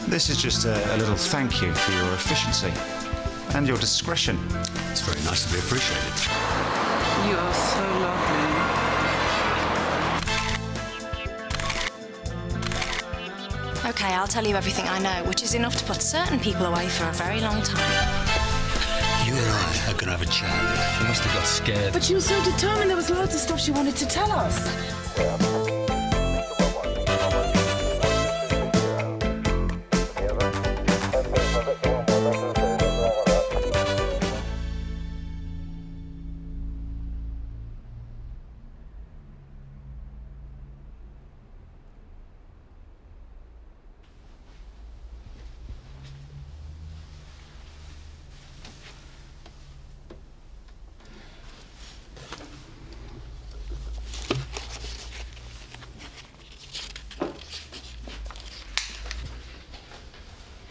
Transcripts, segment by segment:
This is just a little thank you for your efficiency and your discretion. It's very nice to be appreciated. You are so lovely. OK, I'll tell you everything I know, which is enough to put certain people away for a very long time. You and I are going to have a chat. She must have got scared. But she was so determined. There was loads of stuff she wanted to tell us.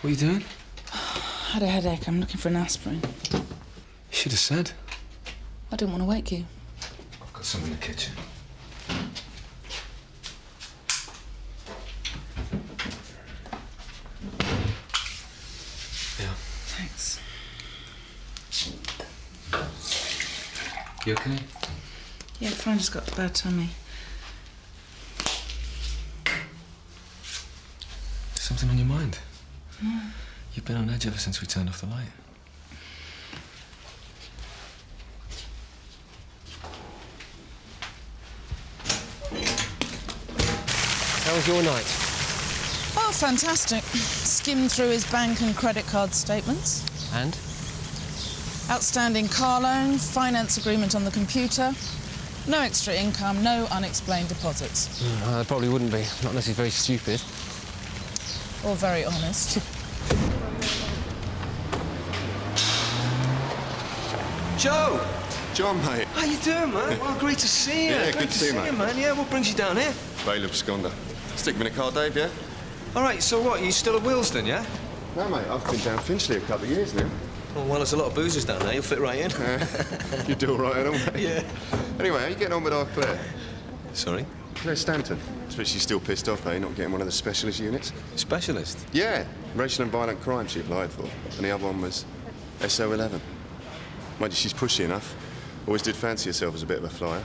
What are you doing? I had a headache. I'm looking for an aspirin. You should have said. I didn't want to wake you. I've got some in the kitchen. Yeah. Thanks. You okay? Yeah, fine. Just got a bad tummy. Something on your mind? No. You've been on edge ever since we turned off the light. How was your night? Oh, fantastic. Skimmed through his bank and credit card statements. And? Outstanding car loan, finance agreement on the computer. No extra income, no unexplained deposits. There probably wouldn't be, not unless he's very stupid. Or very honest. Joe! John, mate. How you doing, man? Well, great to see you. Yeah, great good to see you, mate. man. Yeah, what brings you down here? Bail absconder. Stick me in a car, Dave, yeah? All right, so what, you still at Willesden, yeah? No, mate, I've been down Finchley a couple of years now. Oh, well, there's a lot of boozers down there. You'll fit right in. You do all right, don't you? Yeah. Anyway, how you getting on with our Claire? Sorry? Claire Stanton. I suppose she's still pissed off, eh, not getting one of the specialist units? Specialist? Yeah, racial and violent crime she applied for. And the other one was SO11. Mind you, she's pushy enough. Always did fancy herself as a bit of a flyer.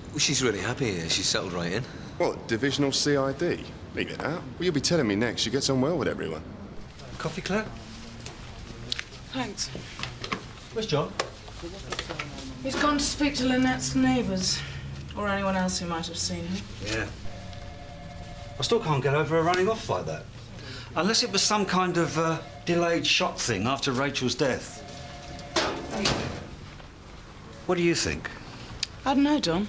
Well, she's really happy here. She's settled right in. What, divisional CID? Leave it out. Well, you'll be telling me next she gets on well with everyone. Coffee, Claire? Thanks. Where's John? He's gone to speak to Lynette's neighbours. Or anyone else who might have seen him. Yeah. I still can't get over her running off like that. Unless it was some kind of delayed shock thing after Rachel's death. What do you think? I don't know, Don.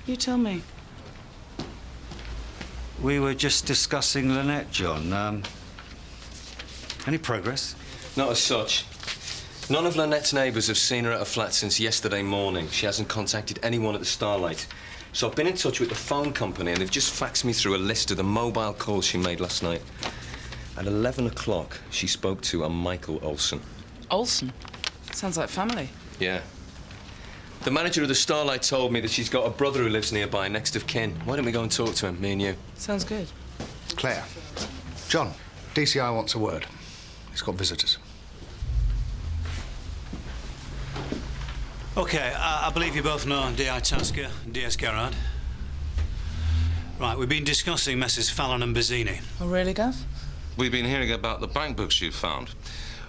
You tell me. We were just discussing Lynette, John. Any progress? Not as such. None of Lynette's neighbours have seen her at her flat since yesterday morning. She hasn't contacted anyone at the Starlight. So I've been in touch with the phone company and they've just faxed me through a list of the mobile calls she made last night. At 11 o'clock, she spoke to a Michael Olsen. Olsen? Sounds like family. Yeah. The manager of the Starlight told me that she's got a brother who lives nearby, next of kin. Why don't we go and talk to him, me and you? Sounds good. Claire. John, DCI wants a word. He's got visitors. OK, I believe you both know D.I. Tasker and D.S. Gerard. Right, we've been discussing Messrs. Fallon and Bazzini. Oh, really, Gav? We've been hearing about the bank books you've found.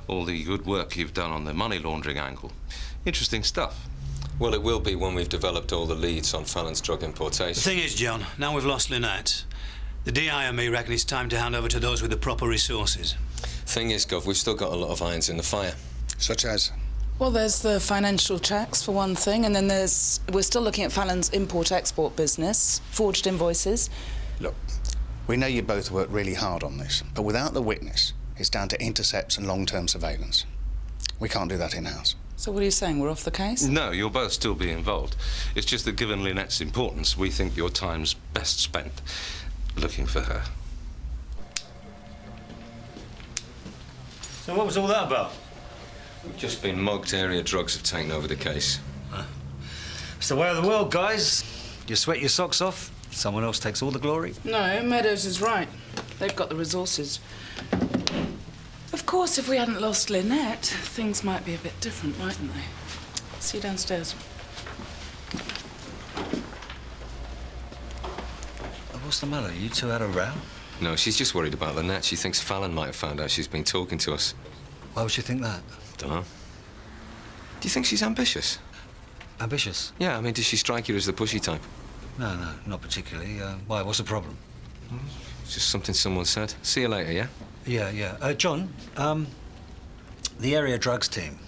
All the good work you've done on the money laundering angle. Interesting stuff. Well, it will be when we've developed all the leads on Fallon's drug The importation. thing is, John, now we've lost Lynette, the DI and me reckon it's time to hand over to those with the proper resources. Thing is, Gov, we've still got a lot of irons in the fire. Such as? Well, there's the financial checks, for one thing, and then we're still looking at Fallon's import-export business, forged invoices. Look, we know you both worked really hard on this, but without the witness, it's down to intercepts and long-term surveillance. We can't do that in-house. So what are you saying, we're off the case? No, you'll both still be involved. It's just that given Lynette's importance, we think your time's best spent looking for her. So what was all that about? We've just been mugged. Area drugs have taken over the case. It's the way of the world, guys. You sweat your socks off, someone else takes all the glory. No, Meadows is right. They've got the resources. Of course, if we hadn't lost Lynette, things might be a bit different, mightn't they? See you downstairs. What's the matter? You two had a row? No, she's just worried about Lynette. She thinks Fallon might have found out she's been talking to us. Why would she think that? Dunno. Do you think she's ambitious? Ambitious? Yeah, I mean, does she strike you as the pushy type? No, not particularly. Why, what's the problem? It's just something someone said. See you later, yeah? Yeah. John, the area drugs team.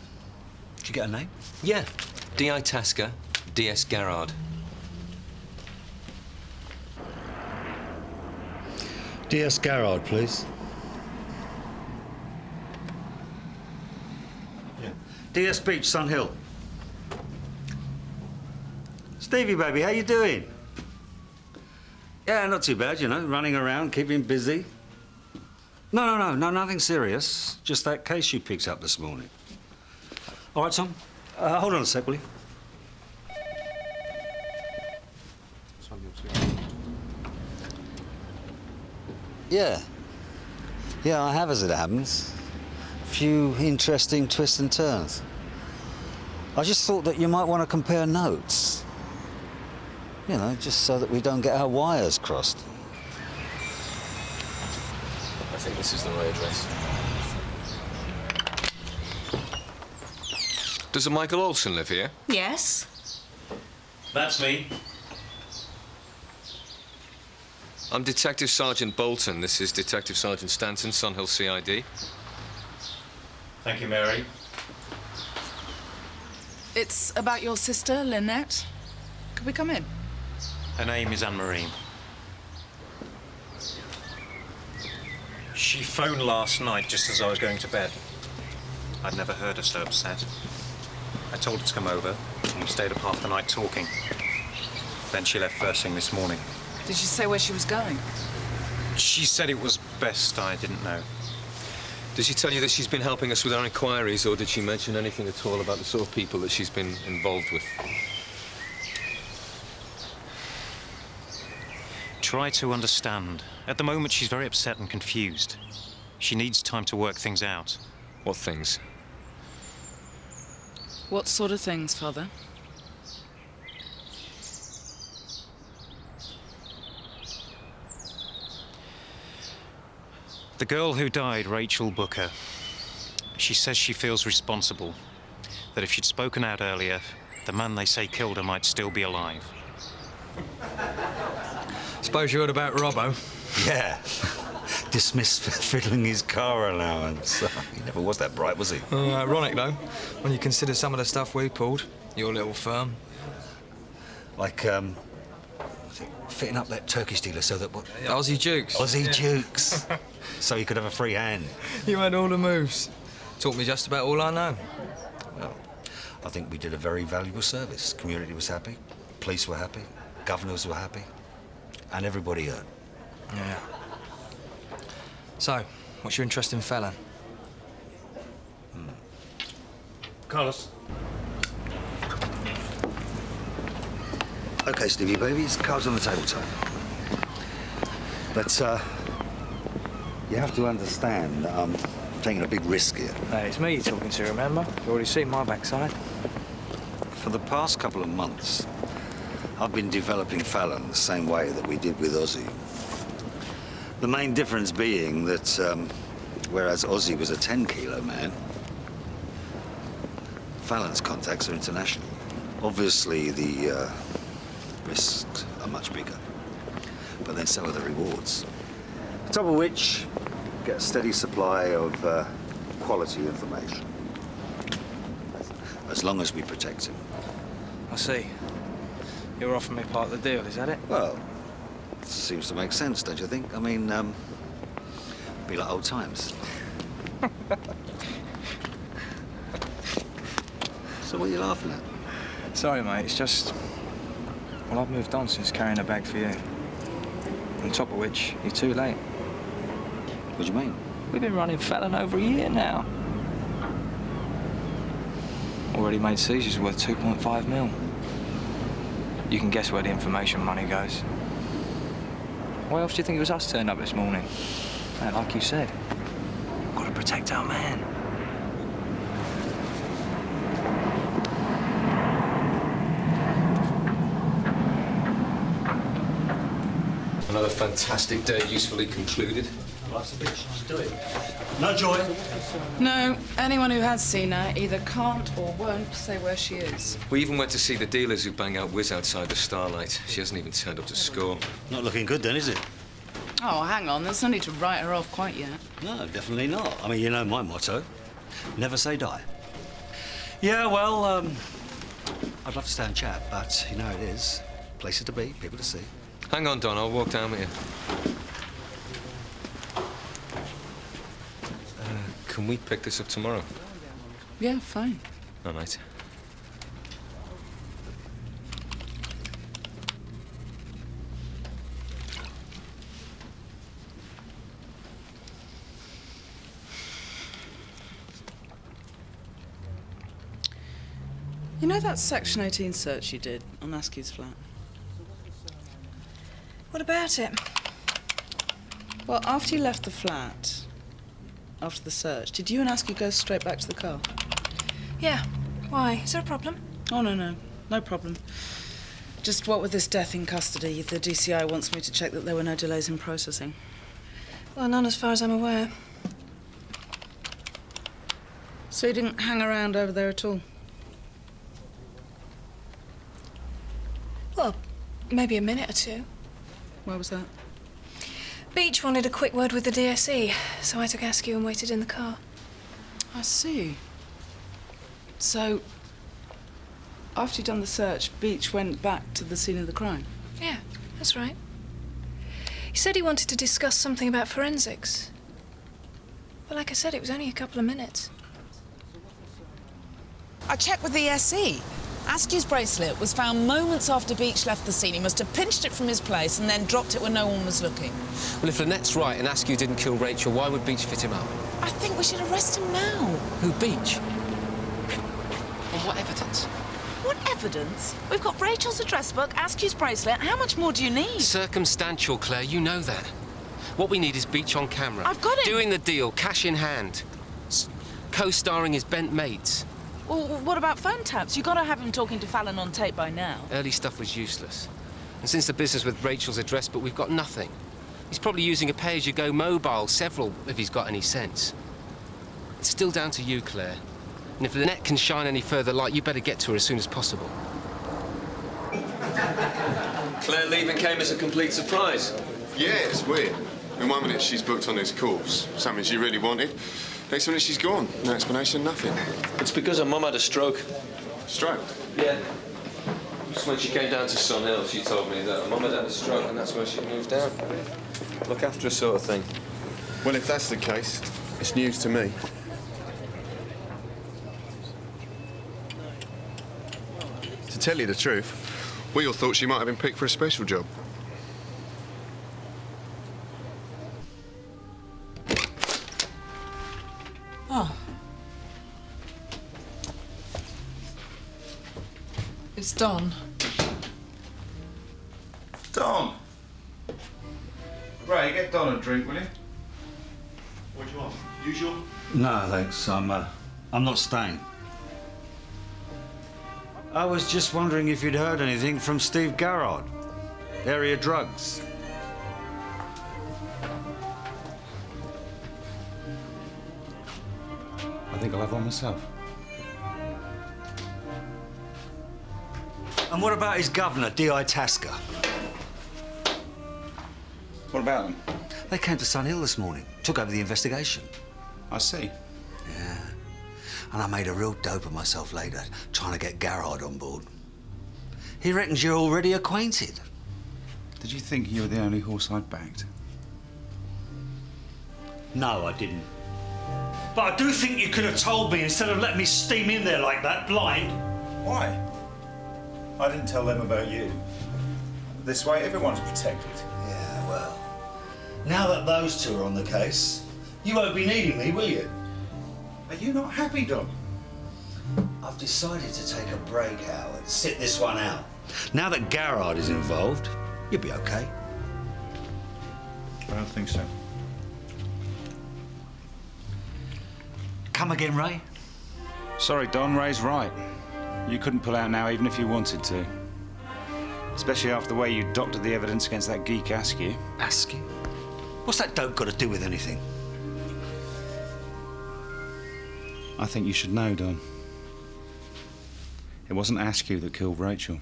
Did you get a name? Yeah. D.I. Tasker, D.S. Garrard. D.S. Garrard, please. Yeah. D.S. Beach, Sun Hill. Stevie, baby, how you doing? Yeah, not too bad, you know, running around, keeping busy. No, nothing serious. Just that case you picked up this morning. All right, Tom. Hold on a sec, will you? Yeah, I have, as it happens. A few interesting twists and turns. I just thought that you might want to compare notes. You know, just so that we don't get our wires crossed. I think this is the right address. Does a Michael Olsen live here? Yes. That's me. I'm Detective Sergeant Bolton. This is Detective Sergeant Stanton, Sunhill CID. Thank you, Mary. It's about your sister, Lynette. Could we come in? Her name is Anne-Marie. She phoned last night just as I was going to bed. I'd never heard her so upset. I told her to come over, and we stayed up half the night talking. Then she left first thing this morning. Did she say where she was going? She said it was best I didn't know. Did she tell you that she's been helping us with our inquiries, or did she mention anything at all about the sort of people that she's been involved with? Try to understand. At the moment, she's very upset and confused. She needs time to work things out. What things? What sort of things, Father? The girl who died, Rachel Booker, she says she feels responsible. That if she'd spoken out earlier, the man they say killed her might still be alive. Suppose you heard about Robbo? Yeah. Dismissed for fiddling his car allowance. He never was that bright, was he? Ironic, though, when you consider some of the stuff we pulled, your little firm. Like, fitting up that Turkish dealer so that... Aussie Dukes. Aussie Dukes. So he could have a free hand. You had all the moves. Taught me just about all I know. Well, I think we did a very valuable service. Community was happy, police were happy, governors were happy, and everybody earned. Yeah. So, what's your interest in Fallon? Carlos. OK, Stevie, baby, it's cards on the table time. But, you have to understand that I'm taking a big risk here. Hey, it's me you're talking to, remember? You've already seen my backside. For the past couple of months, I've been developing Fallon the same way that we did with Ozzy. The main difference being that, whereas Ozzy was a 10-kilo man, Fallon's contacts are international. Obviously, the risks are much bigger, but then so are the rewards. On top of which, get a steady supply of quality information. As long as we protect him. I see. You're offering me part of the deal, is that it? Well, seems to make sense, don't you think? I mean, be like old times. So what are you laughing at? Sorry, mate, it's just... Well, I've moved on since carrying a bag for you. On top of which, you're too late. What do you mean? We've been running Fallon over a year now. Already made seizures worth 2.5 mil. You can guess where the information money goes. Why else do you think it was us turned up this morning? Like you said, we've got to protect our man. Another fantastic day usefully concluded. Let's do it. No joy? No, anyone who has seen her either can't or won't say where she is. We even went to see the dealers who bang out whiz outside the Starlight. She hasn't even turned up to score. Not looking good then, is it? Oh, hang on, there's no need to write her off quite yet. No, definitely not. I mean, you know my motto. Never say die. Yeah, well, I'd love to stay and chat, but you know how it is. Places to be, people to see. Hang on, Don, I'll walk down with you. Can we pick this up tomorrow? Yeah, fine. All right. You know that Section 18 search you did on Askew's flat? What about it? Well, after you left the flat, after the search, did you and Askew go straight back to the car? Yeah. Why? Is there a problem? Oh, no. No problem. Just what with this death in custody, the DCI wants me to check that there were no delays in processing. Well, none as far as I'm aware. So you didn't hang around over there at all? Well, maybe a minute or two. Where was that? Beach wanted a quick word with the DSE, so I took Askew and waited in the car. I see. So, after you'd done the search, Beach went back to the scene of the crime? Yeah, that's right. He said he wanted to discuss something about forensics. But like I said, it was only a couple of minutes. I checked with the SE. Askew's bracelet was found moments after Beach left the scene. He must have pinched it from his place and then dropped it when no one was looking. Well, if Lynette's right and Askew didn't kill Rachel, why would Beach fit him up? I think we should arrest him now. Who, Beach? On what evidence? What evidence? We've got Rachel's address book, Askew's bracelet. How much more do you need? Circumstantial, Claire, you know that. What we need is Beach on camera. I've got it. Doing the deal, cash in hand. Co-starring his bent mates. Well, what about phone taps? You've got to have him talking to Fallon on tape by now. Early stuff was useless. And since the business with Rachel's address book, we've got nothing. He's probably using a pay-as-you-go mobile, several, if he's got any sense. It's still down to you, Claire. And if Lynette can shine any further light, you better get to her as soon as possible. Claire leaving came as a complete surprise. Yeah, it's weird. In 1 minute, she's booked on this course, something she really wanted. Next minute, she's gone. No explanation, nothing. It's because her mum had a stroke. Stroke? Yeah. Just when she came down to Sun Hill, she told me that her mum had had a stroke and that's where she moved down. Look after her sort of thing. Well, if that's the case, it's news to me. To tell you the truth, we all thought she might have been picked for a special job. Oh. It's Don. Don! Ray, get Don a drink, will you? What do you want? Usual? No, thanks. I'm not staying. I was just wondering if you'd heard anything from Steve Garrard. Area drugs. I think I'll have one myself. And what about his governor, D.I. Tasker? What about them? They came to Sun Hill this morning, took over the investigation. I see. Yeah. And I made a real dope of myself later, trying to get Garrard on board. He reckons you're already acquainted. Did you think you were the only horse I'd backed? No, I didn't. But I do think you could have told me instead of letting me steam in there like that, blind. Why? I didn't tell them about you. This way, everyone's protected. Yeah, well, now that those two are on the case, you won't be needing me, will you? Are you not happy, Don? I've decided to take a break, Howard. Sit this one out. Now that Garrard is involved, you'll be okay. I don't think so. Come again, Ray? Sorry, Don, Ray's right. You couldn't pull out now even if you wanted to. Especially after the way you doctored the evidence against that geek Askew. Askew? What's that dope got to do with anything? I think you should know, Don. It wasn't Askew that killed Rachel.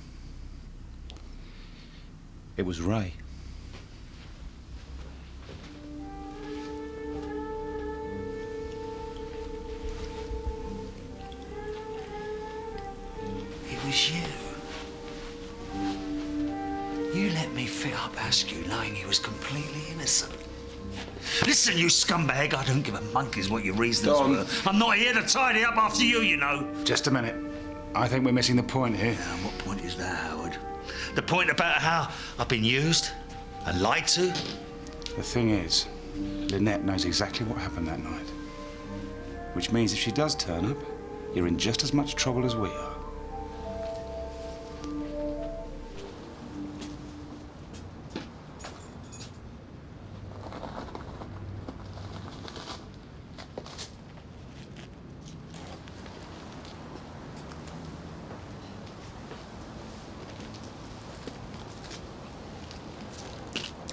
It was Ray. It was you. You let me fit up Askew knowing he was completely innocent. Listen, you scumbag, I don't give a monkey's what your reasons were. I'm not here to tidy up after you, you know. Just a minute. I think we're missing the point here. Now, what point is that, Howard? The point about how I've been used and lied to? The thing is, Lynette knows exactly what happened that night. Which means if she does turn up, you're in just as much trouble as we are.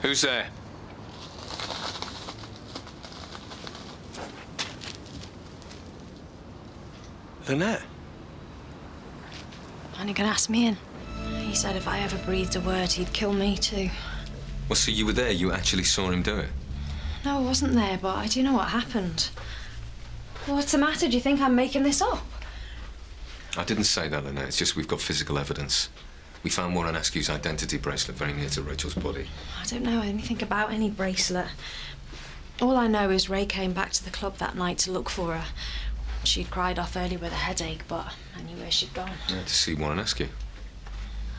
Who's there? Lynette? And he could ask me in. He said if I ever breathed a word, he'd kill me too. Well, so you were there, you actually saw him do it? No, I wasn't there, but I do know what happened. What's the matter? Do you think I'm making this up? I didn't say that, Lynette. It's just we've got physical evidence. We found Warren Askew's identity bracelet very near to Rachel's body. I don't know anything about any bracelet. All I know is Ray came back to the club that night to look for her. She'd cried off early with a headache, but I knew where she'd gone. Yeah, to see Warren Askew.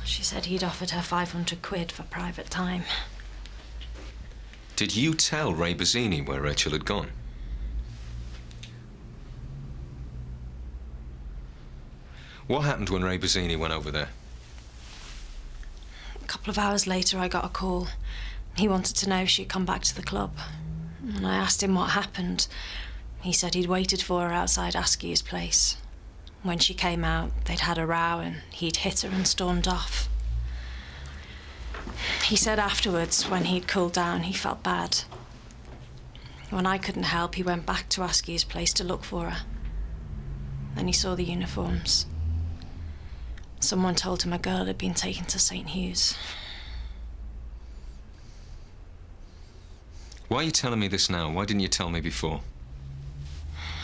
She said he'd offered her 500 quid for private time. Did you tell Ray Bazzini where Rachel had gone? What happened when Ray Bazzini went over there? A couple of hours later, I got a call. He wanted to know if she'd come back to the club. And I asked him what happened. He said he'd waited for her outside Askew's place. When she came out, they'd had a row and he'd hit her and stormed off. He said afterwards, when he'd cooled down, he felt bad. When I couldn't help, he went back to Askew's place to look for her. Then he saw the uniforms. Someone told him a girl had been taken to St. Hugh's. Why are you telling me this now? Why didn't you tell me before?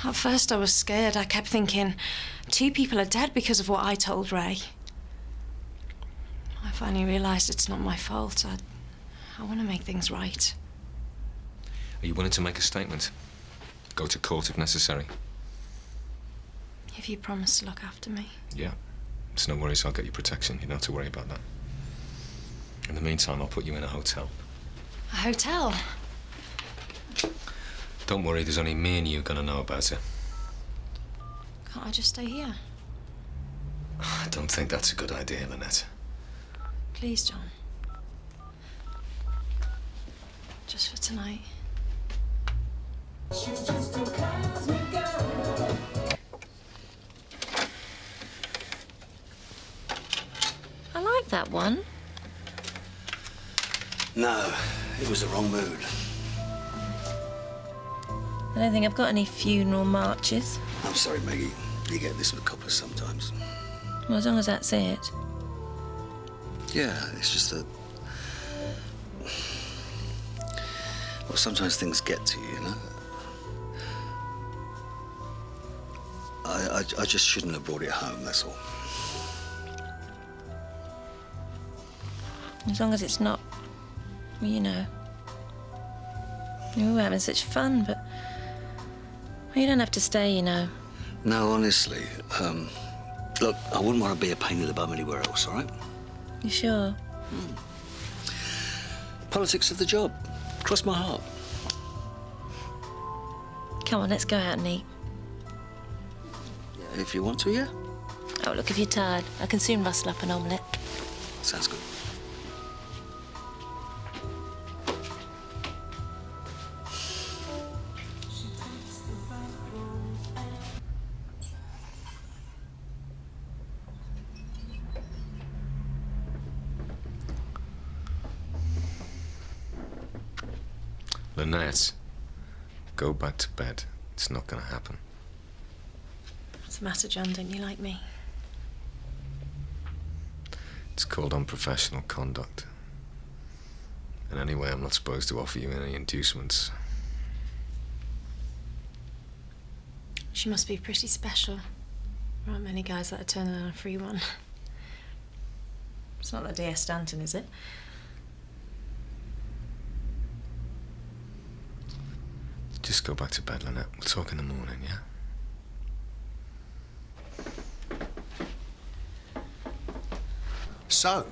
At first I was scared. I kept thinking, 2 people are dead because of what I told Ray. I finally realised it's not my fault. I want to make things right. Are you willing to make a statement? Go to court if necessary? If you promise to look after me. Yeah. It's no worries, I'll get you protection. You don't have to worry about that. In the meantime, I'll put you in a hotel. A hotel? Don't worry, there's only me and you gonna know about it. Can't I just stay here? I don't think that's a good idea, Lynette. Please, John. Just for tonight. I like that one. No, it was the wrong mood. I don't think I've got any funeral marches. I'm sorry, Maggie. You get this with coppers sometimes. Well, as long as that's it. Yeah, it's just that... Well, sometimes things get to you, you know? I just shouldn't have brought it home, that's all. As long as it's not, you know. We were having such fun, but... Well, you don't have to stay, you know. No, honestly. Look, I wouldn't want to be a pain in the bum anywhere else, all right? You sure? Politics of the job. Cross my heart. Come on, let's go out and eat. If you want to, yeah? Oh, look, if you're tired, I can soon rustle up an omelette. Sounds good. Lynette, go back to bed. It's not going to happen. What's the matter, John? Don't you like me? It's called unprofessional conduct. And anyway, I'm not supposed to offer you any inducements. She must be pretty special. There aren't many guys that are turning on a free one. It's not the dear Stanton, is it? Just go back to bed, Lynette. We'll talk in the morning, yeah? So,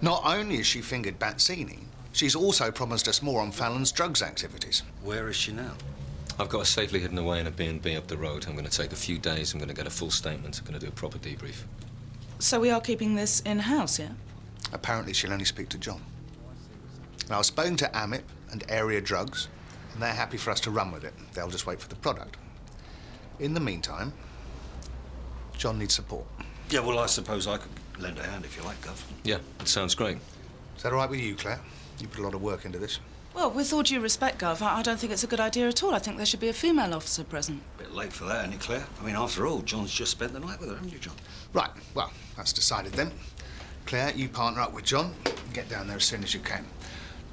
not only has she fingered Bazzini, she's also promised us more on Fallon's drugs activities. Where is she now? I've got her safely hidden away in a B&B up the road. I'm going to take a few days. I'm going to get a full statement. I'm going to do a proper debrief. So we are keeping this in-house, yeah? Apparently she'll only speak to John. Now, I've spoken to AMIP and Area Drugs, and they're happy for us to run with it. They'll just wait for the product. In the meantime, John needs support. Yeah, well, I suppose I could lend a hand if you like, Gov. Yeah, it sounds great. Is that all right with you, Claire? You put a lot of work into this. Well, with all due respect, Gov, I don't think it's a good idea at all. I think there should be a female officer present. Bit late for that, isn't it, Claire? I mean, after all, John's just spent the night with her, haven't you, John? Right, well, that's decided then. Claire, you partner up with John and get down there as soon as you can.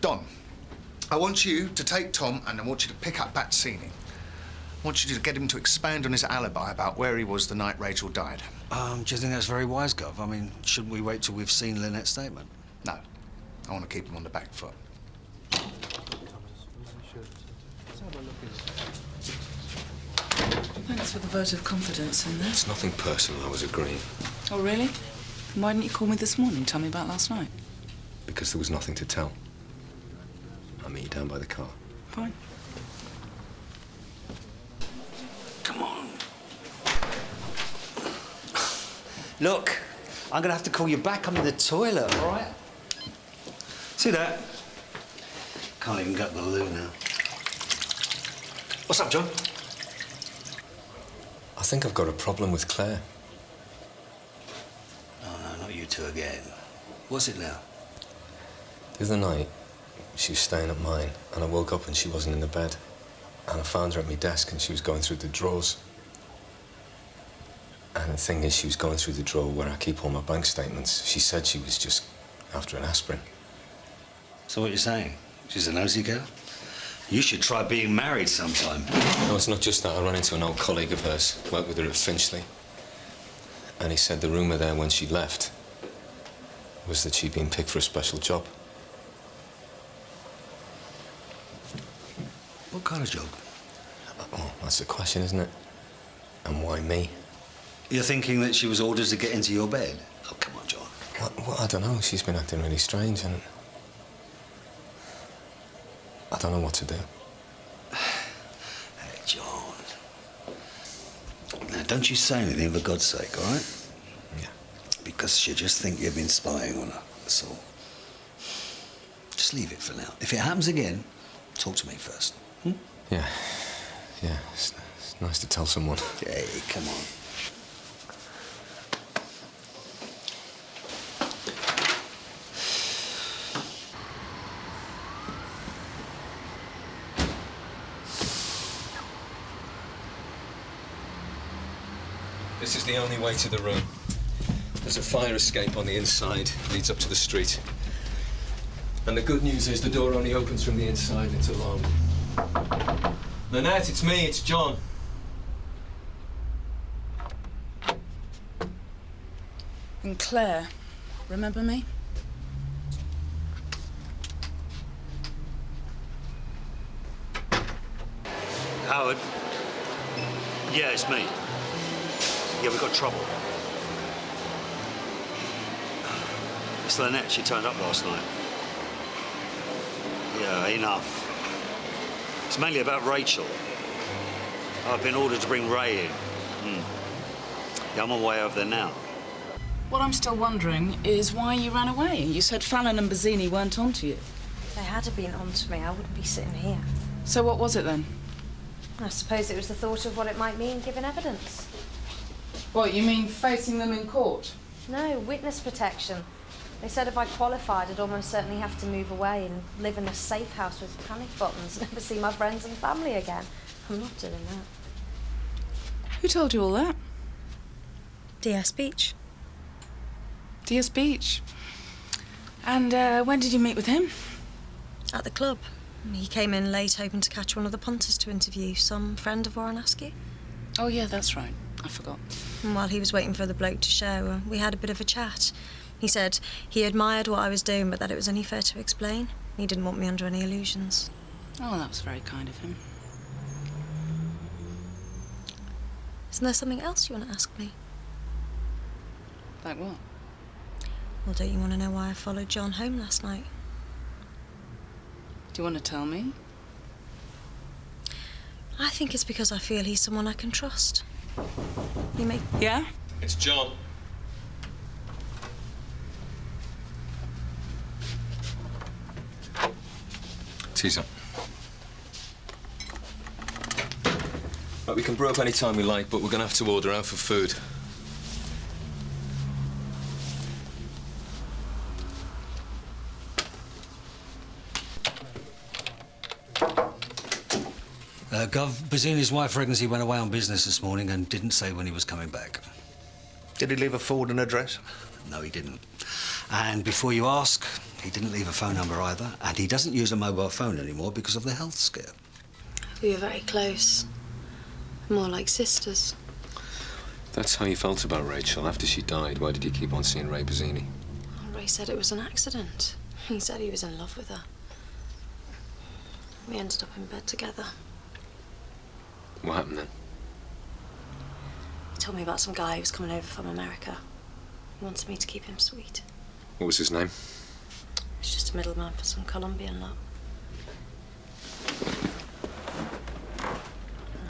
Don, I want you to take Tom and I want you to pick up Bazzini. I want you to get him to expand on his alibi about where he was the night Rachel died. Do you think that's very wise, Gov? I mean, shouldn't we wait till we've seen Lynette's statement? No. I want to keep him on the back foot. Thanks for the vote of confidence in this. It's nothing personal. I was agreeing. Oh, really? Why didn't you call me this morning? Tell me about last night. Because there was nothing to tell. I'll meet you down by the car. Fine. Come on. Look, I'm gonna have to call you back. I'm in the toilet, all right? See that? Can't even get the loo now. What's up, John? I think I've got a problem with Claire. Oh, no, not you two again. What's it now? The other night, she was staying at mine, and I woke up and she wasn't in the bed. And I found her at my desk, and she was going through the drawers. And the thing is, she was going through the drawer where I keep all my bank statements. She said she was just after an aspirin. So what you're saying? She's a nosy girl? You should try being married sometime. No, it's not just that. I ran into an old colleague of hers, worked with her at Finchley. And he said the rumour there when she left was that she'd been picked for a special job. What kind of job? Oh, that's the question, isn't it? And why me? You're thinking that she was ordered to get into your bed? Oh, come on, John. Well, I don't know. She's been acting really strange, and I don't know what to do. Hey, John. Now, don't you say anything, for God's sake, all right? Yeah. Because she'll just think you've been spying on her, that's all. Just leave it for now. If it happens again, talk to me first. Hmm? Yeah. Yeah, it's nice to tell someone. Hey, come on. This is the only way to the room. There's a fire escape on the inside, leads up to the street. And the good news is the door only opens from the inside. It's alone. Lynette, it's me, it's John. And Claire, remember me? Howard? Yeah, it's me. Yeah, we've got trouble. It's Lynette. She turned up last night. Yeah, enough. It's mainly about Rachel. I've been ordered to bring Ray in. Yeah, I'm on my way over there now. What I'm still wondering is why you ran away. You said Fallon and Bazzini weren't onto you. If they had been onto me, I wouldn't be sitting here. So what was it then? I suppose it was the thought of what it might mean giving evidence. What, you mean facing them in court? No, witness protection. They said if I qualified, I'd almost certainly have to move away and live in a safe house with panic buttons, never see my friends and family again. I'm not doing that. Who told you all that? DS Beach. DS Beach. And when did you meet with him? At the club. He came in late hoping to catch one of the punters to interview, some friend of Warren-Askew. Oh, yeah, that's right. I forgot. And while he was waiting for the bloke to show, we had a bit of a chat. He said he admired what I was doing, but that it was only fair to explain. He didn't want me under any illusions. Oh, well, that was very kind of him. Isn't there something else you want to ask me? Like what? Well, don't you want to know why I followed John home last night? Do you want to tell me? I think it's because I feel he's someone I can trust. You make... Yeah? It's John. Tea's up. Right, we can brew up any time we like, but we're going to have to order out for food. Gov, Bazzini's wife reckons he went away on business this morning and didn't say when he was coming back. Did he leave a forwarding address? No, he didn't. And before you ask, he didn't leave a phone number either, and he doesn't use a mobile phone anymore because of the health scare. We were very close. More like sisters. That's how you felt about Rachel after she died. Why did you keep on seeing Ray Bazzini? Ray said it was an accident. He said he was in love with her. We ended up in bed together. What happened then? He told me about some guy who was coming over from America. He wanted me to keep him sweet. What was his name? He's just a middleman for some Colombian lot.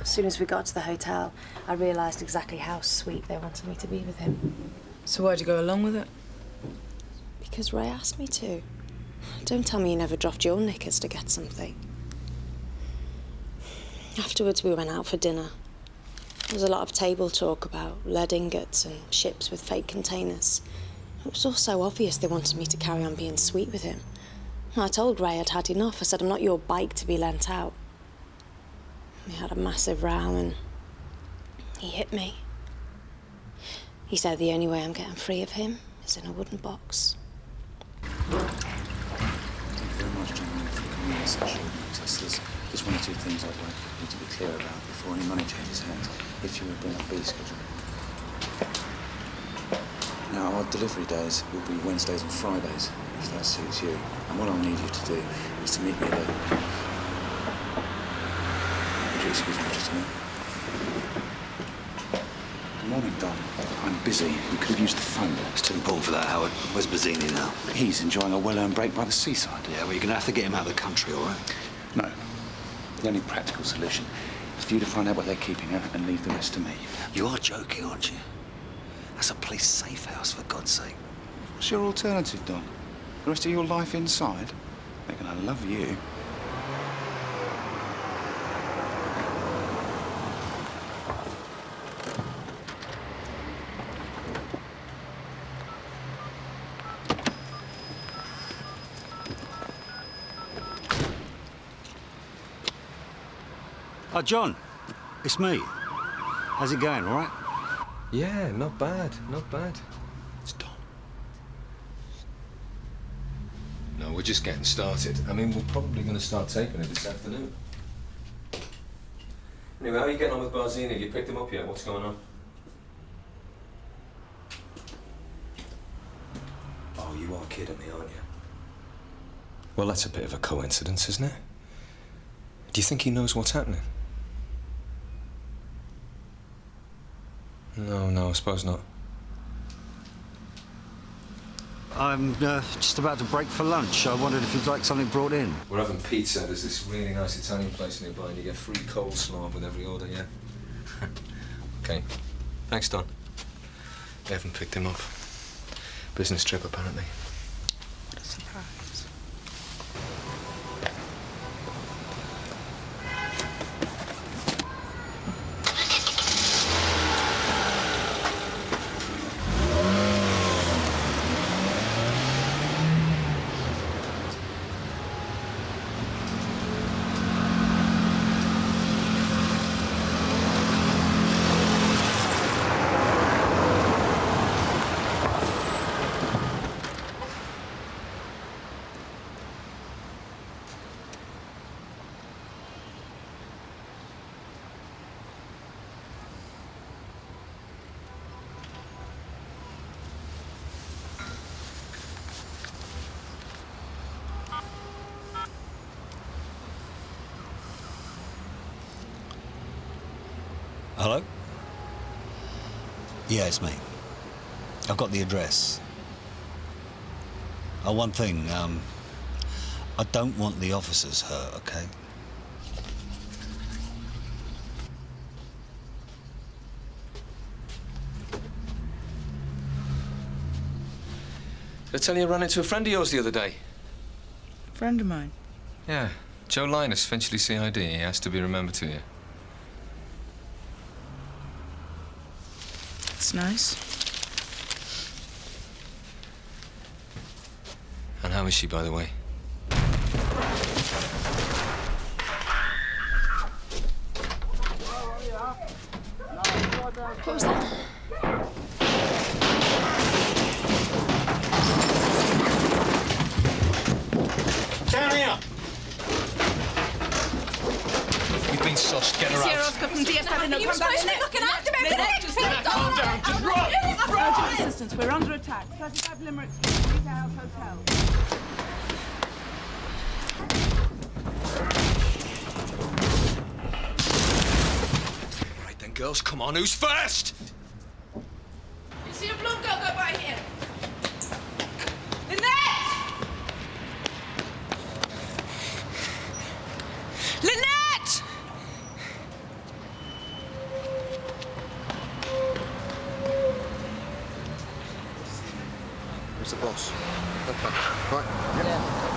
As soon as we got to the hotel, I realised exactly how sweet they wanted me to be with him. So why'd you go along with it? Because Ray asked me to. Don't tell me you never dropped your knickers to get something. Afterwards, we went out for dinner. There was a lot of table talk about lead ingots and ships with fake containers. It was all so obvious they wanted me to carry on being sweet with him. I told Ray I'd had enough. I said, I'm not your bike to be lent out. We had a massive row and he hit me. He said the only way I'm getting free of him is in a wooden box. Thank you very much, gentlemen, for coming in such short notice. There's one or two things I'd like you to be clear about before any money changes hands, if you would bring up fee schedule. Now, our delivery days will be Wednesdays and Fridays, if that suits you. And what I'll need you to do is to meet me there. Would you excuse me just a minute? Good morning, Don. I'm busy. We could have used the phone. It's too important for that, Howard. Where's Bazzini now? He's enjoying a well-earned break by the seaside. Yeah, well, you're going to have to get him out of the country, all right? No. The only practical solution is for you to find out where they're keeping her and leave the rest to me. You are joking, aren't you? That's a police safe house, for God's sake. What's your alternative, Don? The rest of your life inside? They're gonna love you. Oh, John, it's me. How's it going, all right? Yeah, not bad, not bad. It's Don. No, we're just getting started. I mean, we're probably going to start taping it this afternoon. Anyway, how are you getting on with Bazzini? Have you picked him up yet? What's going on? Oh, you are kidding me, aren't you? Well, that's a bit of a coincidence, isn't it? Do you think he knows what's happening? No, I suppose not. I'm just about to break for lunch. I wondered if you'd like something brought in. We're having pizza. There's this really nice Italian place nearby, and you get free coleslaw with every order, yeah? OK. Thanks, Don. They haven't picked him up. Business trip, apparently. What a surprise. Hello? Yeah, it's me. I've got the address. Oh, one thing, I don't want the officers hurt, okay? Did I tell you I ran into a friend of yours the other day? Friend of mine. Yeah, Joe Linus, Finchley CID. He has to be remembered to you. It's nice. And how is she, by the way? What was that? Down here! You've been sussed. Get her Sierra out. Oscar from DSW. No, You were supposed to be looking after me. Calm down. Just run. Urgent assistance. We're under attack. 35 Limerick Street, Rita House Hotel. Right then, girls, come on. Who's first? You see a blonde girl go by here? Lynette! Lynette! Who's the boss? Okay. Right. Yep.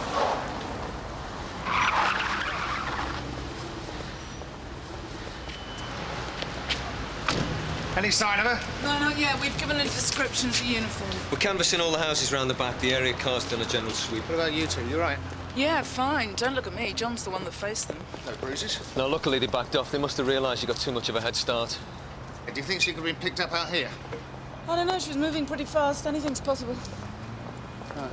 Any sign of her? No, not yet. We've given a description of the uniform. We're canvassing all the houses round the back. The area car's done a general sweep. What about you two? You right? Yeah, fine. Don't look at me. John's the one that faced them. No bruises? No, luckily they backed off. They must have realised you got too much of a head start. Do you think she could have been picked up out here? I don't know. She was moving pretty fast. Anything's possible. Right.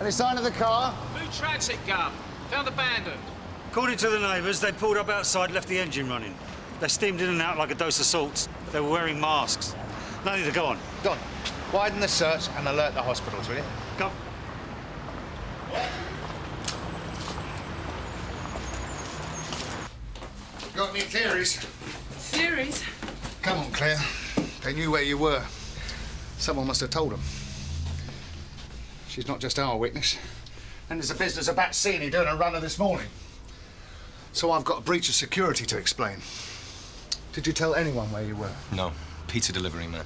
Any sign of the car? Blue transit gun. Found abandoned. According to the neighbours, they pulled up outside, left the engine running. They steamed in and out like a dose of salts. They were wearing masks. Nothing to go on. Don, widen the search and alert the hospitals, will you? Go. Got any theories? Theories? Come on, Claire. They knew where you were. Someone must have told them. She's not just our witness. And there's a business of Santini doing a runner this morning. So I've got a breach of security to explain. Did you tell anyone where you were? No. Pizza delivery man.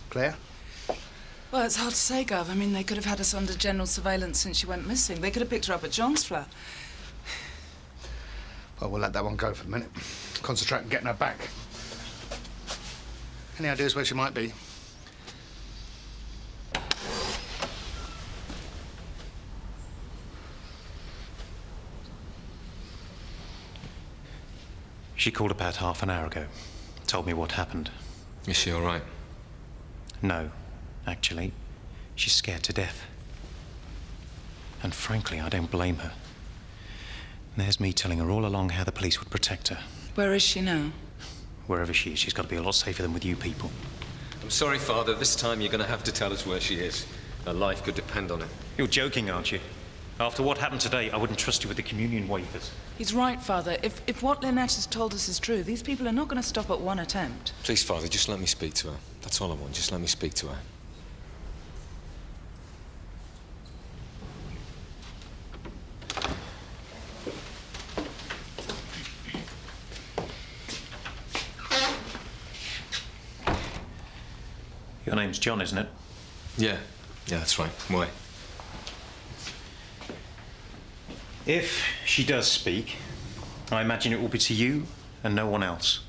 Claire? Well, it's hard to say, Gov. I mean, they could have had us under general surveillance since she went missing. They could have picked her up at John's flat. Well, we'll let that one go for a minute. Concentrate on getting her back. Any ideas where she might be? She called about half an hour ago. Told me what happened. Is she all right? No, actually. She's scared to death. And frankly, I don't blame her. There's me telling her all along how the police would protect her. Where is she now? Wherever she is, she's got to be a lot safer than with you people. I'm sorry, Father. This time you're going to have to tell us where she is. Her life could depend on it. You're joking, aren't you? After what happened today, I wouldn't trust you with the communion wafers. He's right, Father. If what Lynette has told us is true, these people are not going to stop at one attempt. Please, Father, just let me speak to her. That's all I want. Just let me speak to her. Your name's John, isn't it? Yeah. Yeah, that's right. Why? If she does speak, I imagine it will be to you and no one else.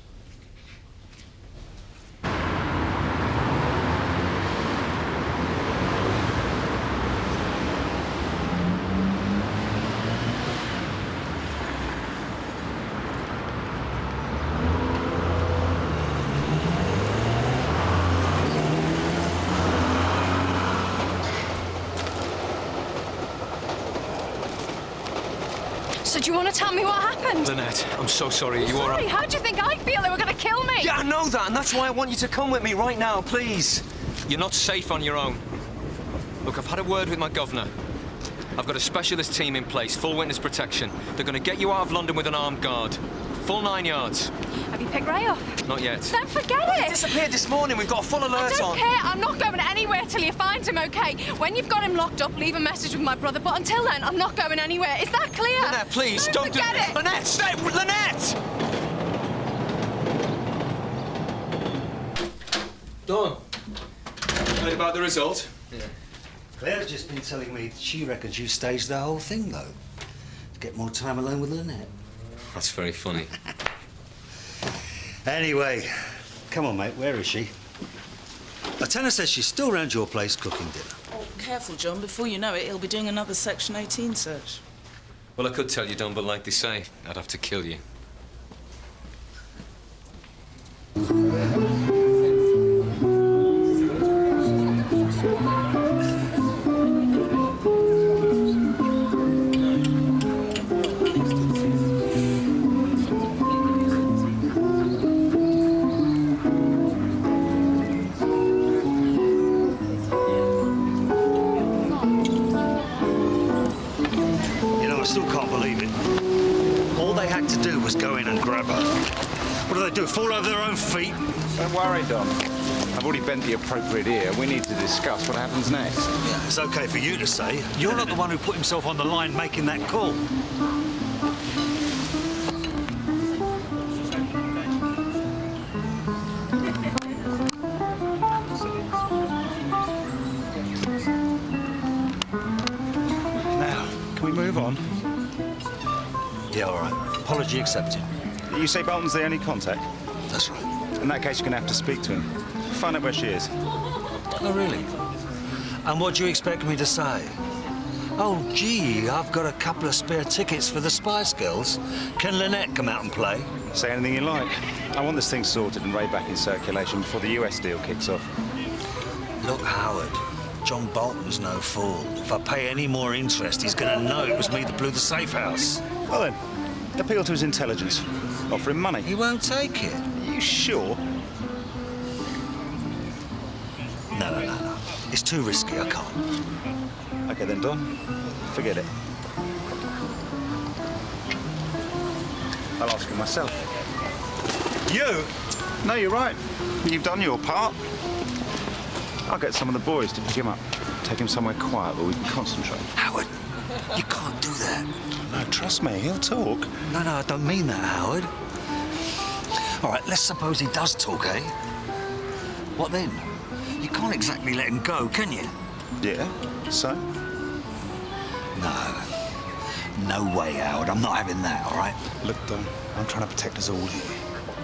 So do you want to tell me what happened? Lynette, I'm so sorry. Are you all Sorry, right? how do you think I feel? They were going to kill me. Yeah, I know that, and that's why I want you to come with me right now, please. You're not safe on your own. Look, I've had a word with my governor. I've got a specialist team in place, full witness protection. They're going to get you out of London with an armed guard. Full 9 yards. Have you picked Ray up? Not yet. Then forget it! He disappeared this morning. We've got a full alert I don't on. care. I'm not going anywhere till you find him, OK? When you've got him locked up, leave a message with my brother. But until then, I'm not going anywhere. Is that clear? Lynette, please, don't do it! Lynette, stay! Lynette! Dawn. Heard about the result? Yeah. Claire's just been telling me she reckons you staged the whole thing, though. To get more time alone with Lynette. That's very funny. Anyway, come on, mate, where is she? Lieutenant says she's still round your place cooking dinner. Oh, careful, John. Before you know it, he'll be doing another Section 18 search. Well, I could tell you, Don, but like they say, I'd have to kill you. Go in and grab her. What do they do, fall over their own feet? Don't worry, Don. I've already bent the appropriate ear. We need to discuss what happens next. Yeah, it's OK for you to say. You're not the one who put himself on the line making that call. Now, can we move on? Yeah, all right. Apology accepted. You say Bolton's the only contact? That's right. In that case, you're going to have to speak to him. Find out where she is. Oh, really? And what do you expect me to say? Oh, gee, I've got a couple of spare tickets for the Spice Girls. Can Lynette come out and play? Say anything you like. I want this thing sorted and Ray back in circulation before the US deal kicks off. Look, Howard, John Bolton's no fool. If I pay any more interest, he's going to know it was me that blew the safe house. Well then, appeal to his intelligence. Offer him money. He won't take it. Are you sure? No. It's too risky, I can't. OK then, Don. Forget it. I'll ask him myself. You? No, you're right. You've done your part. I'll get some of the boys to pick him up. Take him somewhere quiet where we can concentrate. Howard, you can't do that. No, trust me, he'll talk. No, I don't mean that, Howard. All right, let's suppose he does talk, eh? What then? You can't exactly let him go, can you? Yeah, so? No way, Howard. I'm not having that, all right? Look, Don, I'm trying to protect us all here.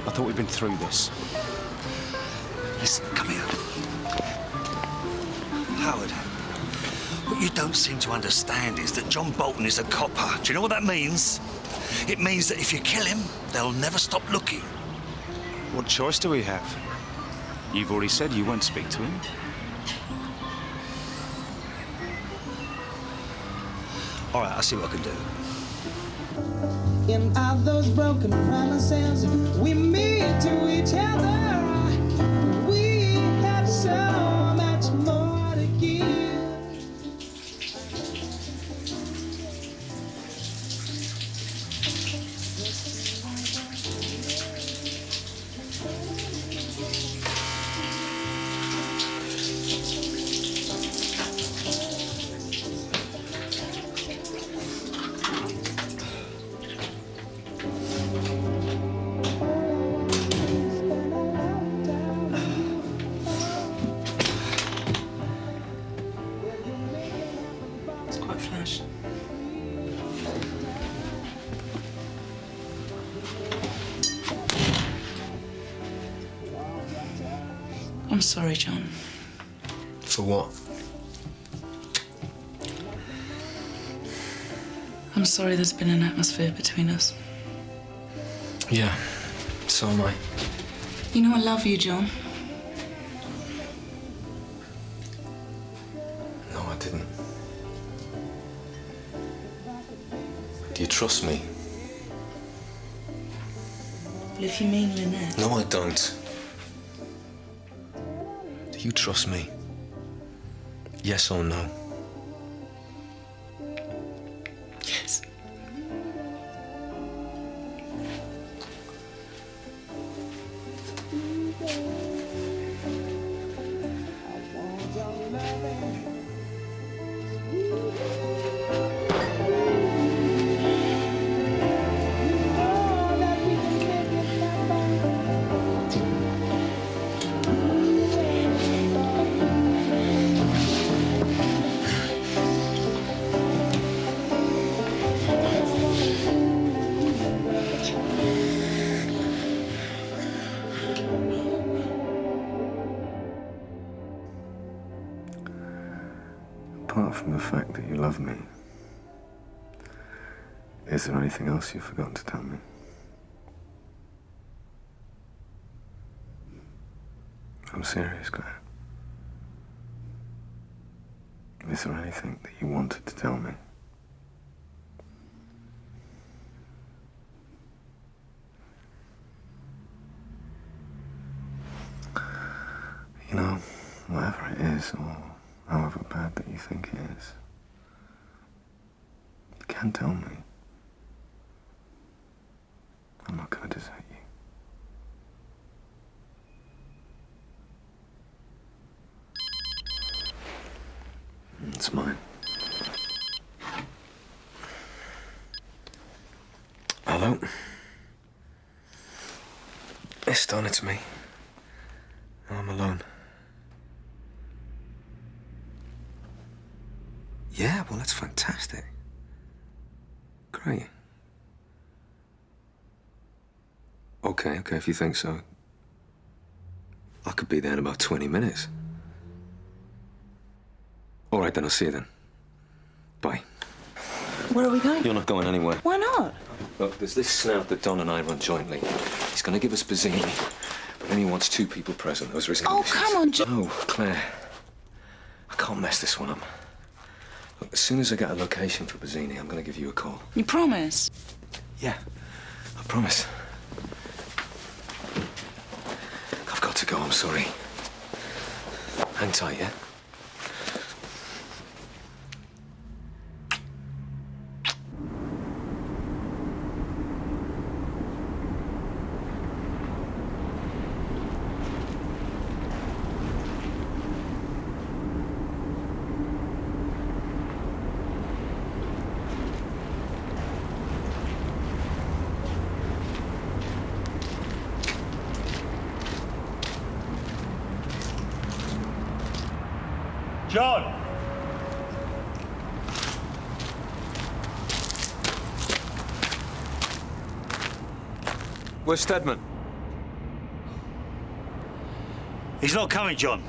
I thought we'd been through this. Listen, come here. Howard, what you don't seem to understand is that John Bolton is a copper. Do you know what that means? It means that if you kill him, they'll never stop looking. What choice do we have? You've already said you won't speak to him. All right, I'll see what I can do. In all those broken promises we made to each other, we have so much more to give. I'm sorry, John. For what? I'm sorry there's been an atmosphere between us. Yeah, so am I. You know I love you, John. No, I didn't. Do you trust me? Well, if you mean Lynette... No, I don't. Do you trust me? Yes or no? Yes. from the fact that you love me, is there anything else you've forgotten to tell me? I'm serious, Claire. Is there anything that you wanted to tell me? You know, whatever it is, or however bad that you think it is, you can tell me. I'm not going to desert you. It's mine. Hello? It's Don, it's me. I'm alone. Yeah, well, that's fantastic. Great. Okay, if you think so. I could be there in about 20 minutes. All right, then, I'll see you then. Bye. Where are we going? You're not going anywhere. Why not? Look, there's this snout that Don and I run jointly. He's going to give us Bazzini, but then he wants 2 people present. Those are his conditions. Come on, John. No, Claire. I can't mess this one up. Look, as soon as I get a location for Bazzini, I'm going to give you a call. You promise? Yeah, I promise. I've got to go, I'm sorry. Hang tight, yeah? John! Where's Stedman? He's not coming, John.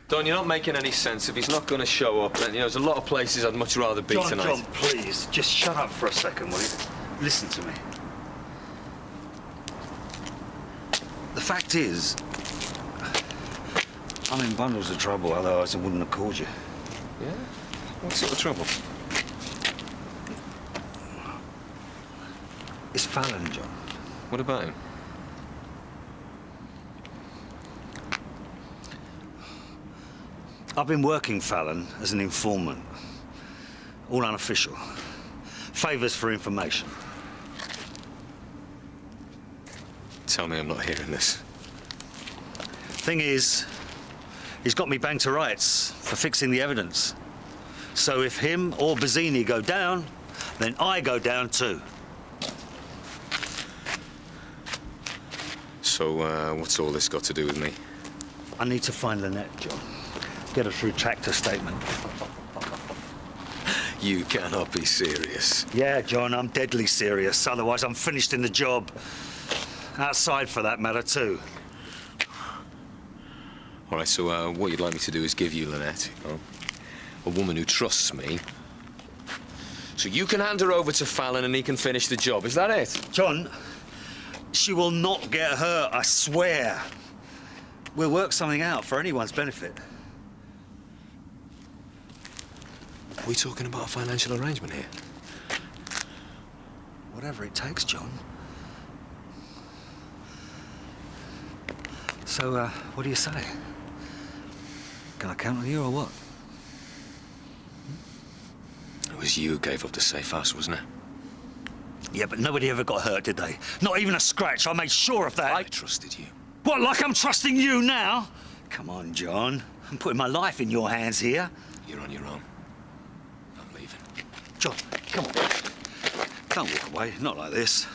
Don, you're not making any sense. If he's not going to show up, then, there's a lot of places I'd much rather be tonight. John, please, just shut up for a second, will you? Listen to me. The fact is, I'm in bundles of trouble, otherwise I wouldn't have called you. Yeah? What sort of trouble? It's Fallon, John. What about him? I've been working Fallon as an informant. All unofficial. Favours for information. Tell me I'm not hearing this. Thing is, he's got me banged to rights for fixing the evidence. So if him or Bazzini go down, then I go down too. So, what's all this got to do with me? I need to find Lynette, John. Get her through tractor statement. You cannot be serious. Yeah, John, I'm deadly serious. Otherwise, I'm finished in the job. Outside, for that matter, too. All right, so what you'd like me to do is give you Lynette, a woman who trusts me, so you can hand her over to Fallon and he can finish the job. Is that it? John, she will not get hurt, I swear. We'll work something out for anyone's benefit. Are we talking about a financial arrangement here? Whatever it takes, John. So, what do you say? Can I count on you or what? It was you who gave up the safe house, wasn't it? Yeah, but nobody ever got hurt, did they? Not even a scratch. I made sure of that. I trusted you. What, like I'm trusting you now? Come on, John. I'm putting my life in your hands here. You're on your own. I'm leaving. John, come on. Don't walk away. Not like this.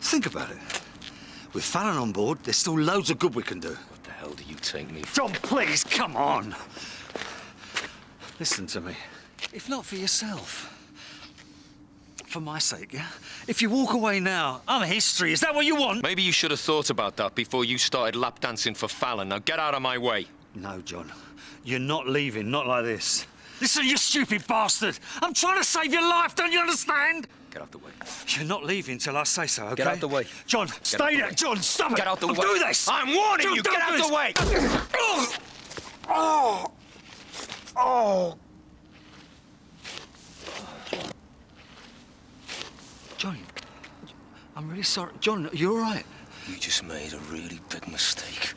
Think about it. With Fallon on board, there's still loads of good we can do. What the hell do you take me for? John, please, come on. Listen to me. If not for yourself, For my sake, yeah? If you walk away now, I'm history. Is that what you want? Maybe you should have thought about that before you started lap dancing for Fallon. Now get out of my way. No, John. You're not leaving, not like this. Listen, you stupid bastard! I'm trying to save your life, don't you understand? Get out the way. You're not leaving till I say so, OK? Get out the way. John, stay there. John, stop it. Get out the way. Do this. I'm warning John, you. don't Get out do the way. Oh! Oh! John, I'm really sorry. John, you all right? You just made a really big mistake.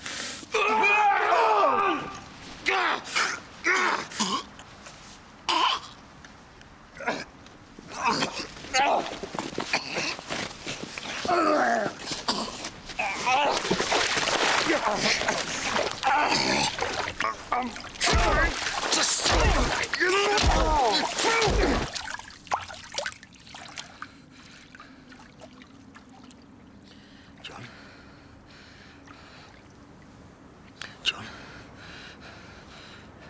John,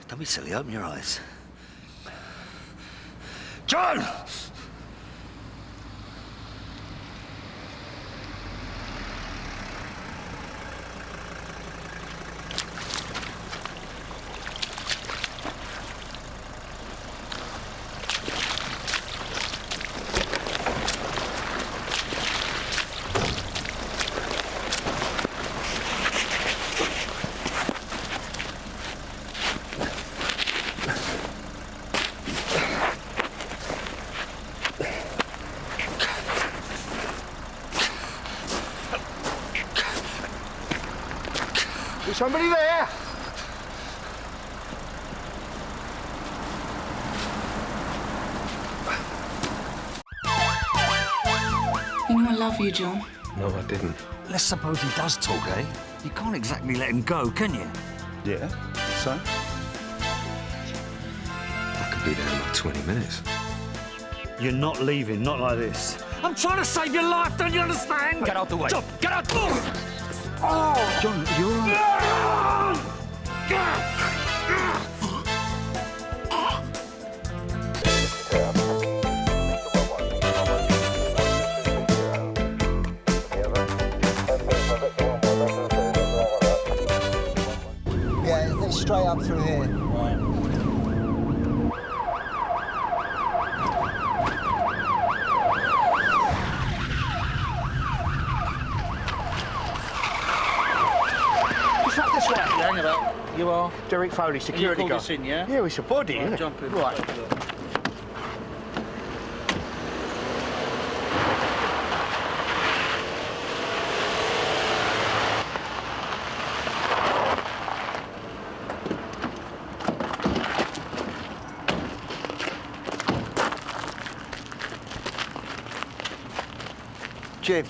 don't be silly. Open your eyes. John! Is somebody there? You know I love you, John. No, I didn't. Let's suppose he does talk, eh? You can't exactly let him go, can you? Yeah, so? I could be there in like 20 minutes. You're not leaving, not like this. I'm trying to save your life, don't you understand? Get out the way. John, Get out the way. Oh! John, you're all right. Yeah, it's straight up through here. Right. This way. Hang about. You are? Derek Foley, security guard. In, yeah? Yeah, it's a body, isn't it? Jump in. Right. Jim.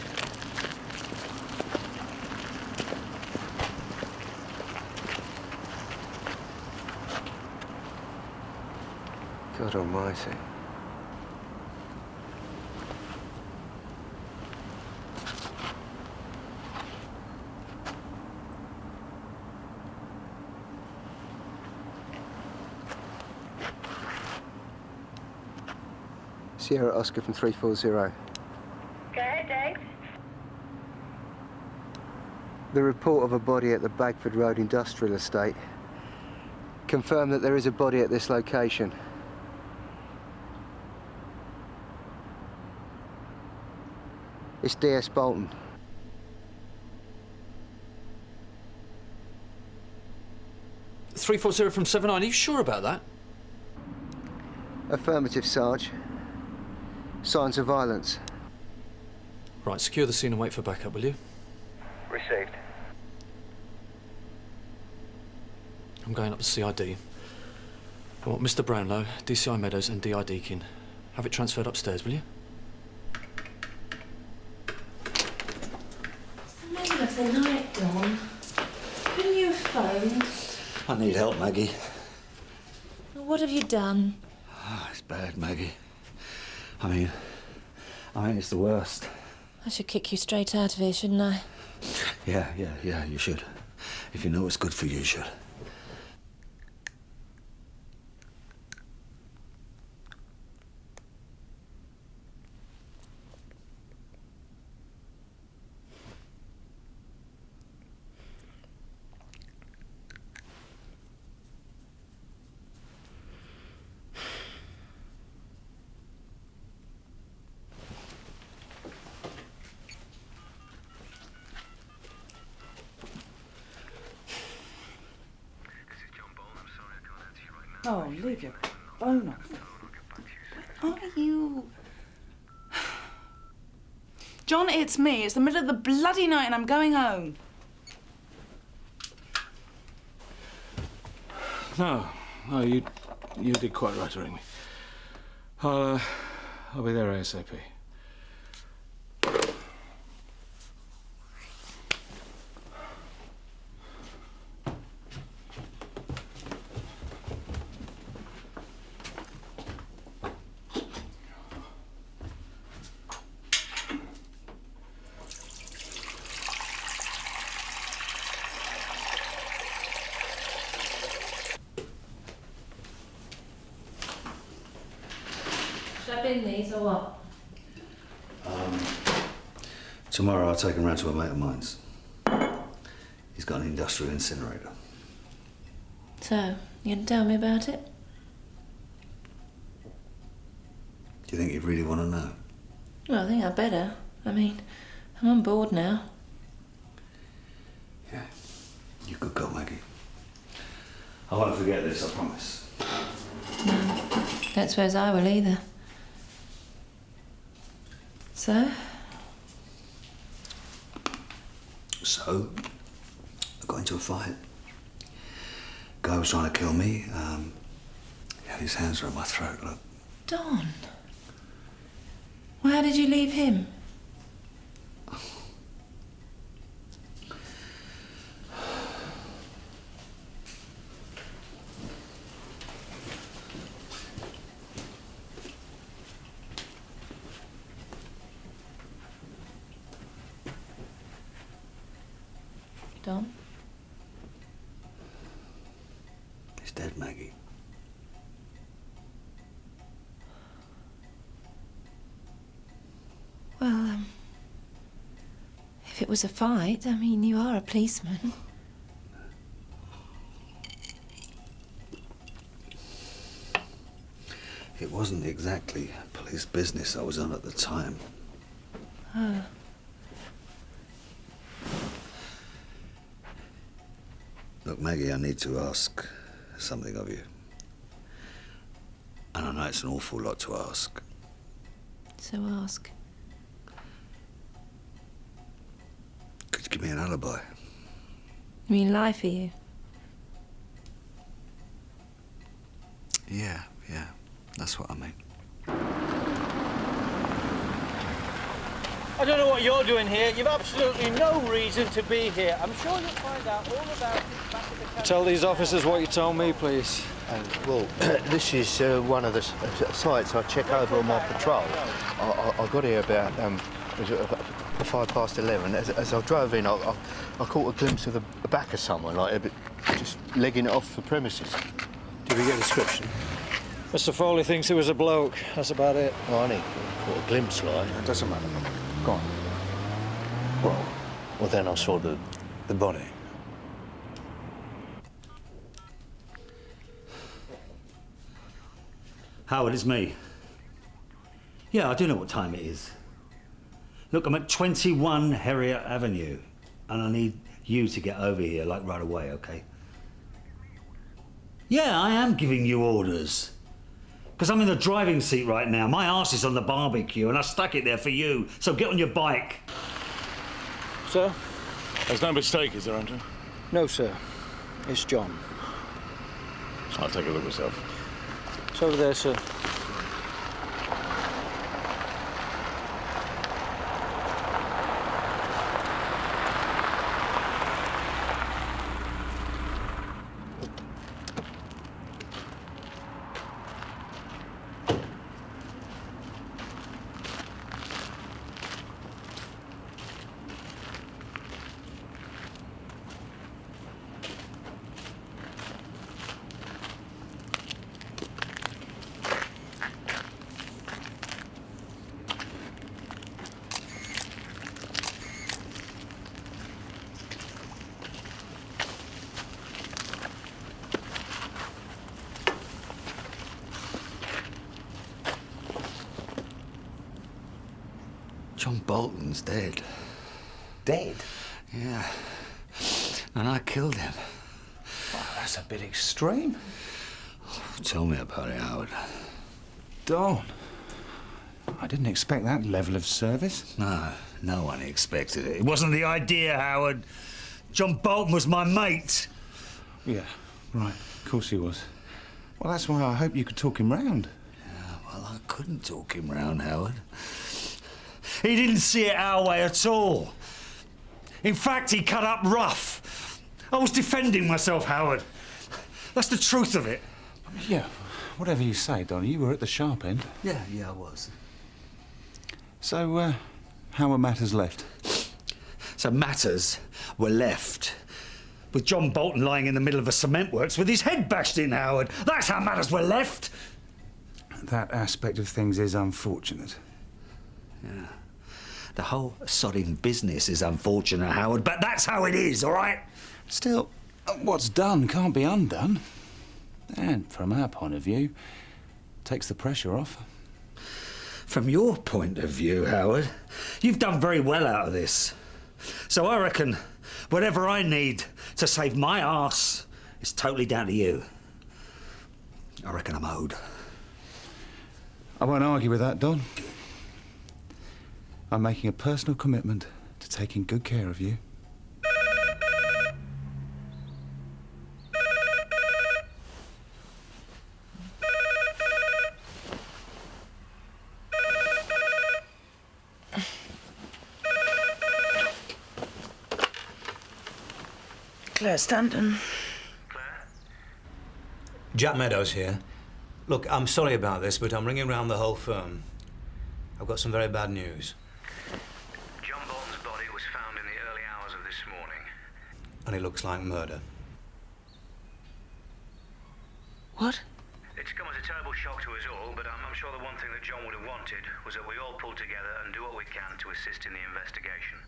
God almighty. Sierra Oscar from 340. Go ahead, Dave. The report of a body at the Bagford Road Industrial Estate confirmed that there is a body at this location. It's DS Bolton. .340 from 79. Are you sure about that? Affirmative, Sarge. Signs of violence. Right, secure the scene and wait for backup, will you? Received. I'm going up to CID. I want Mr. Brownlow, DCI Meadows and DI Deakin. Have it transferred upstairs, will you? Middle of the night, Dawn. Couldn't you have phoned? I need help, Maggie. What have you done? Oh, it's bad, Maggie. I mean, it's the worst. I should kick you straight out of here, shouldn't I? Yeah, you should. If you know what's good for you, you should. Oh, leave your phone off. Where are you? John, it's me. It's the middle of the bloody night and I'm going home. No, you did quite right to ring me. I'll be there ASAP. Should I bin these or what? Tomorrow I'll take him round to a mate of mine's. He's got an industrial incinerator. So, you gonna tell me about it? Do you think you'd really want to know? Well, I think I better. I mean, I'm on board now. Yeah. You could go, Maggie. I won't forget this, I promise. No, don't suppose I will either. So? So, I got into a fight. Guy was trying to kill me. He had his hands around my throat, look. Don. Well, how did you leave him? Don? He's dead, Maggie. Well, if it was a fight, I mean, you are a policeman. It wasn't exactly police business I was on at the time. Oh. Look, Maggie, I need to ask something of you. And I know it's an awful lot to ask. So ask. Could you give me an alibi? You mean lie for you? Yeah, that's what I mean. I don't know what you're doing here. You've absolutely no reason to be here. I'm sure you'll find out all about it back at the camp. Tell these officers what you told me, please. Well, this is one of the sites I check over on my patrol. I got here about 11:05. As I drove in, I caught a glimpse of the back of someone, like just legging it off the premises. Did we get a description? Mr. Foley thinks it was a bloke. That's about it. Oh, I need caught a glimpse, like. It doesn't matter. Go on. Well, then I saw the body. Howard, it's me. Yeah, I do know what time it is. Look, I'm at 21 Harriet Avenue, and I need you to get over here, like, right away, okay? Yeah, I am giving you orders. Because I'm in the driving seat right now. My arse is on the barbecue, and I stuck it there for you, so get on your bike. Sir? There's no mistake, is there, Andrew? No, sir. It's John. I'll take a look myself. It's over there, sir. John Bolton's dead. Dead? Yeah. And I killed him. Well, that's a bit extreme. Tell me about it, Howard. Don, I didn't expect that level of service. No, no one expected it. It wasn't the idea, Howard. John Bolton was my mate. Yeah, right. Of course he was. Well, that's why I hope you could talk him round. Yeah, well, I couldn't talk him round, Howard. He didn't see it our way at all. In fact, he cut up rough. I was defending myself, Howard. That's the truth of it. Yeah, whatever you say, Don, you were at the sharp end. Yeah, I was. So, how were matters left? So matters were left with John Bolton lying in the middle of a cement works with his head bashed in, Howard. That's how matters were left. That aspect of things is unfortunate. Yeah. The whole sodding business is unfortunate, Howard, but that's how it is, all right? Still, what's done can't be undone. And from our point of view, takes the pressure off. From your point of view, Howard, you've done very well out of this. So I reckon whatever I need to save my arse is totally down to you. I reckon I'm owed. I won't argue with that, Don. I'm making a personal commitment to taking good care of you. Claire Stanton. Jack Meadows here. Look, I'm sorry about this, but I'm ringing round the whole firm. I've got some very bad news. John Bolton's body was found in the early hours of this morning. And it looks like murder. What? It's come as a terrible shock to us all, but I'm sure the one thing that John would have wanted was that we all pull together and do what we can to assist in the investigation.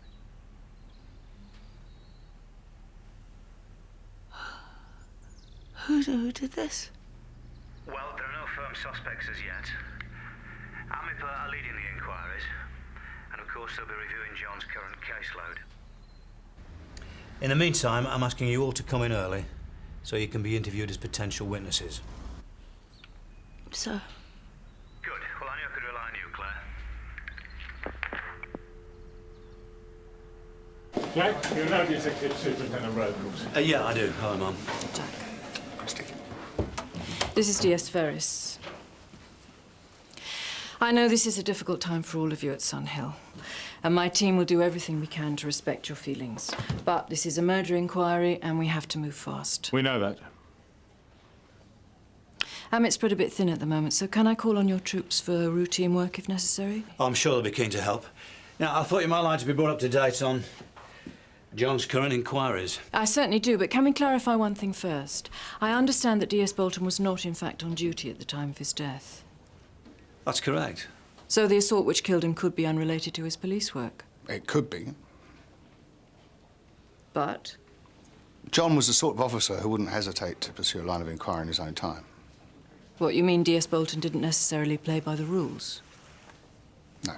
Who did this? Well, there are no firm suspects as yet. AMIPA are leading the inquiries, and of course they'll be reviewing John's current caseload. In the meantime, I'm asking you all to come in early so you can be interviewed as potential witnesses. So? Good. Well, I knew I could rely on you, Claire. Jack, you know Detective Superintendent Rouse. Yeah, I do. Hello, Mum. Jack. Christy. This is DS Ferris. I know this is a difficult time for all of you at Sunhill, and my team will do everything we can to respect your feelings. But this is a murder inquiry, and we have to move fast. We know that. Amit's spread a bit thin at the moment, so can I call on your troops for routine work if necessary? I'm sure they'll be keen to help. Now, I thought you might like to be brought up to date on John's current inquiries. I certainly do, but can we clarify one thing first? I understand that DS Bolton was not, in fact, on duty at the time of his death. That's correct. So the assault which killed him could be unrelated to his police work? It could be. But? John was the sort of officer who wouldn't hesitate to pursue a line of inquiry in his own time. What, you mean DS Bolton didn't necessarily play by the rules? No.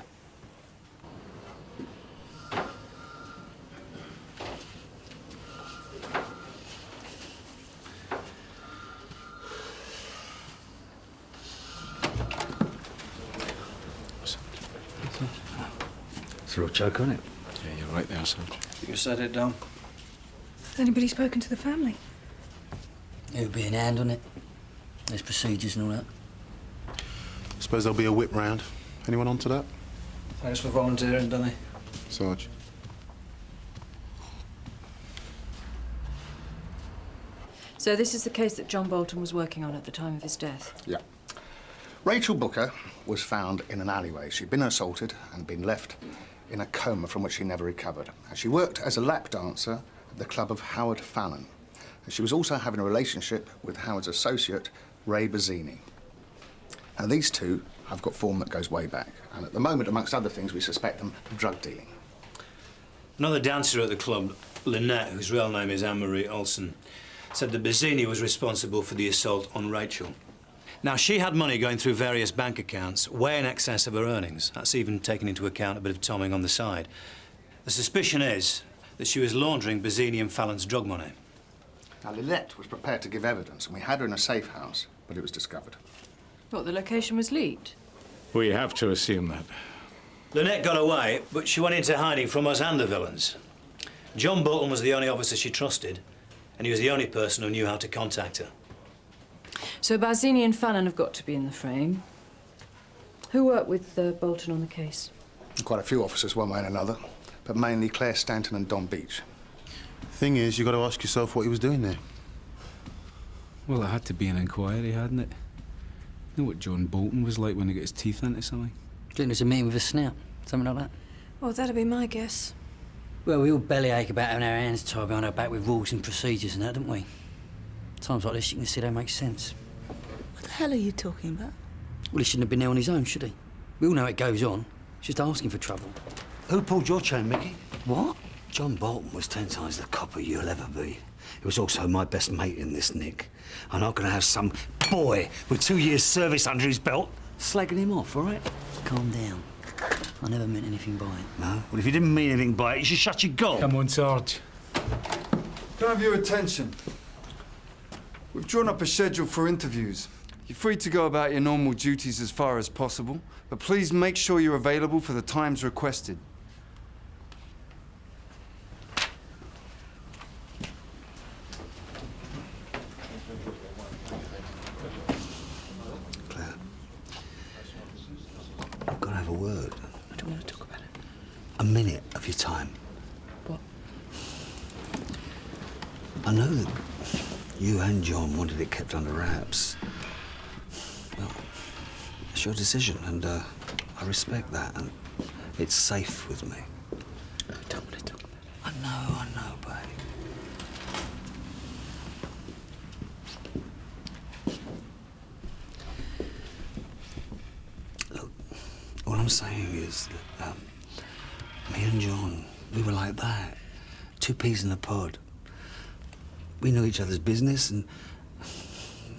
Throat choke, isn't it? Yeah, you're right there, Sarge. You set it down. Has anybody spoken to the family? It would be in hand on it. There's procedures and all that. Suppose there'll be a whip round. Anyone onto that? Thanks for volunteering, Danny. Sarge. So this is the case that John Bolton was working on at the time of his death? Yeah. Rachel Booker was found in an alleyway. She'd been assaulted and been left in a coma from which she never recovered. She worked as a lap dancer at the club of Howard Fallon. She was also having a relationship with Howard's associate, Ray Bazzini. Now, these two have got form that goes way back, and at the moment, amongst other things, we suspect them of drug dealing. Another dancer at the club, Lynette, whose real name is Anne-Marie Olsen, said that Bazzini was responsible for the assault on Rachel. Now, she had money going through various bank accounts, way in excess of her earnings. That's even taking into account a bit of tomming on the side. The suspicion is that she was laundering Bazzini and Fallon's drug money. Now, Lynette was prepared to give evidence, and we had her in a safe house, but it was discovered. What, the location was leaked? We have to assume that. Lynette got away, but she went into hiding from us and the villains. John Bolton was the only officer she trusted, and he was the only person who knew how to contact her. So Barzini and Fannin have got to be in the frame. Who worked with Bolton on the case? Quite a few officers, one way and another, but mainly Claire Stanton and Don Beach. Thing is, you've got to ask yourself what he was doing there. Well, it had to be an inquiry, hadn't it? You know what John Bolton was like when he got his teeth into something? Do you think there's a meeting with a snout? Something like that? Well, that'd be my guess. Well, we all bellyache about having our hands tied behind our back with rules and procedures and that, don't we? Times like this, you can see they make sense. What the hell are you talking about? Well, he shouldn't have been there on his own, should he? We all know it goes on. He's just asking for trouble. Who pulled your chain, Mickey? What? John Bolton was 10 times the copper you'll ever be. He was also my best mate in this, Nick. I'm not going to have some boy with 2 years' service under his belt slagging him off, all right? Calm down. I never meant anything by it. No? Well, if you didn't mean anything by it, you should shut your gob. Come on, Sarge. Can I have your attention? We've drawn up a schedule for interviews. You're free to go about your normal duties as far as possible, but please make sure you're available for the times requested. Claire, I've got to have a word. I don't want to talk about it. A minute of your time. What? I know that you and John wanted it kept under wraps. Well, it's your decision, and I respect that, and it's safe with me. I don't want to talk about it. I know, babe. Look, all I'm saying is that me and John, we were like that. 2 peas in a pod. We knew each other's business, and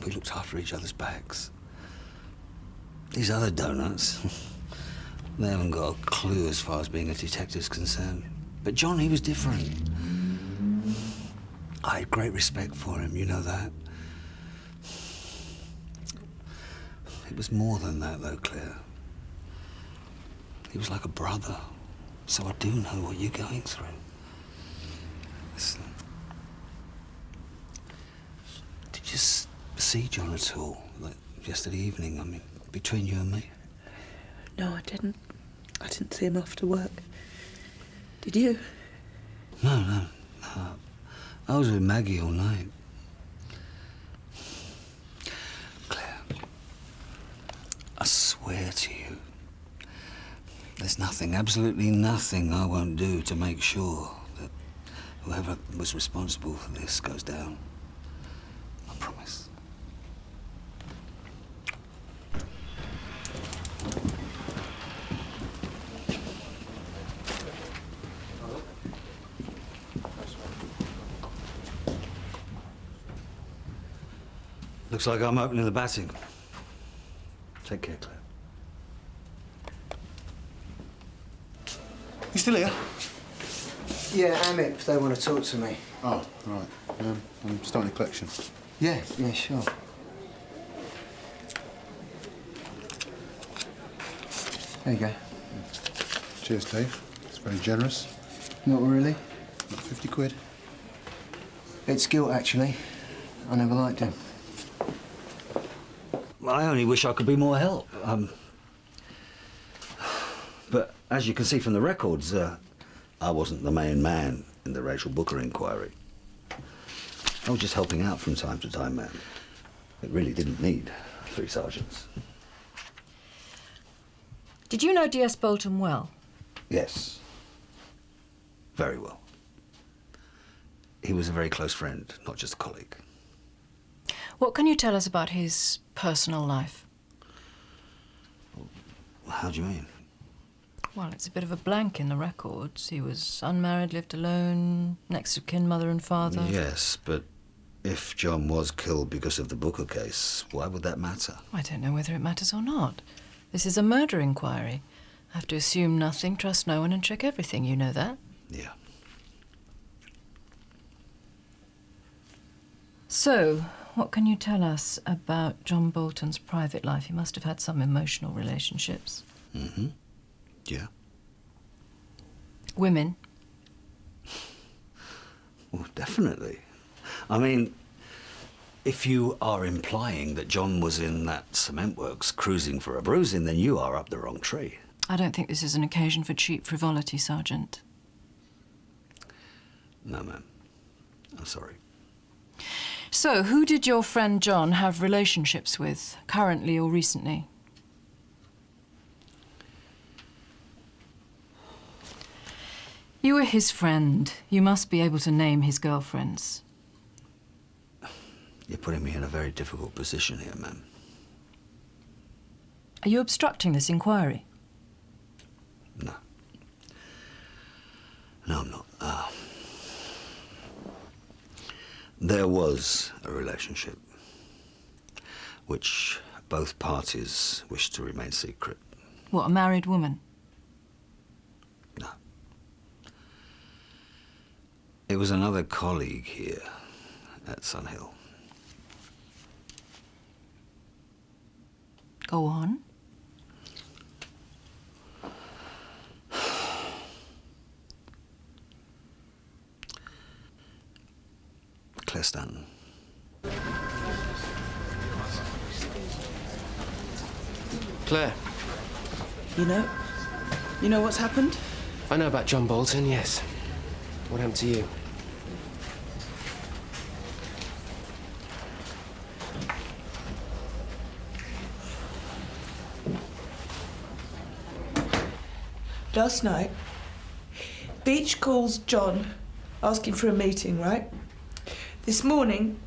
we looked after each other's backs. These other donuts, they haven't got a clue as far as being a detective's concerned. But John, he was different. I had great respect for him, you know that. It was more than that, though, Claire. He was like a brother, so I do know what you're going through. Listen. Did you see John at all, like yesterday evening? I mean, between you and me? No, I didn't. I didn't see him after work. Did you? No. I was with Maggie all night. Claire, I swear to you, there's nothing, absolutely nothing I won't do to make sure that whoever was responsible for this goes down. I promise. Looks like I'm opening the batting. Take care, Claire. You still here? Yeah, Amit, if they want to talk to me. Oh, right. I'm starting a collection. Yeah, sure. There you go. Cheers, Dave. It's very generous. Not really. 50 quid. It's guilt, actually. I never liked him. I only wish I could be more help. But as you can see from the records, I wasn't the main man in the Rachel Booker inquiry. I was just helping out from time to time, man. It really didn't need 3 sergeants. Did you know D.S. Bolton well? Yes. Very well. He was a very close friend, not just a colleague. What can you tell us about his personal life? How do you mean? Well, it's a bit of a blank in the records. He was unmarried, lived alone, next of kin, mother and father. Yes, but if John was killed because of the Booker case, why would that matter? I don't know whether it matters or not. This is a murder inquiry. I have to assume nothing, trust no one, and check everything. You know that? Yeah. So, what can you tell us about John Bolton's private life? He must have had some emotional relationships. Mm-hmm. Yeah. Women? Well, definitely. I mean, if you are implying that John was in that cement works cruising for a bruising, then you are up the wrong tree. I don't think this is an occasion for cheap frivolity, Sergeant. No, ma'am. I'm sorry. So, who did your friend John have relationships with, currently or recently? You were his friend. You must be able to name his girlfriends. You're putting me in a very difficult position here, ma'am. Are you obstructing this inquiry? No. No, I'm not. There was a relationship which both parties wished to remain secret. What, a married woman? No. It was another colleague here at Sunhill. Go on. Claire Stanton. Claire. You know what's happened? I know about John Bolton, yes. What happened to you? Last night, Beach calls John, asking for a meeting, right? This morning,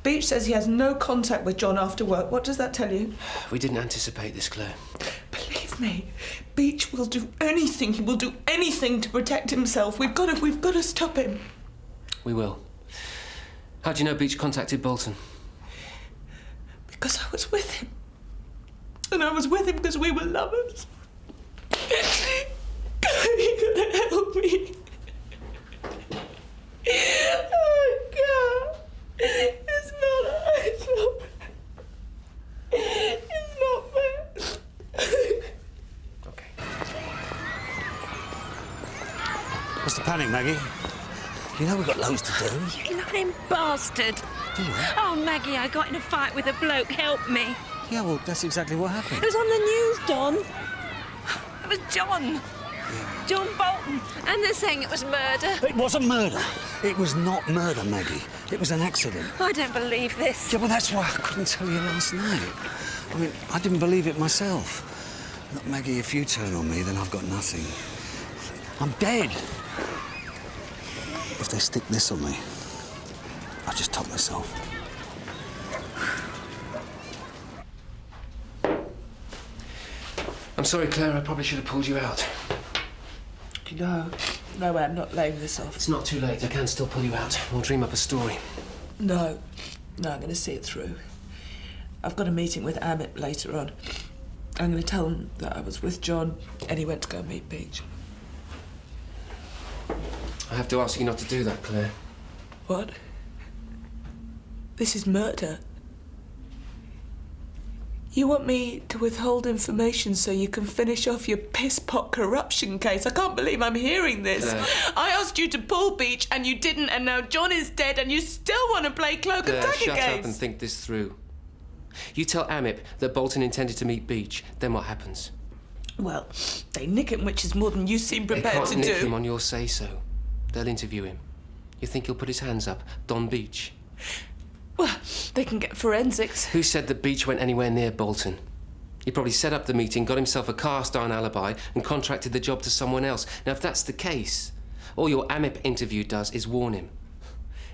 Beach says he has no contact with John after work. What does that tell you? We didn't anticipate this, Claire. Believe me, Beach will do anything. He will do anything to protect himself. We've got to stop him. We will. How do you know Beach contacted Bolton? Because I was with him. And I was with him because we were lovers. You gotta help me. Oh, God. It's not fair. Okay. What's the panic, Maggie? You know we've got loads to do. You lying bastard. Do what? Oh, Maggie, I got in a fight with a bloke. Help me. Yeah, well, that's exactly what happened. It was on the news, Don. It was John. John Bolton. And they're saying it was murder. It wasn't murder. It was not murder, Maggie. It was an accident. I don't believe this. Yeah, well, that's why I couldn't tell you last night. I mean, I didn't believe it myself. Look, Maggie, if you turn on me, then I've got nothing. I'm dead. If they stick this on me, I'll just top myself. I'm sorry, Claire. I probably should have pulled you out. No, I'm not laying this off. It's not too late. I can still pull you out. We'll dream up a story. No, I'm going to see it through. I've got a meeting with Amit later on. I'm going to tell him that I was with John and he went to go meet Beach. I have to ask you not to do that, Claire. What? This is murder. You want me to withhold information so you can finish off your piss-pot corruption case? I can't believe I'm hearing this. I asked you to pull Beach and you didn't, and now John is dead and you still want to play cloak and dagger shut games. up and think this through. You tell Amit that Bolton intended to meet Beach, then what happens? Well, they nick him, which is more than you seem prepared to They do. can't nick him on your say-so. They'll interview him. You think he'll put his hands up? Don Beach? Well, they can get forensics. Who said that Beach went anywhere near Bolton? He probably set up the meeting, got himself a cast-iron alibi, and contracted the job to someone else. Now, if that's the case, all your AMIP interview does is warn him.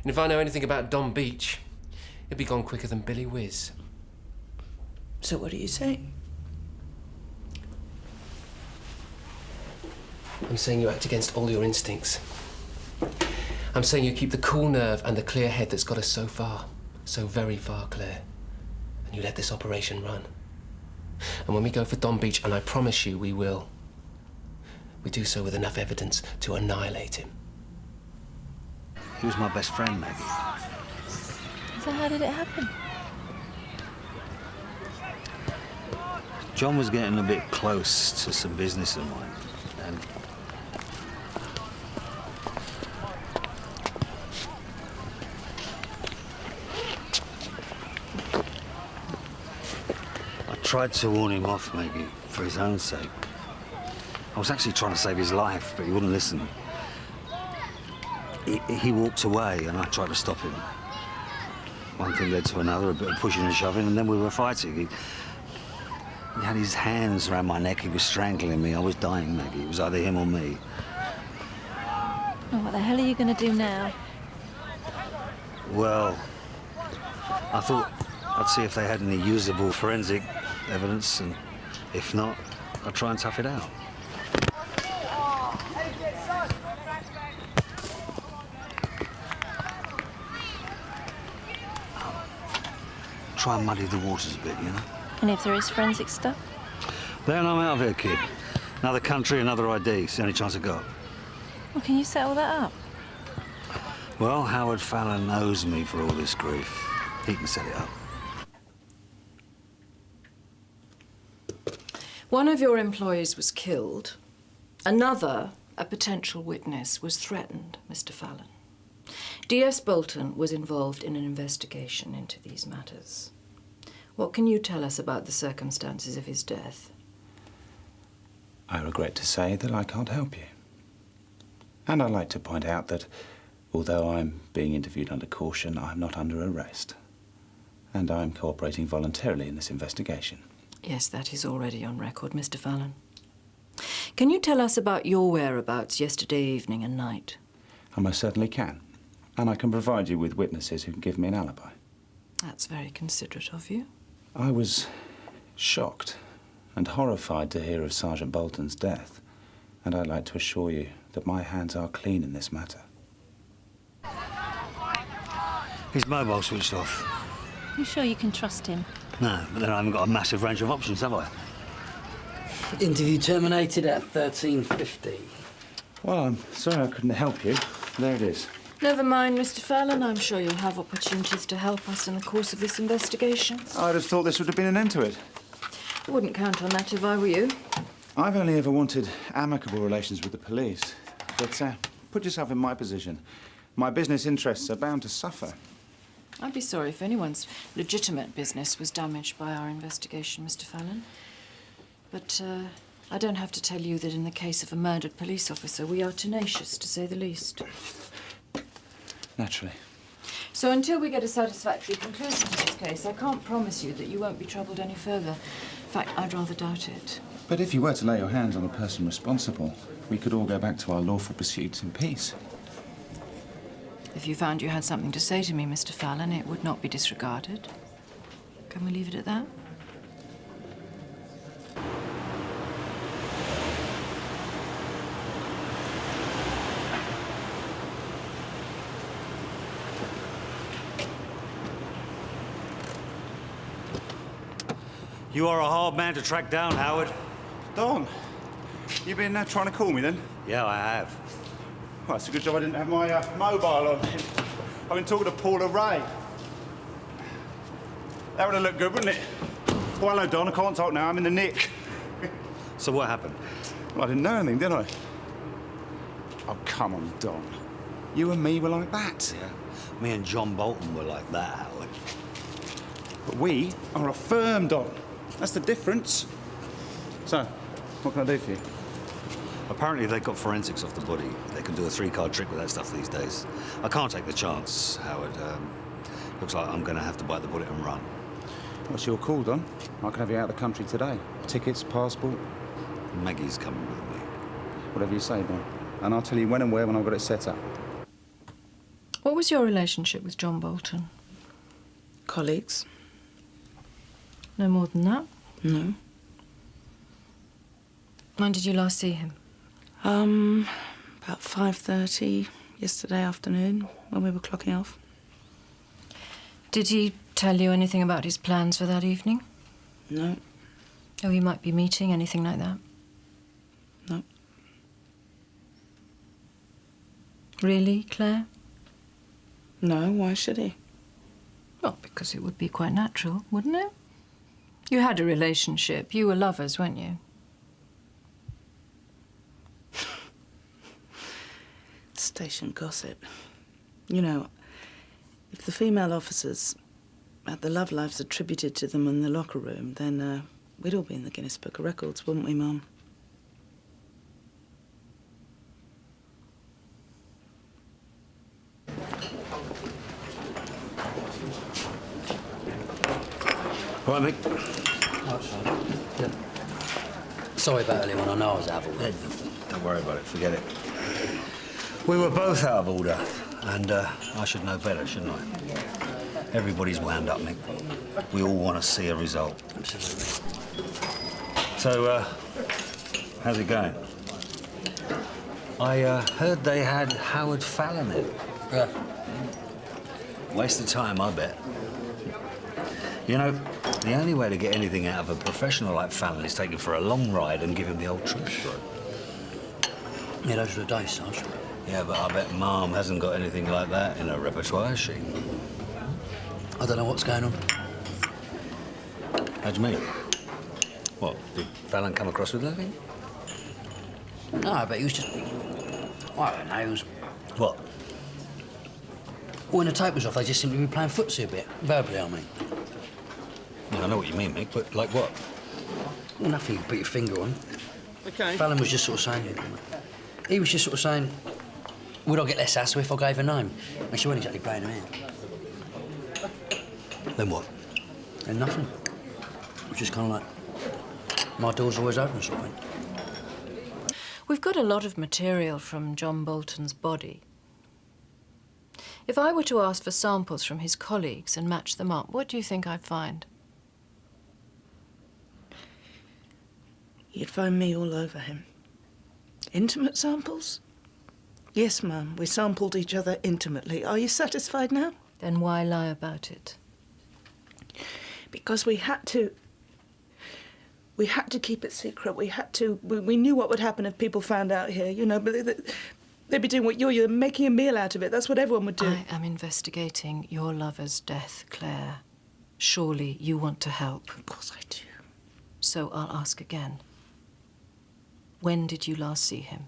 And if I know anything about Don Beach, he'll be gone quicker than Billy Whiz. So what are you saying? I'm saying you act against all your instincts. I'm saying you keep the cool nerve and the clear head that's got us so far, so very far, Claire. And you let this operation run. And when we go for Don Beach, and I promise you we will, we do so with enough evidence to annihilate him. He was my best friend, Maggie. Is So how did it happen? John was getting a bit close to some business of mine, and I tried to warn him off, maybe, for his own sake. I was actually trying to save his life, but he wouldn't listen. He walked away, and I tried to stop him. One thing led to another, a bit of pushing and shoving, and then we were fighting. He had his hands around my neck. He was strangling me. I was dying, Maggie. It was either him or me. Oh, what the hell are you going to do now? Well, I thought I'd see if they had any usable forensic evidence, and if not, I'd try and tough it out. Try and muddy the waters a bit, you know? And if there is forensic stuff? Then I'm out of here, kid. Another country, another ID. It's the only chance I got. Well, can you set all that up? Well, Howard Fallon owes me for all this grief. He can set it up. One of your employees was killed. Another, a potential witness, was threatened, Mr. Fallon. D.S. Bolton was involved in an investigation into these matters. What can you tell us about the circumstances of his death? I regret to say that I can't help you. And I'd like to point out that although I'm being interviewed under caution, I'm not under arrest. And I'm cooperating voluntarily in this investigation. Yes, that is already on record, Mr. Fallon. Can you tell us about your whereabouts yesterday evening and night? I most certainly can. And I can provide you with witnesses who can give me an alibi. That's very considerate of you. I was shocked and horrified to hear of Sergeant Bolton's death. And I'd like to assure you that my hands are clean in this matter. His mobile switched off. You sure you can trust him? No, but then I haven't got a massive range of options, have I? Interview terminated at 13:50. Well, I'm sorry I couldn't help you. There it is. Never mind, Mr. Fallon. I'm sure you'll have opportunities to help us in the course of this investigation. I'd have thought this would have been an end to it. I wouldn't count on that if I were you. I've only ever wanted amicable relations with the police. But put yourself in my position. My business interests are bound to suffer. I'd be sorry if anyone's legitimate business was damaged by our investigation, Mr. Fallon. But I don't have to tell you that in the case of a murdered police officer, we are tenacious, to say the least. Naturally. So until we get a satisfactory conclusion to this case, I can't promise you that you won't be troubled any further. In fact, I'd rather doubt it. But if you were to lay your hands on the person responsible, we could all go back to our lawful pursuits in peace. If you found you had something to say to me, Mr. Fallon, it would not be disregarded. Can we leave it at that? You are a hard man to track down, Howard. Don, you been trying to call me then? Yeah, I have. Well, it's a good job I didn't have my mobile on. I've been talking to Paula Ray. That would have looked good, wouldn't it? Well, hello, Don. I can't talk now. I'm in the nick. So what happened? Well, I didn't know anything, did I? Oh, come on, Don. You and me were like that. Yeah. Me and John Bolton were like that, Howard. But we are a firm, Don. That's the difference. So, what can I do for you? Apparently they got forensics off the body. They can do a 3-card trick with that stuff these days. I can't take the chance, Howard. Looks like I'm going to have to bite the bullet and run. What's your call, Don? I can have you out of the country today. Tickets, passport. Maggie's coming with me. Whatever you say, Don. And I'll tell you when and where when I've got it set up. What was your relationship with John Bolton? Colleagues. No more than that? No. When did you last see him? About 5:30 yesterday afternoon when we were clocking off. Did he tell you anything about his plans for that evening? No. Oh, he might be meeting, anything like that? No. Really, Claire? No, why should he? Well, because it would be quite natural, wouldn't it? You had a relationship. You were lovers, weren't you? Station gossip. You know, if the female officers had the love lives attributed to them in the locker room, then we'd all be in the Guinness Book of Records, wouldn't we, Mum? All right, Mick. Yeah. Sorry about earlier on. I know I was out of order. Don't worry about it. Forget it. We were both out of order, and I should know better, shouldn't I? Everybody's wound up, Mick. We all want to see a result. Absolutely. So, how's it going? I heard they had Howard Fallon in. Yeah. Waste of time, I bet. You know, the only way to get anything out of a professional like Fallon is take him for a long ride and give him the old truth throat. Yeah, those were the days, Sarge. Yeah, but I bet Mom hasn't got anything like that in her repertoire, has she? I don't know what's going on. How do you mean? What, did Fallon come across with anything? No, but he was just... I don't know, he was... What? When the tape was off, they just seemed to be playing footsie a bit. Verbally, I mean. I know what you mean, Mick, but like what? Well, nothing you can put your finger on. OK. Fallon was just sort of saying... He was just sort of saying, would I get less hassle if I gave her name? And she wasn't exactly playing him in. Then what? Then nothing. It was just kind of like, my door's always open sort of thing. We've got a lot of material from John Bolton's body. If I were to ask for samples from his colleagues and match them up, what do you think I'd find? You'd find me all over him. Intimate samples? Yes, Mum, we sampled each other intimately. Are you satisfied now? Then why lie about it? Because we had to. We had to keep it secret. We had to. We knew what would happen if people found out here, you know, but they'd be doing what you're making a meal out of it. That's what everyone would do. I am investigating your lover's death, Claire. Surely you want to help. Of course I do. So I'll ask again. When did you last see him?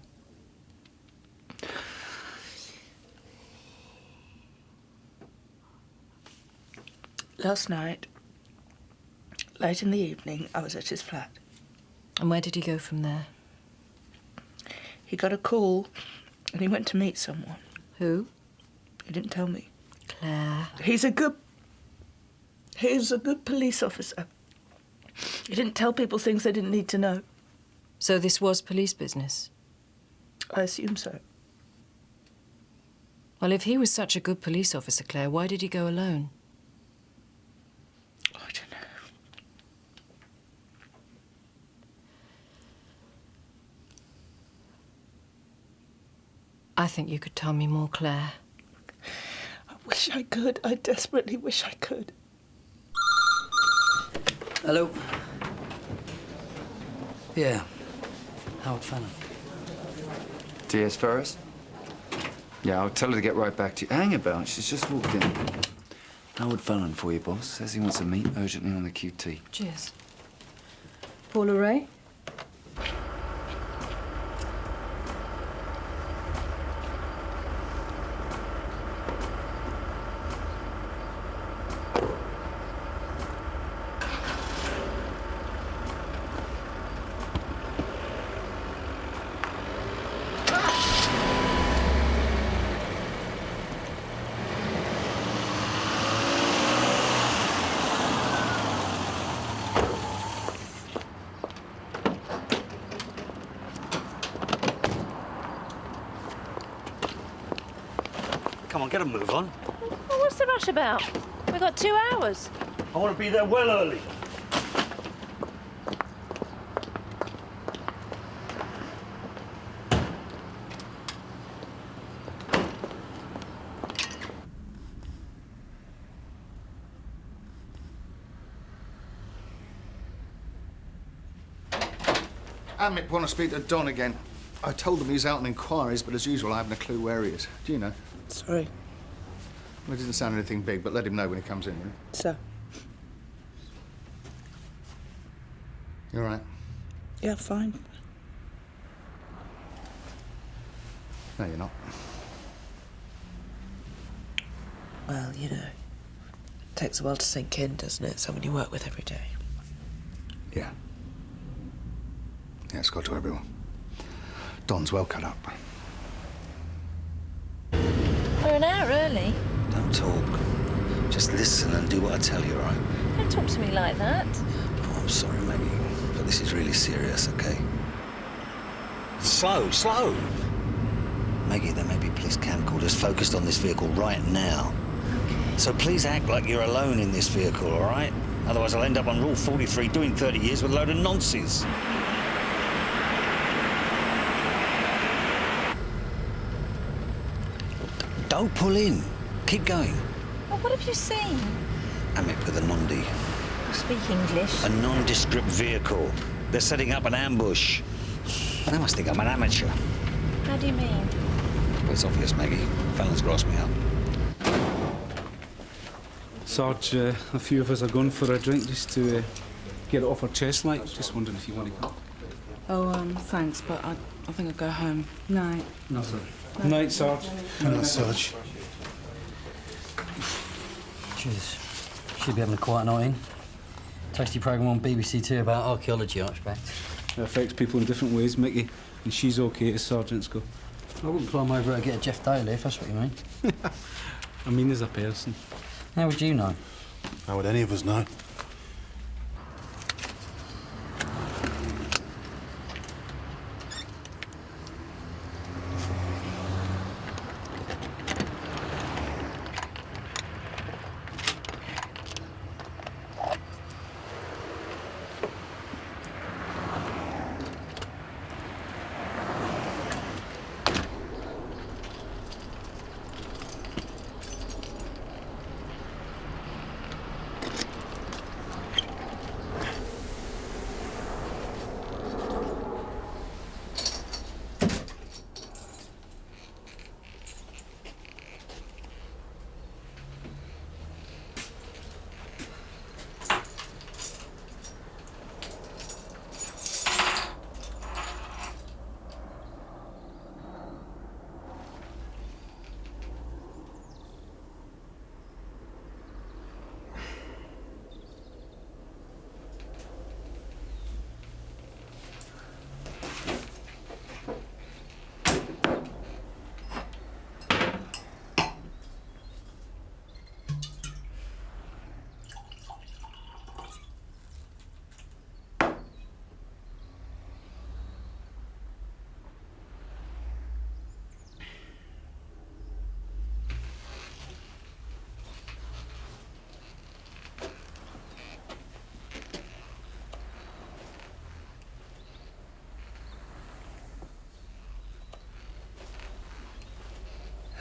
Last night, late in the evening, I was at his flat. And where did he go from there? He got a call and he went to meet someone. Who? He didn't tell me. Claire. He's a good police officer. He didn't tell people things they didn't need to know. So this was police business? I assume so. Well, if he was such a good police officer, Claire, why did he go alone? I don't know. I think you could tell me more, Claire. I wish I could. I desperately wish I could. Hello? Yeah. Howard Fallon. DS Ferris? Yeah, I'll tell her to get right back to you. Hang about, she's just walked in. Howard Fallon for you, boss. Says he wants to meet urgently on the QT. Cheers. Paula Ray? Come on, get a move on. Well, what's the rush about? We've got 2 hours. I want to be there well early. Amit want to speak to Don again. I told him he's out on inquiries, but as usual, I haven't a clue where he is. Do you know? Sorry. Well, it doesn't sound anything big, but let him know when he comes in, will you? Sir. You all right? Yeah, fine. No, you're not. Well, you know, it takes a while to sink in, doesn't it? Someone you work with every day. Yeah. Yeah, it's got to everyone. Don's well cut up. We're an hour early. Don't talk. Just listen and do what I tell you, all right? Don't talk to me like that. Oh, I'm sorry, Maggie, but this is really serious, okay? Slow, slow. Maggie, there may be police camcorders focused on this vehicle right now. So please act like you're alone in this vehicle, all right? Otherwise I'll end up on Rule 43 doing 30 years with a load of nonsense. Don't pull in. Keep going. Well, what have you seen? Amit with a nondi. You speak English. A nondescript vehicle. They're setting up an ambush. They must think I'm an amateur. How do you mean? Well, it's obvious, Maggie. Fallon's grossed me up. Sarge, a few of us are going for a drink just to get it off our chest, like. Just wondering if you want to come. Oh, thanks, but I think I'll go home. Night. No, sir. Night, Sarge. Night, Sarge. Cheers. Should be having a quiet night in. Tasty programme on BBC Two about archaeology archbacks. It affects people in different ways, Mickey. And she's okay as sergeants go. I wouldn't climb over and get a Jeff Daly if that's what you mean. I mean as a person. How would you know? How would any of us know?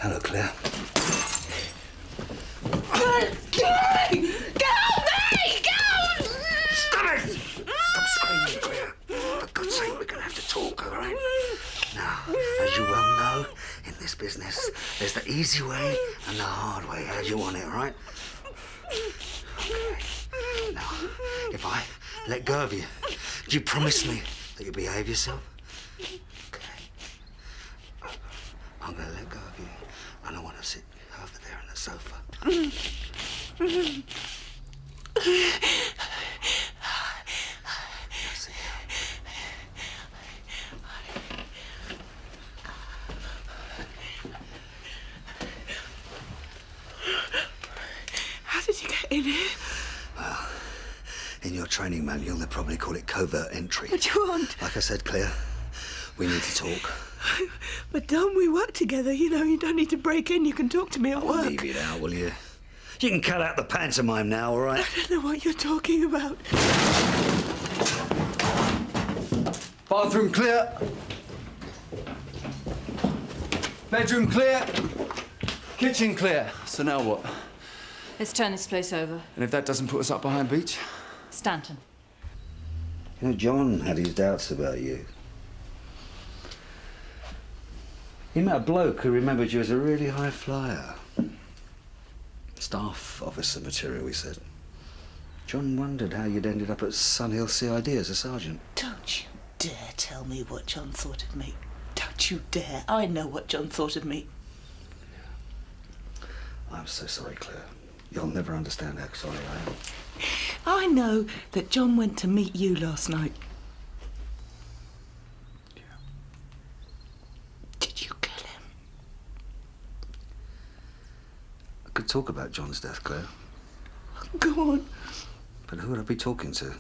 Hello, Claire. Get on me! Get on! Stop it! Stop screaming, Claire. For God's sake, we're going to have to talk, all right? Now, as you well know, in this business, there's the easy way and the hard way. How do you want it, all right? Okay. Now, if I let go of you, do you promise me that you'll behave yourself? Okay. I'm going to let go of you. And I want to sit over there on the sofa. How did you get in here? Well, in your training manual, they probably call it covert entry. What do you want? Like I said, Claire, we need to talk. But Don, we work together. You know, you don't need to break in. You can talk to me at work. Leave it out, will you? You can cut out the pantomime now, all right? I don't know what you're talking about. Bathroom clear. Bedroom clear. Kitchen clear. So now what? Let's turn this place over. And if that doesn't put us up behind Beach? Stanton. You know, John had his doubts about you. He met a bloke who remembered you as a really high flyer. Staff officer material, he said. John wondered how you'd ended up at Sunhill CID as a sergeant. Don't you dare tell me what John thought of me. Don't you dare. I know what John thought of me. I'm so sorry, Claire. You'll never understand how sorry I am. I know that John went to meet you last night. Yeah. Did you kill him? I could talk about John's death, Claire. Go on. But who would I be talking to?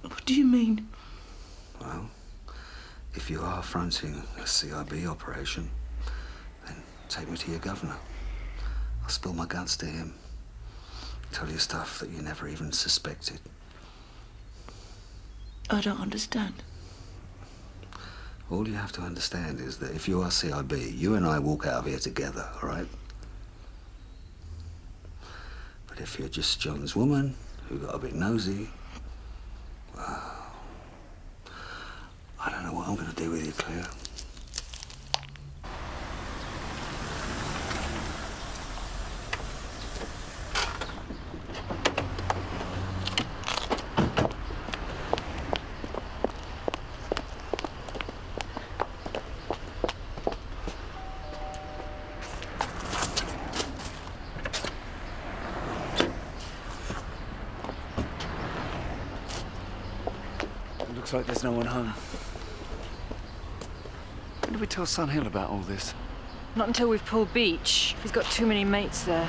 What do you mean? Well, if you are fronting a CIB operation, then take me to your governor. I'll spill my guts to him. Tell you stuff that you never even suspected. I don't understand. All you have to understand is that if you are CIB, you and I walk out of here together, all right? But if you're just John's woman, who got a bit nosy, well, I don't know what I'm going to do with you, Claire. Looks like there's no one home. When did we tell Sunhill about all this? Not until we've pulled Beach. He's got too many mates there.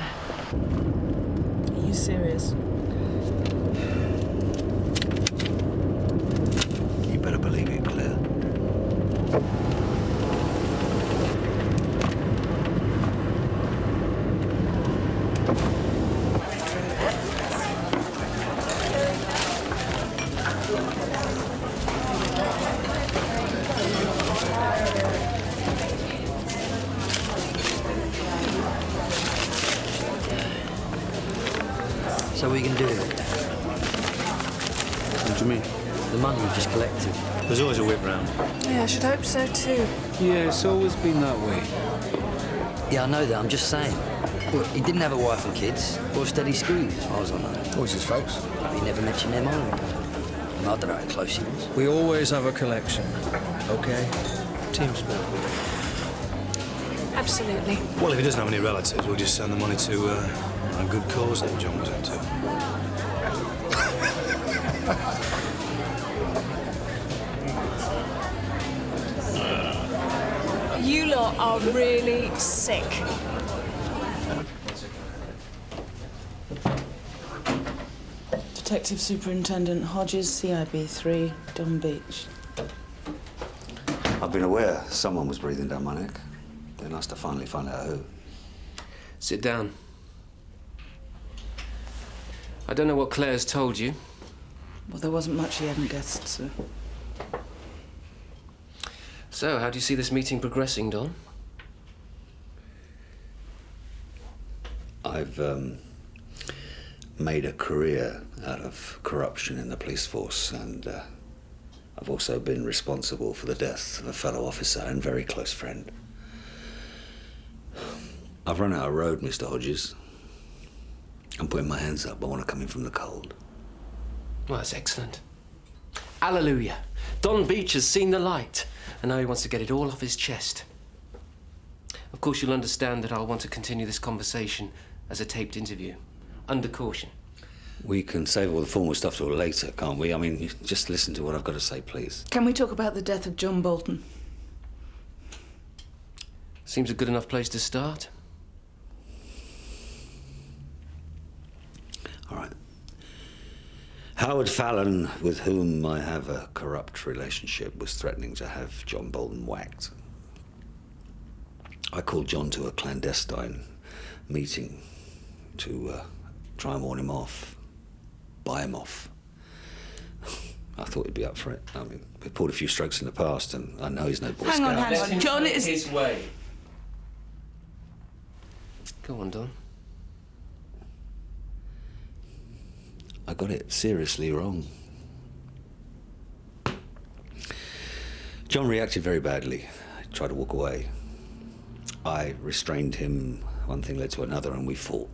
Are you serious? You better believe it, Claire. So what are you going to do with it? What do you mean? The money you've just collected. There's always a whip round. Yeah, I should hope so too. Yeah, it's always been that way. Yeah, I know that. I'm just saying. Look, he didn't have a wife and kids, or steady screws, as far as I know. What was his folks? He never mentioned them either. And I don't know how close he was. We always have a collection, okay? Team spirit. Absolutely. Well, if he doesn't have any relatives, we'll just send the money to a good cause that John was into. You lot are really sick. Detective Superintendent Hodges, CIB 3, Don Beach. I've been aware someone was breathing down my neck. They're nice to finally find out who. Sit down. I don't know what Claire's told you. Well, there wasn't much he hadn't guessed, sir. So, how do you see this meeting progressing, Don? I've made a career out of corruption in the police force, and I've also been responsible for the death of a fellow officer and very close friend. I've run out of road, Mr. Hodges. I'm putting my hands up. I want to come in from the cold. Well, that's excellent. Hallelujah. Don Beach has seen the light, and now he wants to get it all off his chest. Of course, you'll understand that I'll want to continue this conversation as a taped interview, under caution. We can save all the formal stuff till later, can't we? I mean, you just listen to what I've got to say, please. Can we talk about the death of John Bolton? Seems a good enough place to start. All right. Howard Fallon, with whom I have a corrupt relationship, was threatening to have John Bolton whacked. I called John to a clandestine meeting to try and warn him off, buy him off. I thought he'd be up for it. I mean, we pulled a few strokes in the past, and I know he's no Boy Scout. Hang on. John is... his way. Go on, Don. I got it seriously wrong. John reacted very badly. He tried to walk away. I restrained him. One thing led to another, and we fought.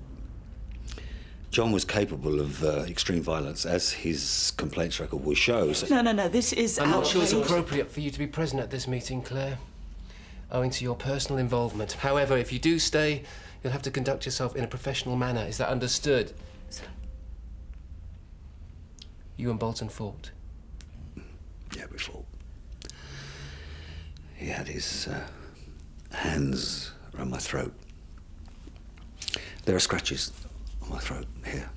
John was capable of extreme violence, as his complaints record will show. So No, this is I'm not sure it's outrage. appropriate for you to be present at this meeting, Claire, owing to your personal involvement. However, if you do stay, you'll have to conduct yourself in a professional manner. Is that understood? You and Bolton fought? Yeah, we fought. He had his hands around my throat. There are scratches on my throat, here.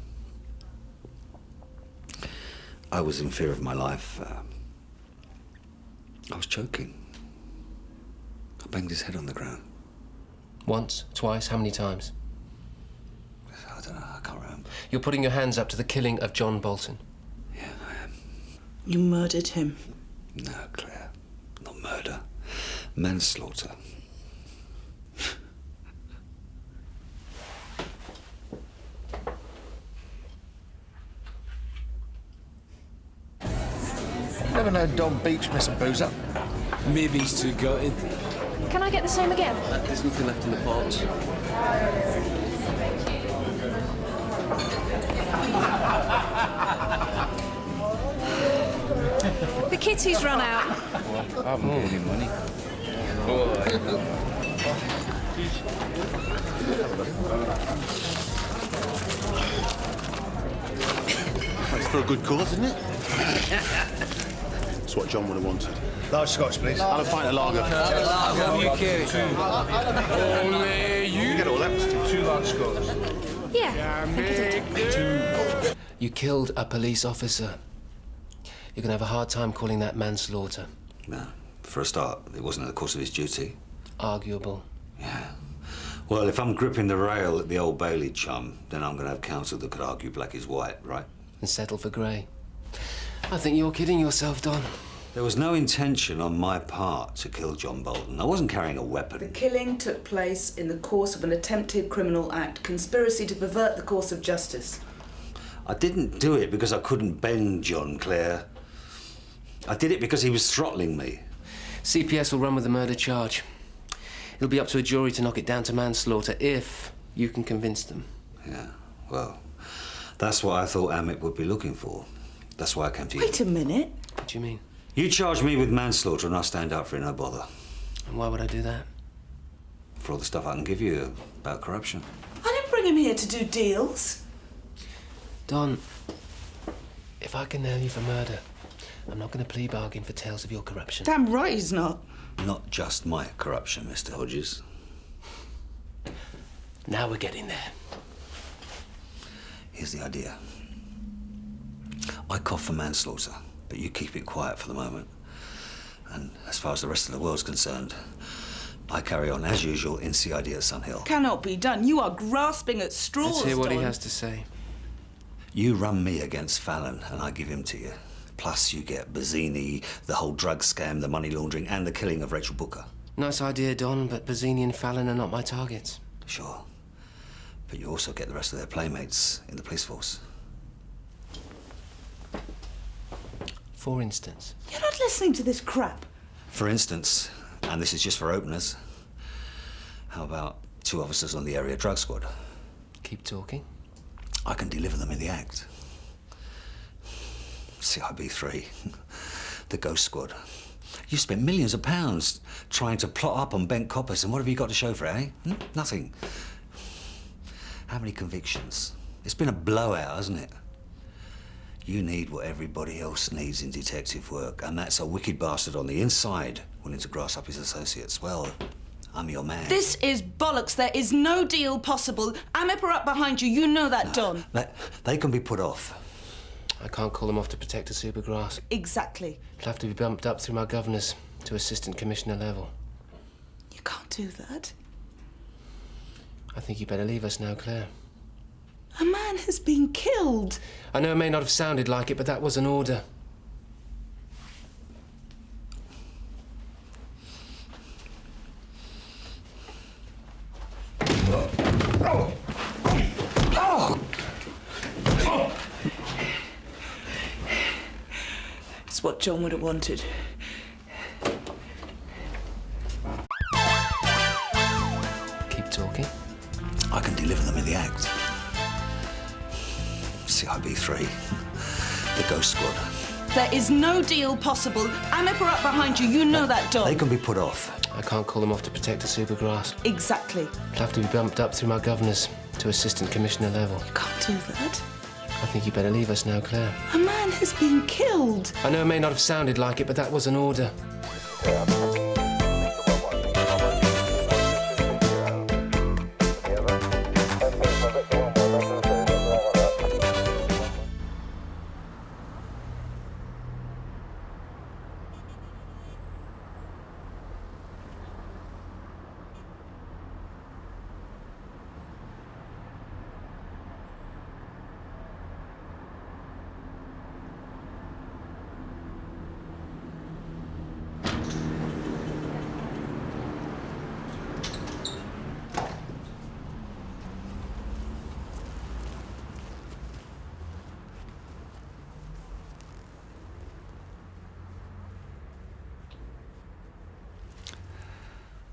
I was in fear of my life. I was choking. I banged his head on the ground. Once? Twice? How many times? I don't know, I can't remember. You're putting your hands up to the killing of John Bolton. Yeah, I am. You murdered him. No, Claire. Not murder. Manslaughter. Never known Don Beach miss a boozer. Maybe he's too gutted. Can I get the same again? There's nothing left in the pot. The kitty's run out. I haven't got any money. It's for a good cause, isn't it? That's what John would have wanted. Large Scotch, please. And a pint of lager. Only you. Get all that. 2 large Scotch. Yeah, I think I did. You killed a police officer. You're going to have a hard time calling that manslaughter. No. For a start, it wasn't in the course of his duty. Arguable. Yeah. Well, if I'm gripping the rail at the Old Bailey, chum, then I'm going to have counsel that could argue black is white, right? And settle for grey. I think you're kidding yourself, Don. There was no intention on my part to kill John Bolton. I wasn't carrying a weapon. The killing took place in the course of an attempted criminal act, conspiracy to pervert the course of justice. I didn't do it because I couldn't bend John, Claire. I did it because he was throttling me. CPS will run with the murder charge. It'll be up to a jury to knock it down to manslaughter if you can convince them. Yeah, well, that's what I thought Amit would be looking for. That's why I came to you. Wait a minute. What do you mean? You charge me with manslaughter and I'll stand up for it, no bother. And why would I do that? For all the stuff I can give you about corruption. I didn't bring him here to do deals. Don, if I can nail you for murder, I'm not going to plea bargain for tales of your corruption. Damn right he's not. Not just my corruption, Mr. Hodges. Now we're getting there. Here's the idea. I cough for manslaughter, but you keep it quiet for the moment. And as far as the rest of the world's concerned, I carry on as usual in CID at Sun Hill. Cannot be done. You are grasping at straws, Let's hear what he Don. has to say. You run me against Fallon, and I give him to you. Plus, you get Bazzini, the whole drug scam, the money laundering, and the killing of Rachel Booker. Nice idea, Don, but Bazzini and Fallon are not my targets. Sure. But you also get the rest of their playmates in the police force. For instance? You're not listening to this crap. For instance, and this is just for openers, how about 2 officers on the area drug squad? Keep talking. I can deliver them in the act. CIB 3, the ghost squad. You spent millions of pounds trying to plot up on bent coppers, and what have you got to show for it, eh? Nothing. How many convictions? It's been a blowout, hasn't it? You need what everybody else needs in detective work, and that's a wicked bastard on the inside willing to grass up his associates. Well, I'm your man. This is bollocks. There is no deal possible. Amip are up behind you. You know that, Don. They can be put off. I can't call them off to protect a supergrass. Exactly. It'll have to be bumped up through my governors to assistant commissioner level. You can't do that. I think you better leave us now, Claire. A man has been killed. I know it may not have sounded like it, but that was an order. It's what John would have wanted. Keep talking. I can deliver them in the act. CIB3. The Ghost Squad. There is no deal possible. Amip are up behind you. You know that, Don. They can be put off. I can't call them off to protect the supergrass. Exactly. It'll have to be bumped up through my governors to assistant commissioner level. You can't do that. I think you better leave us now, Claire. A man has been killed. I know it may not have sounded like it, but that was an order.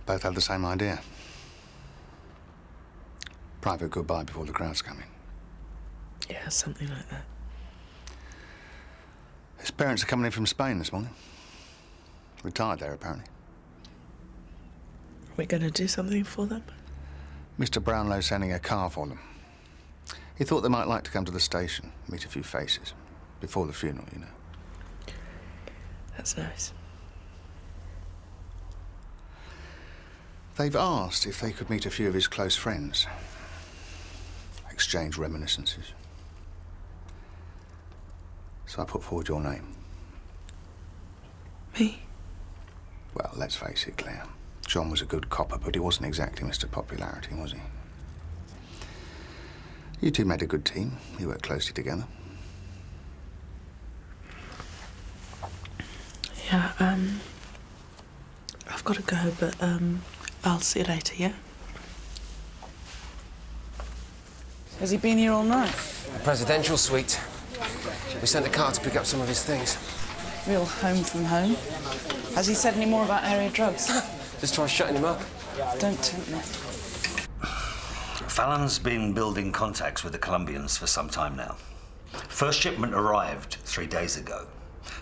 Both have the same idea. Private goodbye before the crowds come in. Yeah, something like that. His parents are coming in from Spain this morning. Retired there, apparently. Are we going to do something for them? Mr. Brownlow's sending a car for them. He thought they might like to come to the station, meet a few faces. Before the funeral, you know. That's nice. They've asked if they could meet a few of his close friends. Exchange reminiscences. So I put forward your name. Me? Well, let's face it, Claire. John was a good copper, but he wasn't exactly Mr. Popularity, was he? You two made a good team. You worked closely together. Yeah, I've got to go, but, I'll see you later, yeah? Has he been here all night? The presidential suite. We sent a car to pick up some of his things. Real home from home. Has he said any more about area drugs? Just try shutting him up. Don't tempt me. Fallon's been building contacts with the Colombians for some time now. First shipment arrived 3 days ago.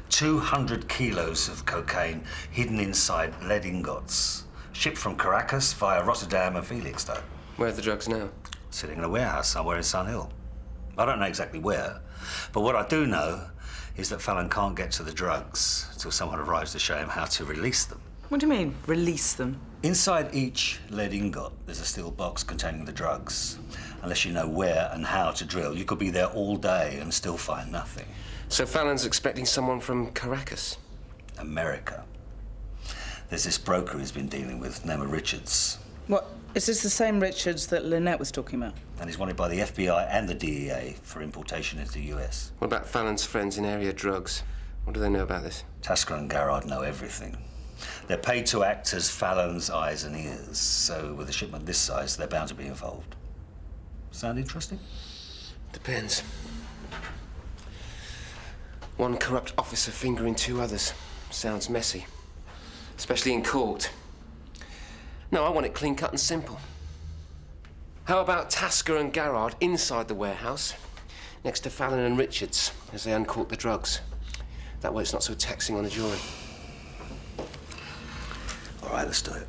200 kilos of cocaine hidden inside lead ingots. Shipped from Caracas via Rotterdam and Felixstowe. Where are the drugs now? Sitting in a warehouse somewhere in Sun Hill. I don't know exactly where, but what I do know is that Fallon can't get to the drugs until someone arrives to show him how to release them. What do you mean, release them? Inside each lead ingot, there's a steel box containing the drugs. Unless you know where and how to drill, you could be there all day and still find nothing. So Fallon's expecting someone from Caracas? America. There's this broker he's been dealing with, named Richards. What? Is this the same Richards that Lynette was talking about? And he's wanted by the FBI and the DEA for importation into the US. What about Fallon's friends in area drugs? What do they know about this? Tasker and Garrard know everything. They're paid to act as Fallon's eyes and ears, so with a shipment this size, they're bound to be involved. Sound interesting? Depends. One corrupt officer fingering 2 others. Sounds messy. Especially in court. No, I want it clean cut and simple. How about Tasker and Garrard inside the warehouse, next to Fallon and Richards, as they uncork the drugs? That way it's not so taxing on a jury. All right, let's do it.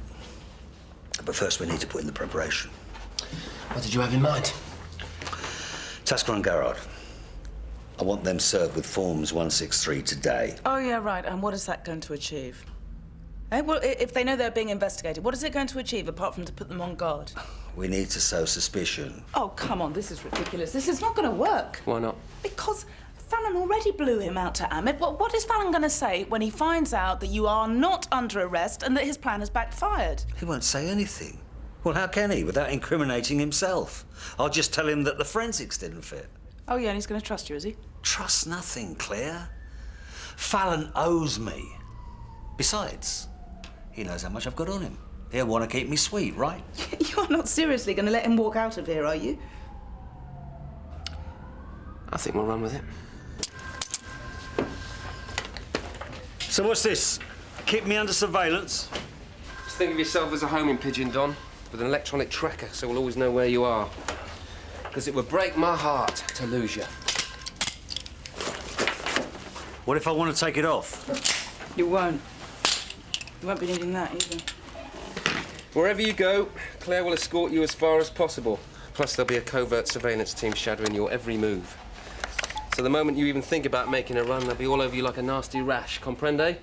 But first we need to put in the preparation. What did you have in mind? Tasker and Garrard. I want them served with Forms 163 today. Oh, yeah, right. And what is that going to achieve? Eh? Well, if they know they're being investigated, what is it going to achieve apart from to put them on guard? We need to sow suspicion. Oh, come on, this is ridiculous. This is not going to work. Why not? Because Fallon already blew him out to Amit. What is Fallon going to say when he finds out that you are not under arrest and that his plan has backfired? He won't say anything. Well, how can he, without incriminating himself? I'll just tell him that the forensics didn't fit. Oh, yeah, and he's going to trust you, is he? Trust nothing, Claire. Fallon owes me. Besides, he knows how much I've got on him. He'll want to keep me sweet, right? You're not seriously going to let him walk out of here, are you? I think we'll run with it. So what's this? Keep me under surveillance? Just think of yourself as a homing pigeon, Don, with an electronic tracker, so we'll always know where you are. Because it would break my heart to lose you. What if I want to take it off? You won't. You won't be needing that either. Wherever you go, Claire will escort you as far as possible. Plus, there'll be a covert surveillance team shadowing your every move. So the moment you even think about making a run, they'll be all over you like a nasty rash. Comprende?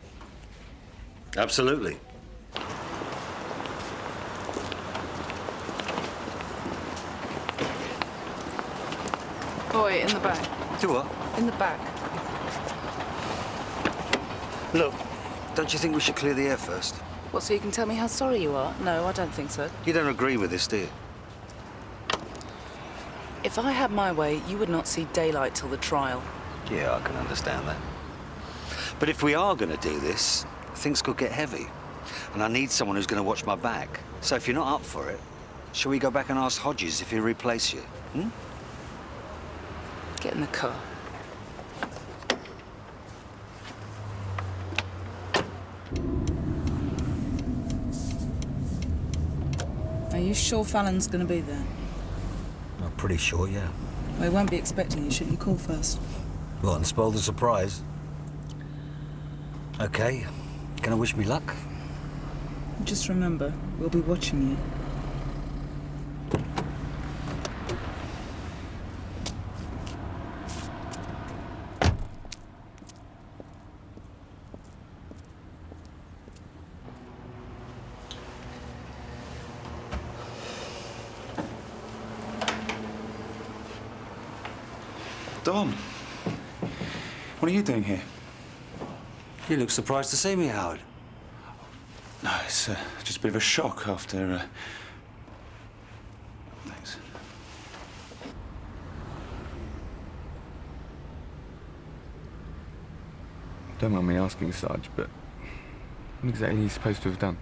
Absolutely. Boy, in the back. Do what? In the back. Look, don't you think we should clear the air first? What, so you can tell me how sorry you are? No, I don't think so. You don't agree with this, do you? If I had my way, you would not see daylight till the trial. Yeah, I can understand that. But if we are going to do this, things could get heavy. And I need someone who's going to watch my back. So if you're not up for it, shall we go back and ask Hodges if he'll replace you? Hmm? Get in the car. Are you sure Fallon's going to be there? I'm pretty sure, yeah. Well, he won't be expecting you. Shouldn't you call first? What, and spoil the surprise? OK. Gonna wish me luck? Just remember, we'll be watching you. Don, what are you doing here? You look surprised to see me, Howard. No, it's just a bit of a shock after... Thanks. Don't mind me asking, Sarge, but what exactly are you supposed to have done?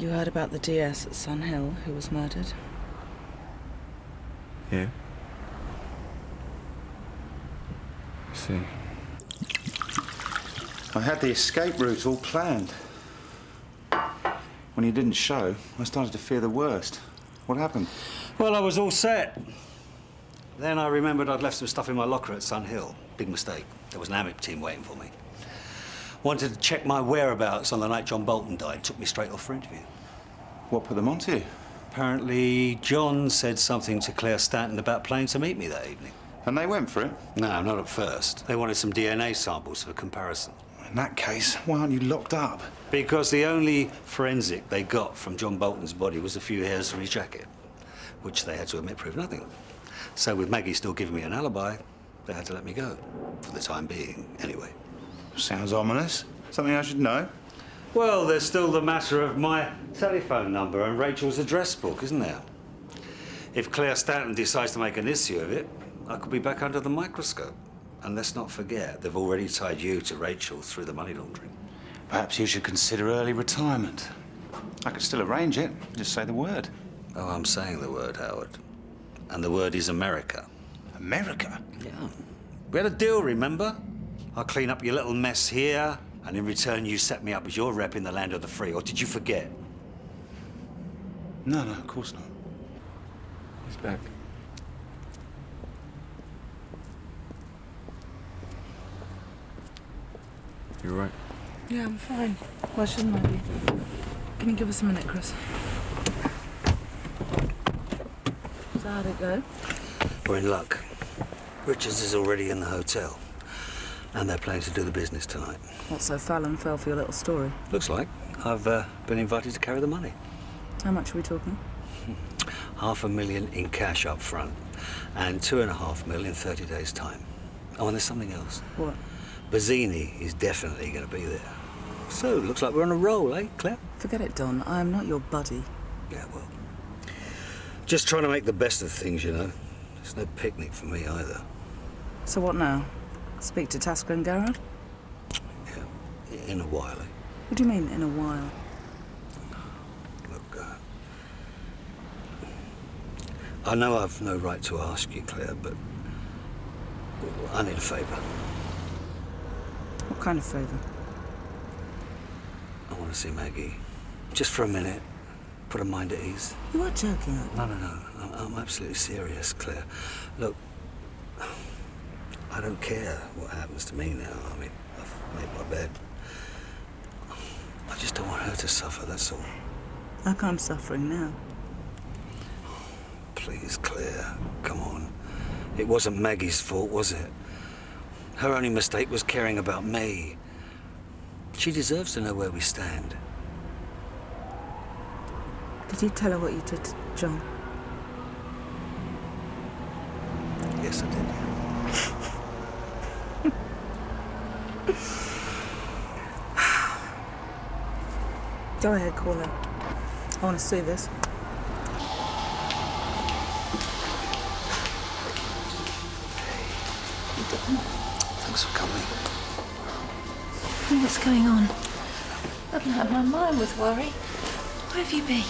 You heard about the DS at Sun Hill who was murdered? Yeah. I see. I had the escape route all planned. When you didn't show, I started to fear the worst. What happened? Well, I was all set. Then I remembered I'd left some stuff in my locker at Sun Hill. Big mistake. There was an AMIP team waiting for me. Wanted to check my whereabouts on the night John Bolton died. Took me straight off for interview. What put them onto you? Apparently, John said something to Claire Stanton about planning to meet me that evening. And they went for it? No, not at first. They wanted some DNA samples for comparison. In that case, why aren't you locked up? Because the only forensic they got from John Bolton's body was a few hairs from his jacket, which they had to admit proved nothing. So with Maggie still giving me an alibi, they had to let me go. For the time being, anyway. Sounds ominous. Something I should know. Well, there's still the matter of my telephone number and Rachel's address book, isn't there? If Claire Stanton decides to make an issue of it, I could be back under the microscope. And let's not forget, they've already tied you to Rachel through the money laundering. Perhaps you should consider early retirement. I could still arrange it. Just say the word. Oh, I'm saying the word, Howard. And the word is America. America? Yeah. We had a deal, remember? I'll clean up your little mess here, and in return you set me up as your rep in the land of the free. Or did you forget? No, of course not. He's back. You all right? Yeah, I'm fine. Why shouldn't I be? Can you give us a minute, Chris? So how'd it go? We're in luck. Richards is already in the hotel. And they're planning to do the business tonight. What, so Fallon fell for your little story? Looks like. I've been invited to carry the money. How much are we talking? $500,000 in cash up front. And $2.5 million in 30 days' time. Oh, and there's something else. What? Bazzini is definitely going to be there. So, looks like we're on a roll, eh, Claire? Forget it, Don. I am not your buddy. Yeah, well. Just trying to make the best of things, you know. It's no picnic for me either. So what now? Speak to Tasker and Garrett? Yeah, in a while, eh? What do you mean, in a while? Look, I know I've no right to ask you, Claire, but I need a favour. What kind of favour? I want to see Maggie. Just for a minute. Put her mind at ease. You are joking, aren't you? No. I'm absolutely serious, Claire. Look, I don't care what happens to me now. I mean, I've made my bed. I just don't want her to suffer, that's all. Like I'm suffering now. Please, Claire, come on. It wasn't Maggie's fault, was it? Her only mistake was caring about me. She deserves to know where we stand. Did you tell her what you did to John? Yes, I did. Go ahead, call her. I want to see this. Thanks for coming. What's going on? I haven't had my mind with worry. Where have you been?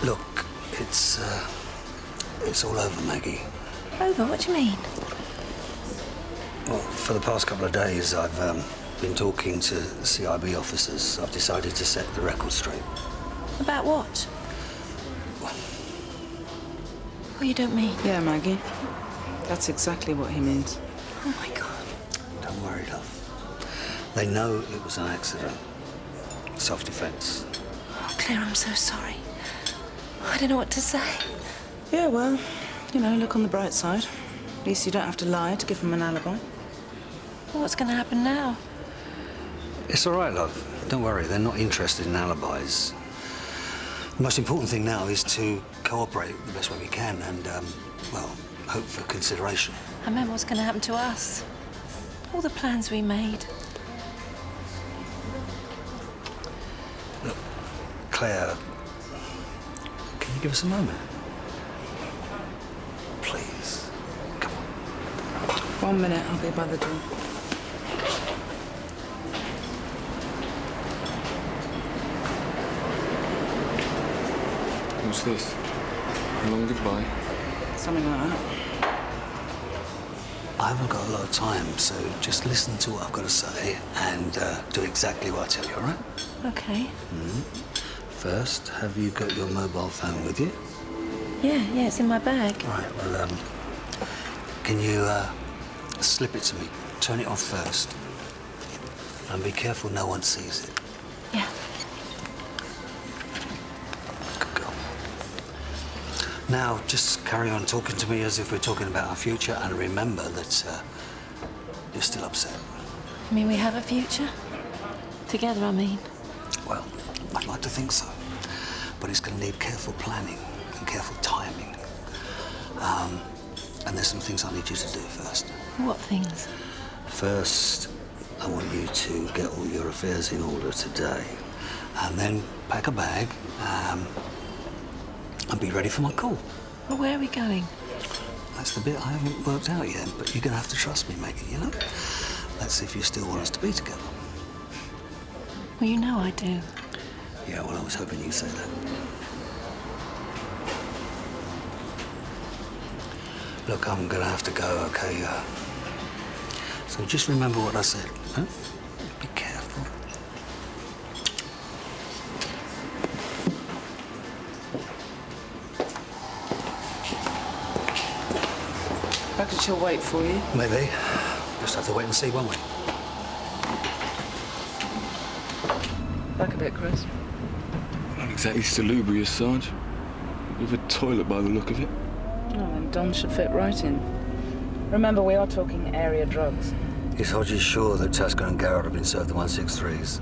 Look, it's all over, Maggie. Over? What do you mean? Well, for the past couple of days, I've been talking to CIB officers. I've decided to set the record straight. About what? Oh, you don't mean? Yeah, Maggie. That's exactly what he means. Oh, my God. Don't worry, love. They know it was an accident. Self-defense. Oh, Claire, I'm so sorry. I don't know what to say. Yeah, well, you know, look on the bright side. At least you don't have to lie to give them an alibi. Well, what's going to happen now? It's all right, love. Don't worry, they're not interested in alibis. The most important thing now is to cooperate the best way we can and, well, hope for consideration. I meant what's going to happen to us. All the plans we made. Look, Claire, can you give us a moment? Please. Come on. 1 minute, I'll be by the door. What's this? A long goodbye? Something like that. I haven't got a lot of time, so just listen to what I've got to say and do exactly what I tell you, all right? Okay. First, have you got your mobile phone with you? Yeah, it's in my bag. Right, well, can you slip it to me? Turn it off first. And be careful no one sees it. Yeah. Good girl. Now, just carry on talking to me as if we're talking about our future, and remember that you're still upset. You mean we have a future? Together, I mean. Well, I'd like to think so. But it's going to need careful planning and careful timing. And there's some things I need you to do first. What things? First, I want you to get all your affairs in order today. And then pack a bag and be ready for my call. Well, where are we going? That's the bit I haven't worked out yet, but you're going to have to trust me, Maggie, you know? Let's see if you still want us to be together. Well, you know I do. Yeah, well, I was hoping you'd say that. Look, I'm going to have to go, okay? So just remember what I said, huh? Be careful. Reckon she'll wait for you? Maybe. Just have to wait and see, won't we? Back a bit, Chris. Not exactly salubrious, Sarge. With a toilet by the look of it. Oh, then Don should fit right in. Remember, we are talking area drugs. Is Hodges sure that Tasker and Garrett have been served the 163s?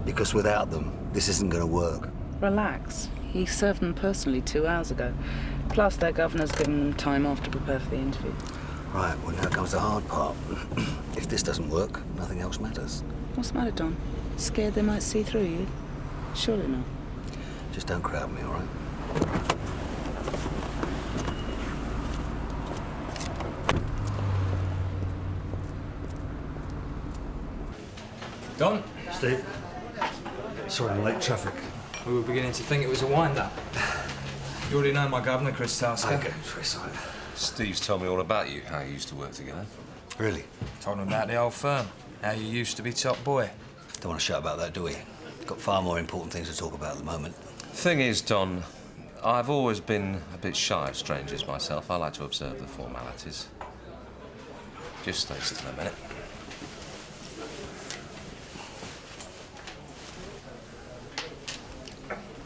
Because without them, this isn't going to work. Relax. He served them personally 2 hours ago. Plus, their governor's given them time off to prepare for the interview. Right, well, now comes the hard part. If this doesn't work, nothing else matters. What's the matter, Don? Scared they might see through you? Surely not. Just don't crowd me, all right? Don? Steve? Sorry, I'm late traffic. We were beginning to think it was a wind-up. You already know my governor, Chris Tasker. Okay, Chris, all right. Steve's told me all about you, how you used to work together. Really? Told him about the old firm, how you used to be top boy. Don't want to shout about that, do we? Got far more important things to talk about at the moment. Thing is, Don, I've always been a bit shy of strangers myself. I like to observe the formalities. Just stay still a minute.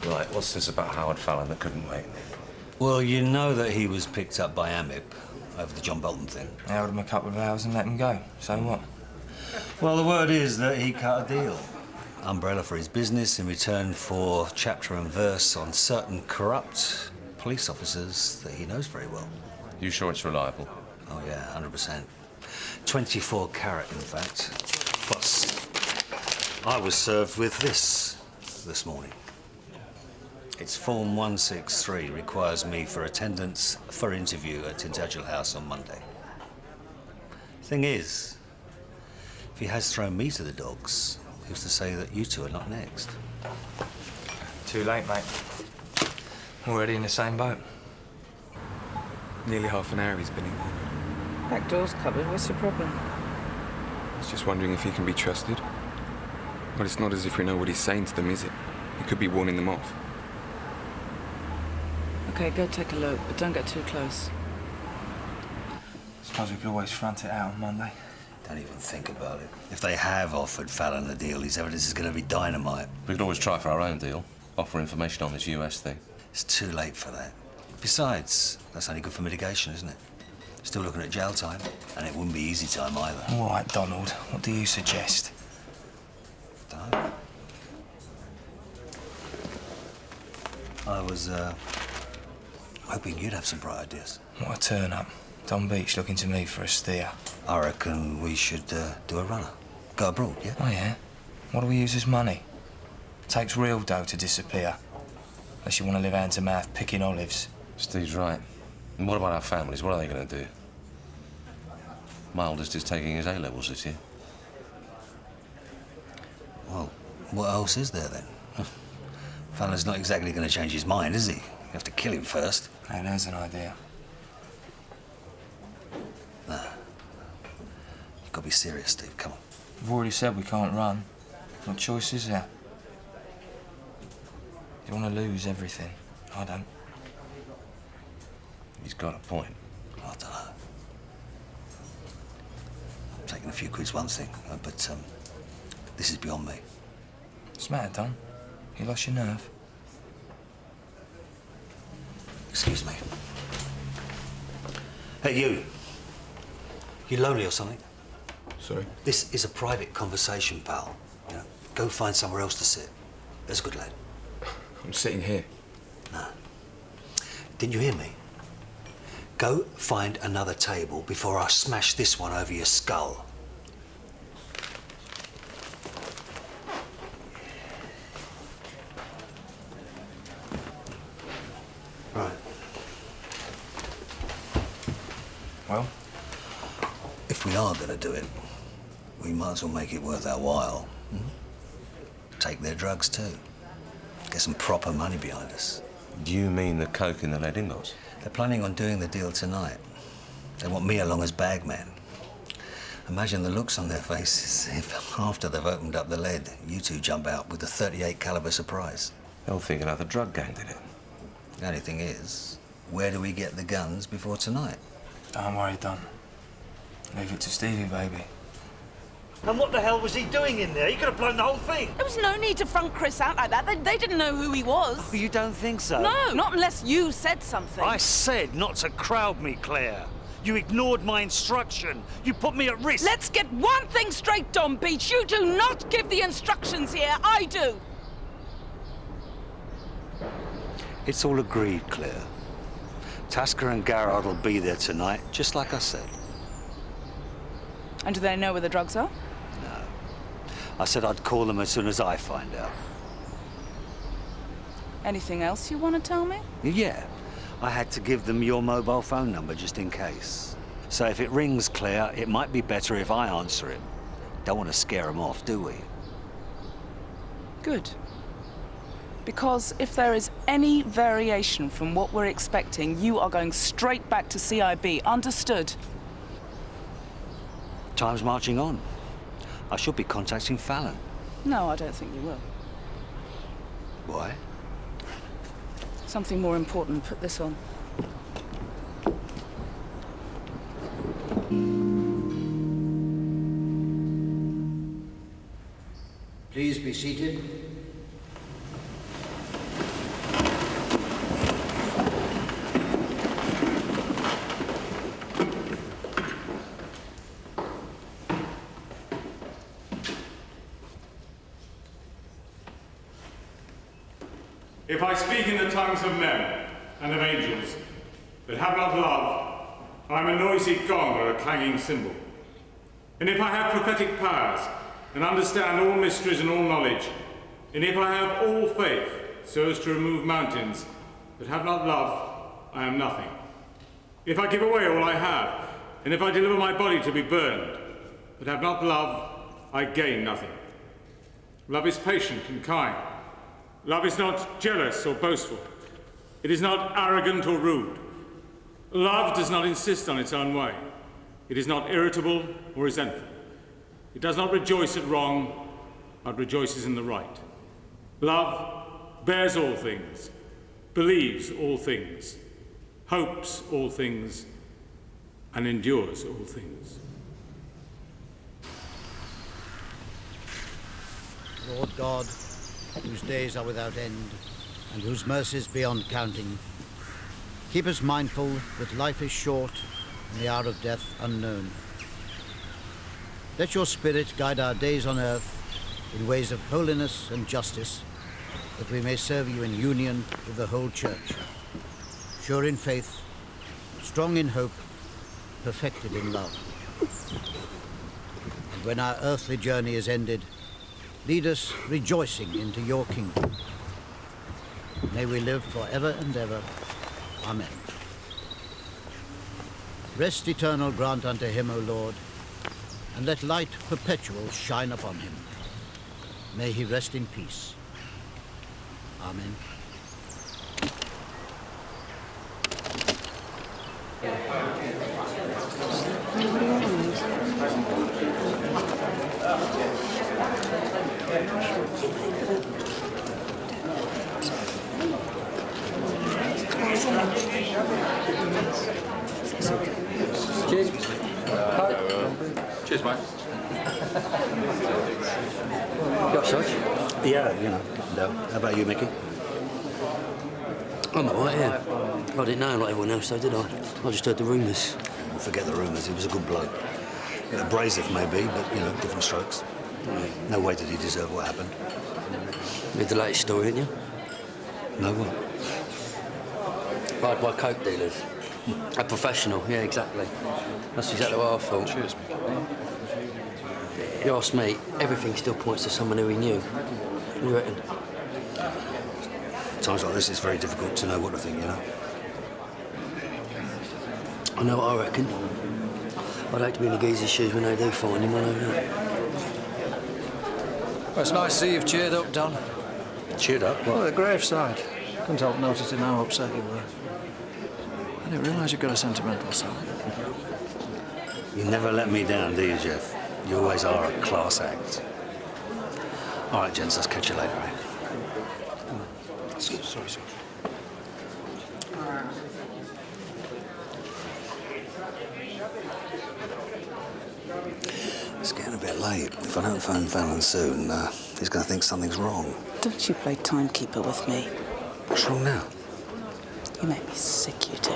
Right, what's this about Howard Fallon that couldn't wait? Well, you know that he was picked up by AMIP over the John Bolton thing. I held him a couple of hours and let him go. So what? Well, the word is that he cut a deal. Umbrella for his business in return for chapter and verse on certain corrupt police officers that he knows very well. You sure it's reliable? Oh, yeah, 100%. 24 carat, in fact. Plus, I was served with this morning. It's Form 163, requires me for attendance for interview at Tintagel House on Monday. Thing is, if he has thrown me to the dogs, who's to say that you two are not next? Too late, mate. Already in the same boat. Nearly half an hour he's been in there. Back door's covered. What's your problem? I was just wondering if he can be trusted. Well, it's not as if we know what he's saying to them, is it? He could be warning them off. Okay, go take a look, but don't get too close. Suppose we could always front it out on Monday. Don't even think about it. If they have offered Fallon a deal, his evidence is going to be dynamite. We could always try for our own deal. Offer information on this US thing. It's too late for that. Besides, that's only good for mitigation, isn't it? Still looking at jail time, and it wouldn't be easy time either. All right, Donald. What do you suggest? Don't. I was, hoping you'd have some bright ideas. What a turn-up. Don Beach looking to me for a steer. I reckon we should do a runner. Go abroad, yeah? Oh, yeah? What do we use as money? Takes real dough to disappear. Unless you want to live hand-to-mouth picking olives. Steve's right. And what about our families? What are they going to do? My oldest is taking his A-levels this year. Well, what else is there, then? Fallon's not exactly going to change his mind, is he? You have to kill him first. Hey, there's an idea. Nah. You've got to be serious, Steve. Come on. We've already said we can't run. What choice is there? You want to lose everything. I don't. He's got a point. I don't know. Taking a few quid's one thing, but this is beyond me. What's the matter, Don? You lost your nerve? Excuse me. Hey, you. You lonely or something? Sorry? This is a private conversation, pal. You know, go find somewhere else to sit. There's a good lad. I'm sitting here. No. Didn't you hear me? Go find another table before I smash this one over your skull. Right. Well? If we are going to do it, we might as well make it worth our while. Take their drugs too. Get some proper money behind us. Do you mean the coke in the lead ingots? They're planning on doing the deal tonight. They want me along as bagman. Imagine the looks on their faces if, after they've opened up the lead, you two jump out with a .38 caliber surprise. They'll think another drug gang did it. The only thing is, where do we get the guns before tonight? Don't worry, Don. Leave it to Stevie, baby. And what the hell was he doing in there? He could have blown the whole thing. There was no need to front Chris out like that. They didn't know who he was. Oh, you don't think so? No, not unless you said something. I said not to crowd me, Claire. You ignored my instruction. You put me at risk. Let's get one thing straight, Don Beach. You do not give the instructions here. I do. It's all agreed, Claire. Tasker and Garrard will be there tonight, just like I said. And do they know where the drugs are? No. I said I'd call them as soon as I find out. Anything else you want to tell me? Yeah. I had to give them your mobile phone number just in case. So if it rings, Claire, it might be better if I answer it. Don't want to scare them off, do we? Good. Because if there is any variation from what we're expecting, you are going straight back to CIB. Understood? Time's marching on. I should be contacting Fallon. No, I don't think you will. Why? Something more important. Put this on. Please be seated. If I speak in the tongues of men and of angels, but have not love, I am a noisy gong or a clanging cymbal. And if I have prophetic powers, and understand all mysteries and all knowledge, and if I have all faith so as to remove mountains, but have not love, I am nothing. If I give away all I have, and if I deliver my body to be burned, but have not love, I gain nothing. Love is patient and kind. Love is not jealous or boastful. It is not arrogant or rude. Love does not insist on its own way. It is not irritable or resentful. It does not rejoice at wrong, but rejoices in the right. Love bears all things, believes all things, hopes all things, and endures all things. Lord God, whose days are without end, and whose mercies beyond counting, keep us mindful that life is short and the hour of death unknown. Let your Spirit guide our days on earth in ways of holiness and justice, that we may serve you in union with the whole Church, sure in faith, strong in hope, perfected in love. And when our earthly journey is ended, lead us rejoicing into your kingdom. May we live forever and ever. Amen. Rest eternal grant unto him, O Lord, and let light perpetual shine upon him. May he rest in peace. Amen. Cheers. Cheers, mate. Got Sarge? Yeah, you know. No. How about you, Mickey? I'm all right, yeah. I didn't know like everyone else, though, did I? I just heard the rumours. Forget the rumours. He was a good bloke. Abrasive, maybe, but, you know, different strokes. No way did he deserve what happened. You read the latest story, didn't you? No what? Fired by coke dealers. A professional, yeah, exactly. That's exactly what I thought. Cheers, Mickey. You ask me, everything still points to someone who he knew. What do you reckon? Times like this, it's very difficult to know what to think, you know? I know what I reckon. I'd like to be in the geezer's shoes when they do find him, I know that. Well, it's nice to see you've cheered up, Don. Cheered up? What? Well, the graveside. Couldn't help noticing how upset you were. I didn't realise you'd got a sentimental side. You never let me down, do you, Jeff? You always are a class act. All right, gents, I'll catch you later, eh? Sorry. It's getting a bit late. If I don't phone Fallon soon, he's going to think something's wrong. Don't you play timekeeper with me. What's wrong now? You make me sick, you do.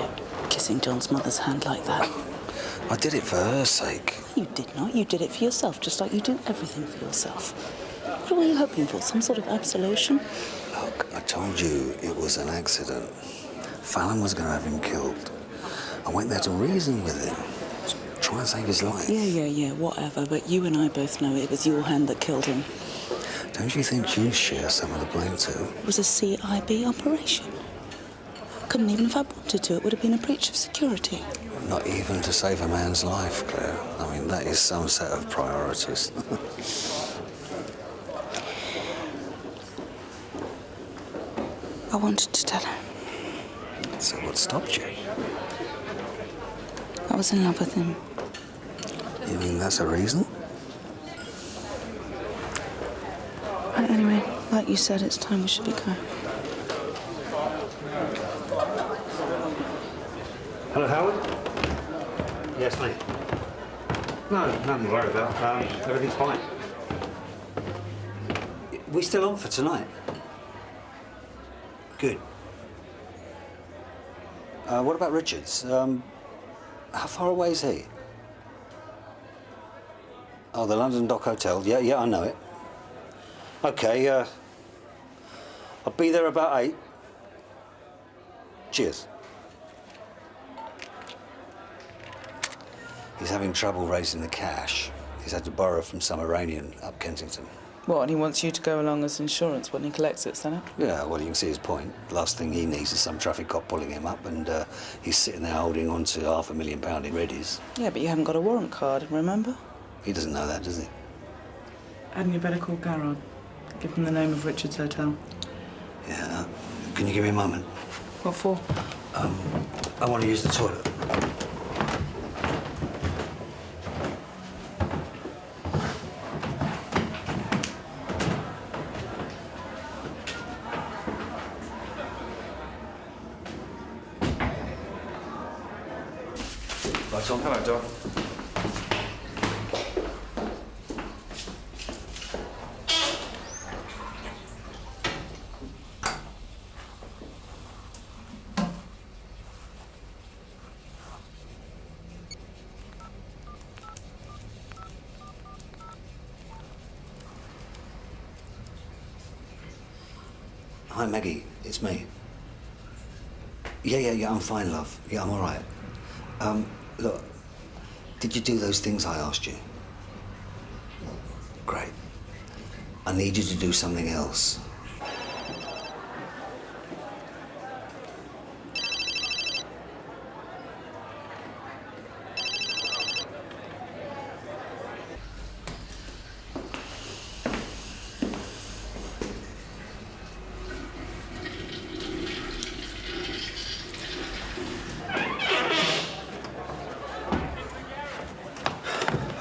Kissing John's mother's hand like that. I did it for her sake. You did not. You did it for yourself, just like you do everything for yourself. What were you hoping for? Some sort of absolution? Look, I told you it was an accident. Fallon was going to have him killed. I went there to reason with him. Try and save his life. Yeah, whatever. But you and I both know it was your hand that killed him. Don't you think you share some of the blame too? It was a CIB operation. Couldn't even if I wanted to. It would have been a breach of security. Not even to save a man's life, Claire. I mean, that is some set of priorities. I wanted to tell her. So what stopped you? I was in love with him. You mean that's a reason? Right, anyway, like you said, it's time we should be going. Hello, Howard? Yes, mate. No, nothing to worry about. Everything's fine. we still on for tonight? Good. What about Richards? How far away is he? Oh, the London Dock Hotel. Yeah, I know it. OK, I'll be there about 8. Cheers. He's having trouble raising the cash. He's had to borrow from some Iranian up Kensington. What, and he wants you to go along as insurance when he collects it, Senate? Yeah, well, you can see his point. Last thing he needs is some traffic cop pulling him up, and he's sitting there holding on to £500,000 in readies. Yeah, but you haven't got a warrant card, remember? He doesn't know that, does he? Hadn't you better call Garfield? Give him the name of Richard's hotel. Yeah. Can you give me a moment? What for? I want to use the toilet. Right, Tom. Hello, Doc. Hi, Maggie. It's me. Yeah, I'm fine, love. Yeah, I'm all right. Look, did you do those things I asked you? Great. I need you to do something else.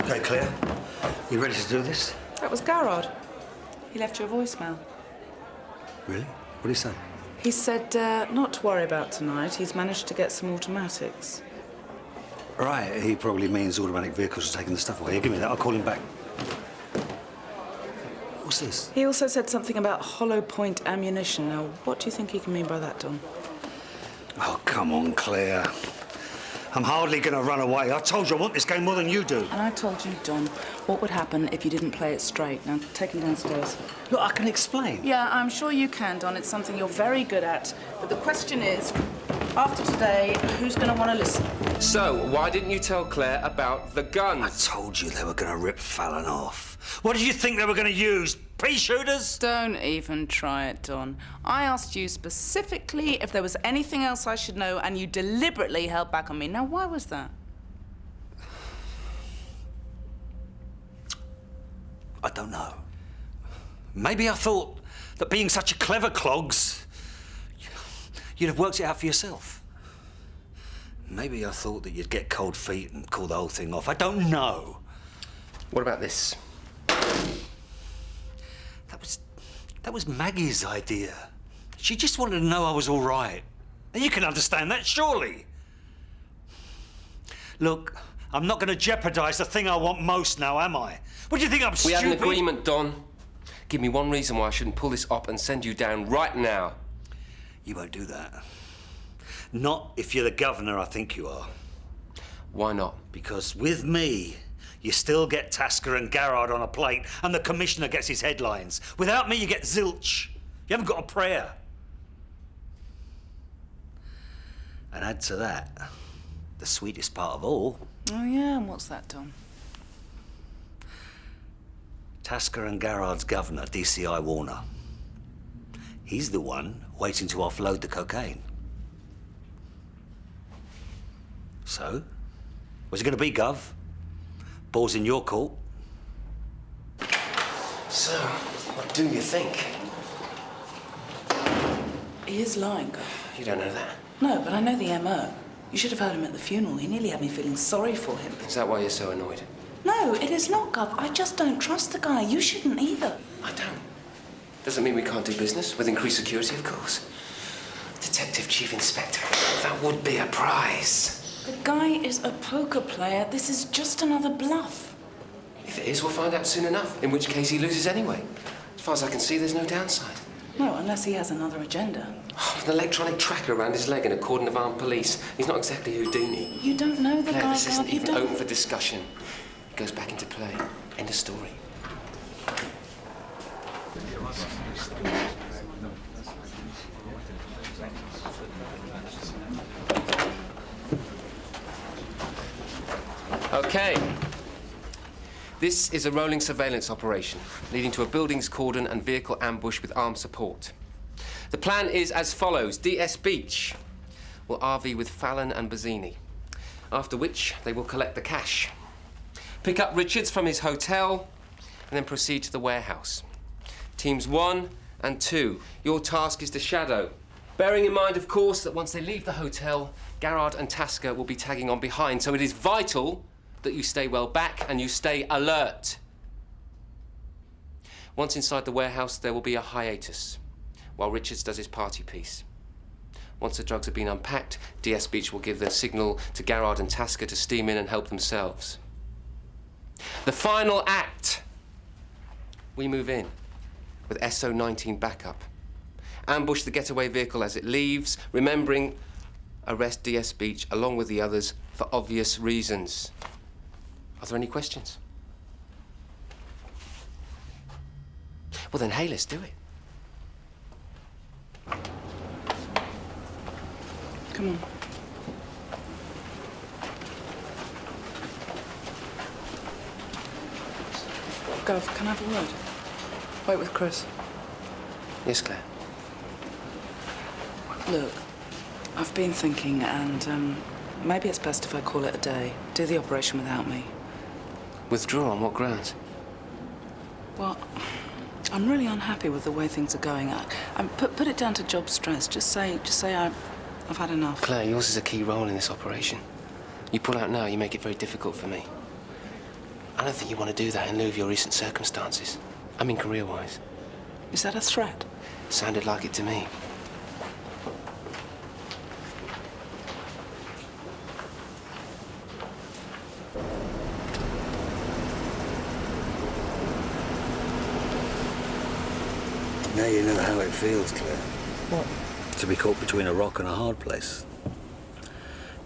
Okay, Claire, you ready to do this? That was Garrod. He left you a voicemail. Really? What did he say? He said not to worry about tonight. He's managed to get some automatics. Right, he probably means automatic vehicles are taking the stuff away. Yeah, give me that, I'll call him back. What's this? He also said something about hollow point ammunition. Now, what do you think he can mean by that, Don? Oh, come on, Claire. I'm hardly going to run away. I told you I want this game more than you do. And I told you, Don, what would happen if you didn't play it straight. Now, take him downstairs. Look, I can explain. Yeah, I'm sure you can, Don. It's something you're very good at. But the question is, after today, who's going to want to listen? So, why didn't you tell Claire about the guns? I told you they were going to rip Fallon off. What did you think they were going to use? Pea shooters? Don't even try it, Don. I asked you specifically if there was anything else I should know, and you deliberately held back on me. Now, why was that? I don't know. Maybe I thought that being such a clever clogs, you'd have worked it out for yourself. Maybe I thought that you'd get cold feet and call the whole thing off. I don't know. What about this? That was Maggie's idea. She just wanted to know I was all right. And you can understand that, surely. Look, I'm not going to jeopardise the thing I want most now, am I? What do you think, I'm stupid? We had an agreement, Don. Give me one reason why I shouldn't pull this up and send you down right now. You won't do that. Not if you're the governor I think you are. Why not? Because with me, you still get Tasker and Garrard on a plate, and the commissioner gets his headlines. Without me, you get zilch. You haven't got a prayer. And add to that, the sweetest part of all. Oh, yeah, and what's that, Don? Tasker and Garrard's governor, DCI Warner. He's the one waiting to offload the cocaine. So, what's it going to be, Gov? Ball's in your court. So, what do you think? He is lying, Gov. You don't know that? No, but I know the MO. You should have heard him at the funeral. He nearly had me feeling sorry for him. Is that why you're so annoyed? No, it is not, Gov. I just don't trust the guy. You shouldn't either. I don't. Doesn't mean we can't do business with increased security, of course. Detective Chief Inspector. That would be a prize. The guy is a poker player. This is just another bluff. If it is, we'll find out soon enough. In which case he loses anyway. As far as I can see, there's no downside. No, unless he has another agenda. With an electronic tracker around his leg and a cordon of armed police. He's not exactly Houdini. You don't know the Claire, guy, this isn't you even don't... open for discussion. It goes back into play. End of story. Okay. This is a rolling surveillance operation, leading to a buildings cordon and vehicle ambush with armed support. The plan is as follows. DS Beach will RV with Fallon and Bazzini, after which they will collect the cash, pick up Richards from his hotel, and then proceed to the warehouse. Teams 1 and 2, your task is to shadow, bearing in mind, of course, that once they leave the hotel, Garrard and Tasker will be tagging on behind, so it is vital that you stay well back and you stay alert. Once inside the warehouse, there will be a hiatus while Richards does his party piece. Once the drugs have been unpacked, DS Beach will give the signal to Garrard and Tasker to steam in and help themselves. The final act, we move in with SO-19 backup. Ambush the getaway vehicle as it leaves, remembering arrest DS Beach along with the others for obvious reasons. Are there any questions? Well then, hey, let's do it. Come on. Gov, can I have a word? Wait with Chris. Yes, Claire. Look, I've been thinking, and maybe it's best if I call it a day. Do the operation without me. Withdraw on what grounds? Well, I'm really unhappy with the way things are going. Put it down to job stress. Just say I've had enough. Claire, yours is a key role in this operation. You pull out now, you make it very difficult for me. I don't think you want to do that in lieu of your recent circumstances. I mean, career-wise. Is that a threat? Sounded like it to me. Now you know how it feels, Claire. What? To be caught between a rock and a hard place.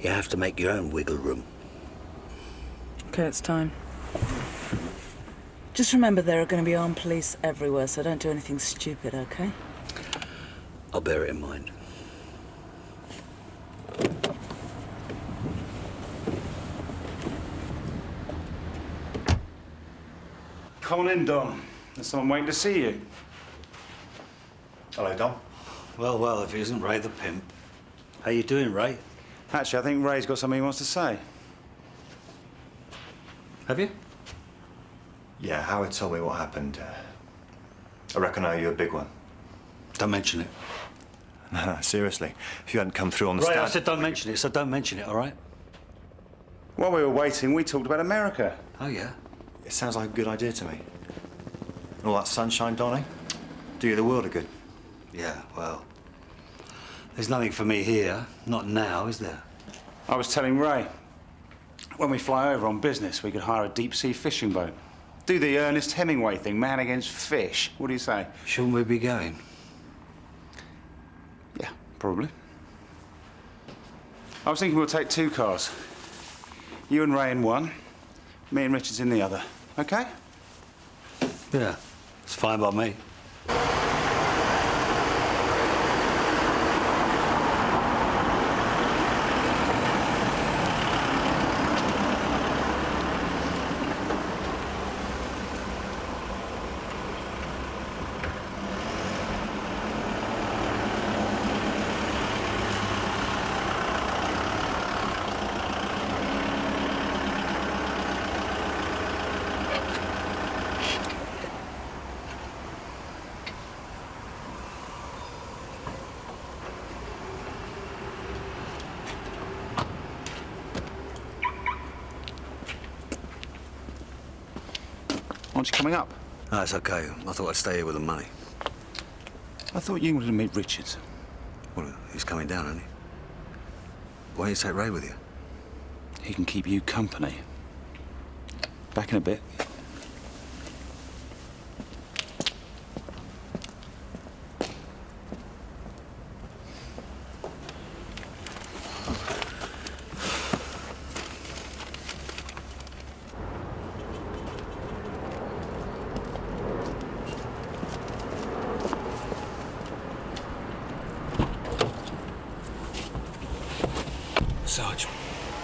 You have to make your own wiggle room. Okay, it's time. Just remember there are going to be armed police everywhere, so don't do anything stupid, okay? I'll bear it in mind. Colin, Don. There's someone waiting to see you. Hello, Dom. Well, if it isn't Ray the pimp. How you doing, Ray? Actually, I think Ray's got something he wants to say. Have you? Yeah, Howard told me what happened. I reckon I owe you a big one. Don't mention it. No, seriously. If you hadn't come through on the Ray, stand... I said don't mention it, so don't mention it, all right? While we were waiting, we talked about America. Oh, yeah? It sounds like a good idea to me. And all that sunshine, Donnie? Do you the world a good? Yeah, well... There's nothing for me here. Not now, is there? I was telling Ray, when we fly over on business, we could hire a deep-sea fishing boat. Do the Ernest Hemingway thing, man against fish. What do you say? Shouldn't we be going? Yeah, probably. I was thinking we'll take 2 cars. You and Ray in one, me and Richards in the other. Okay? Yeah, it's fine by me. Aren't you coming up? No, it's okay. I thought I'd stay here with the money. I thought you wanted to meet Richards. Well, he's coming down, isn't he? Why don't you take Ray with you? He can keep you company. Back in a bit.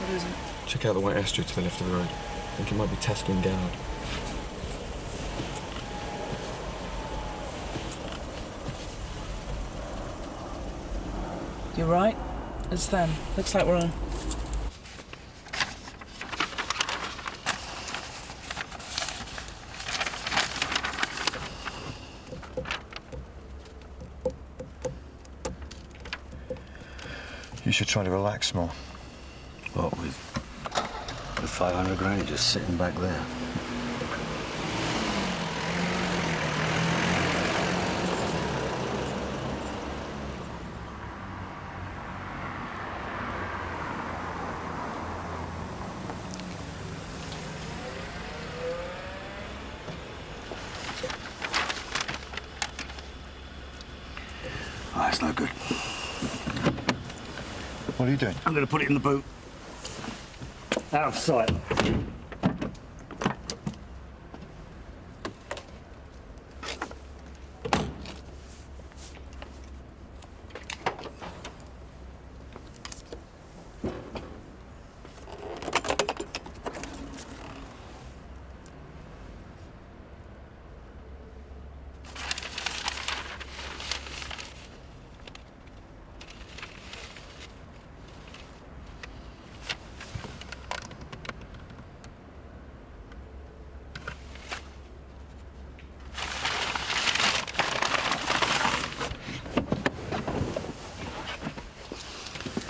What is it? Check out the white Astra to the left of the road. I think it might be Taskin Gard. You're right. It's them. Looks like we're on. You should try to relax more. What, with the 500 grand just sitting back there? Ah, it's no good. What are you doing? I'm going to put it in the boot. Out of sight.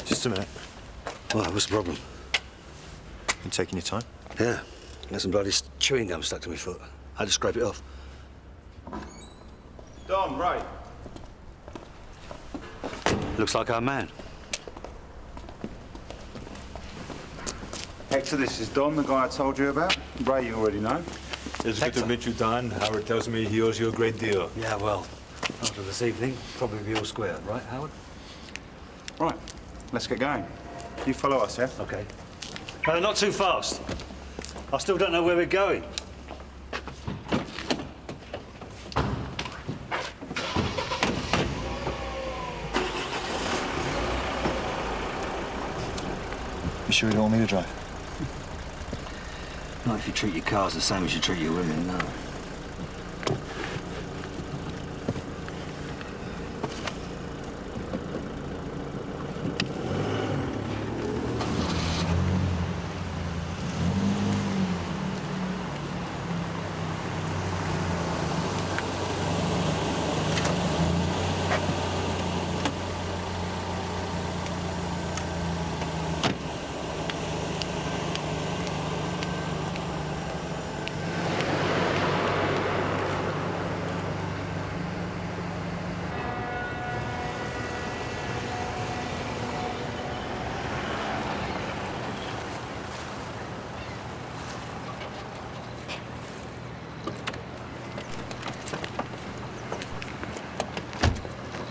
Just a minute. Why, what's the problem? You taking your time? Yeah. Got some bloody chewing gum stuck to my foot. I had to scrape it off. Don, right. Looks like our man. Hector, this is Don, the guy I told you about. Ray, you already know. It's good to meet you, Don. Howard tells me he owes you a great deal. Yeah, well, after this evening, probably be all square, right, Howard? Right, let's get going. You follow us, yeah? Okay. Not too fast. I still don't know where we're going. You sure you don't want me to drive? Not if you treat your cars the same as you treat your women, no.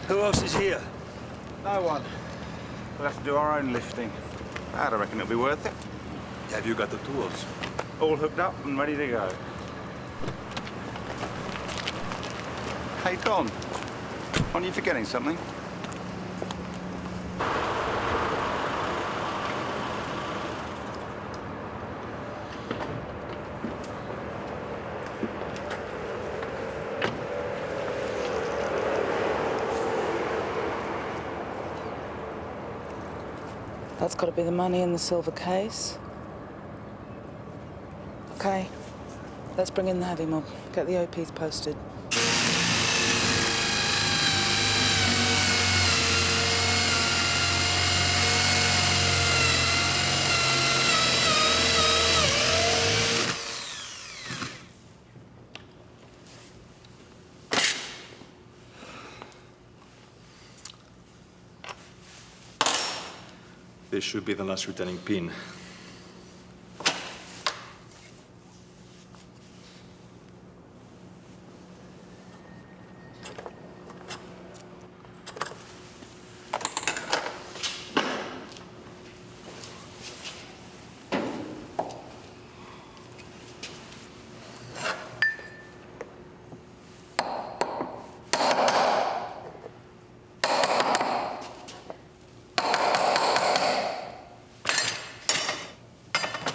Who else is here? No one. We'll have to do our own lifting. I reckon it'll be worth it. Have you got the tools? All hooked up and ready to go. Hey, Don. Aren't you forgetting something? That's got to be the money in the silver case. Okay, let's bring in the heavy mob. Get the OPs posted. This should be the last returning pin.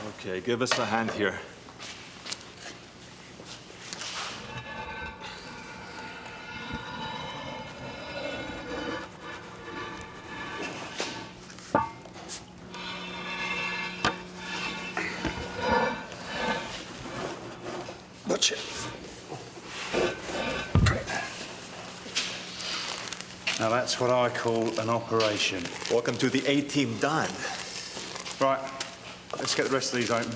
Okay, give us a hand here. Watch it. Now that's what I call an operation. Welcome to the A-Team, Don. Right, let's get the rest of these open.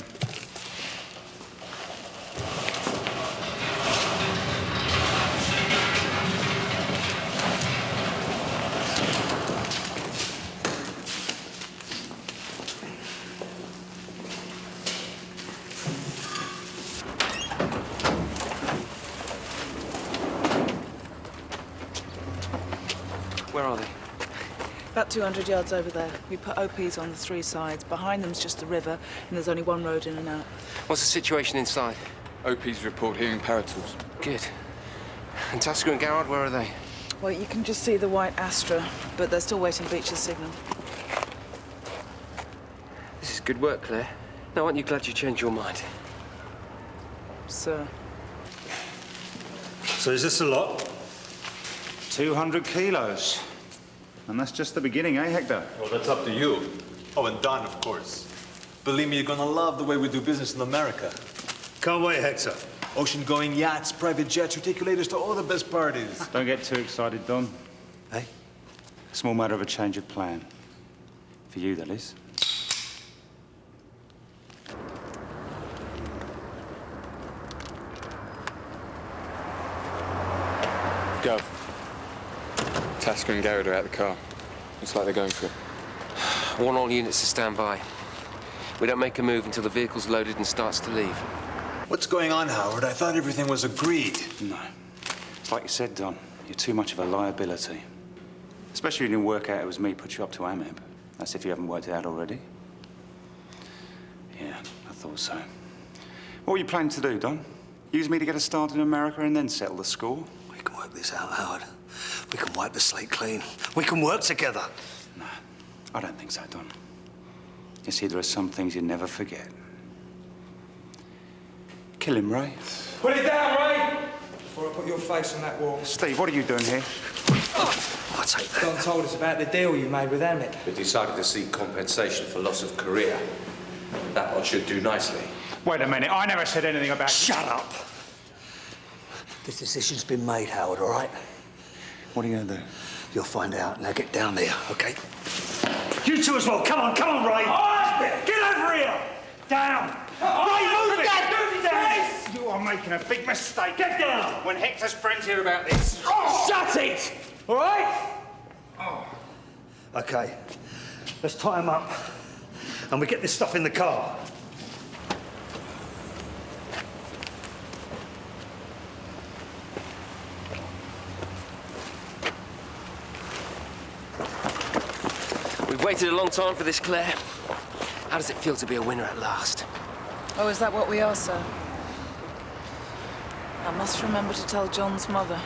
Where are they? About 200 yards over there. We put OPs on the 3 sides. Behind them's just the river, and there's only one road in and out. What's the situation inside? OPs report hearing paratools. Good. And Tasker and Garrard, where are they? Well, you can just see the white Astra, but they're still waiting Beech's signal. This is good work, Claire. Now, aren't you glad you changed your mind? Sir. So is this a lot? 200 kilos. And that's just the beginning, eh, Hector? Well, that's up to you. Oh, and Don, of course. Believe me, you're gonna love the way we do business in America. Conway, Hector. Ocean-going yachts, private jets, reticulators to all the best parties. Don't get too excited, Don. Hey? Small matter of a change of plan. For you, that is. Go. Tasker and Garrett are out the car. Looks like they're going for it. I want all units to stand by. We don't make a move until the vehicle's loaded and starts to leave. What's going on, Howard? I thought everything was agreed. No. It's like you said, Don. You're too much of a liability. Especially when you work out it was me put you up to Ameb. That's if you haven't worked it out already. Yeah, I thought so. What were you planning to do, Don? Use me to get us started in America and then settle the score? We can work this out, Howard. We can wipe the slate clean. We can work together. No, I don't think so, Don. You see, there are some things you never forget. Kill him, Ray. Put it down, Ray! Before I put your face on that wall. Steve, what are you doing here? I'll take that. Don told us about the deal you made with Emmett. We decided to seek compensation for loss of career. That one should do nicely. Wait a minute, I never said anything about... Shut up! This decision's been made, Howard, all right? What are you gonna do? You'll find out. Now get down there, okay? You two as well. Come on, Ray! All right. Get over here! Down! Ray, move it! Down! You are making a big mistake. Get down! When Hector's friends hear about this... Shut it! All right? Okay. Let's tie him up. And we get this stuff in the car. We've waited a long time for this, Claire. How does it feel to be a winner at last? Oh, is that what we are, sir? I must remember to tell John's mother.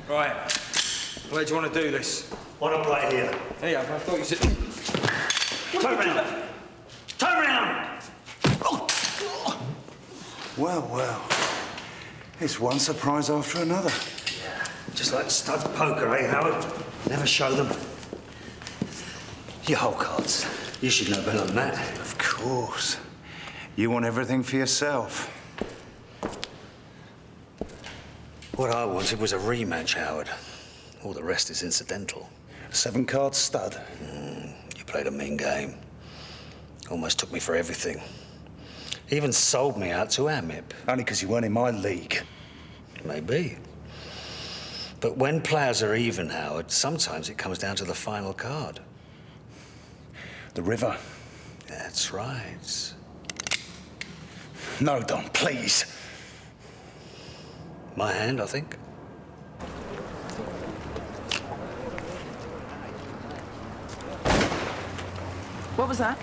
Right. Where do you want to do this? Why not right here? Hey, I thought you said... Turn round! Turn round! Well, well. It's one surprise after another. Yeah, just like stud poker, eh, Howard? Never show them your whole cards. You should know better than that. Of course. You want everything for yourself. What I wanted was a rematch, Howard. All the rest is incidental. 7-card stud. You played a mean game. Almost took me for everything. Even sold me out to Amib. Only because you weren't in my league. Maybe. But when players are even, Howard, sometimes it comes down to the final card. The river. That's right. No, Don, please. My hand, I think. What was that?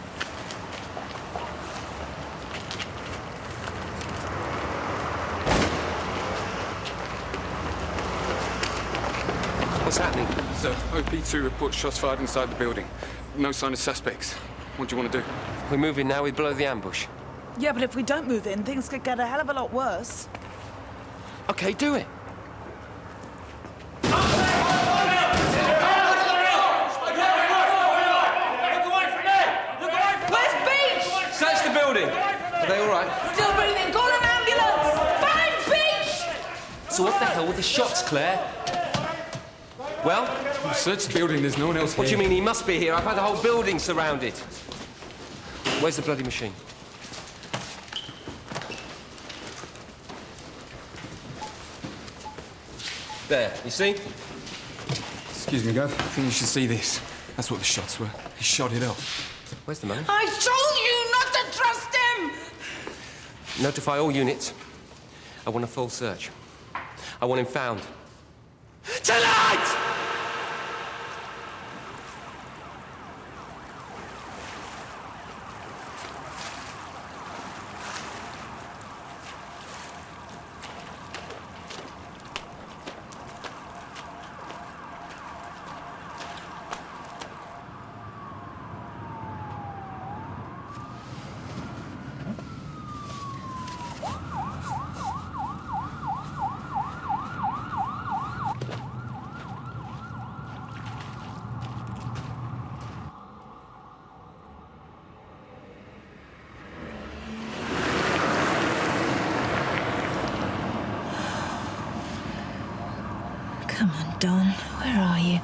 What's happening? Sir, OP2 reports shots fired inside the building. No sign of suspects. What do you want to do? We're moving now. We blow the ambush. Yeah, but if we don't move in, things could get a hell of a lot worse. Okay, do it. Search the building. Are they all right? Still breathing. Call an ambulance. Find Beach! So what the hell were the shots, Claire? Well? We've searched the building. There's no one else here. What do you mean he must be here? I've had the whole building surrounded. Where's the bloody machine? There, you see? Excuse me, Gav. I think you should see this. That's what the shots were. He shot it off. Where's the money? I told you not to trust him! Notify all units. I want a full search. I want him found. Tonight! Come on, Don. Where are you?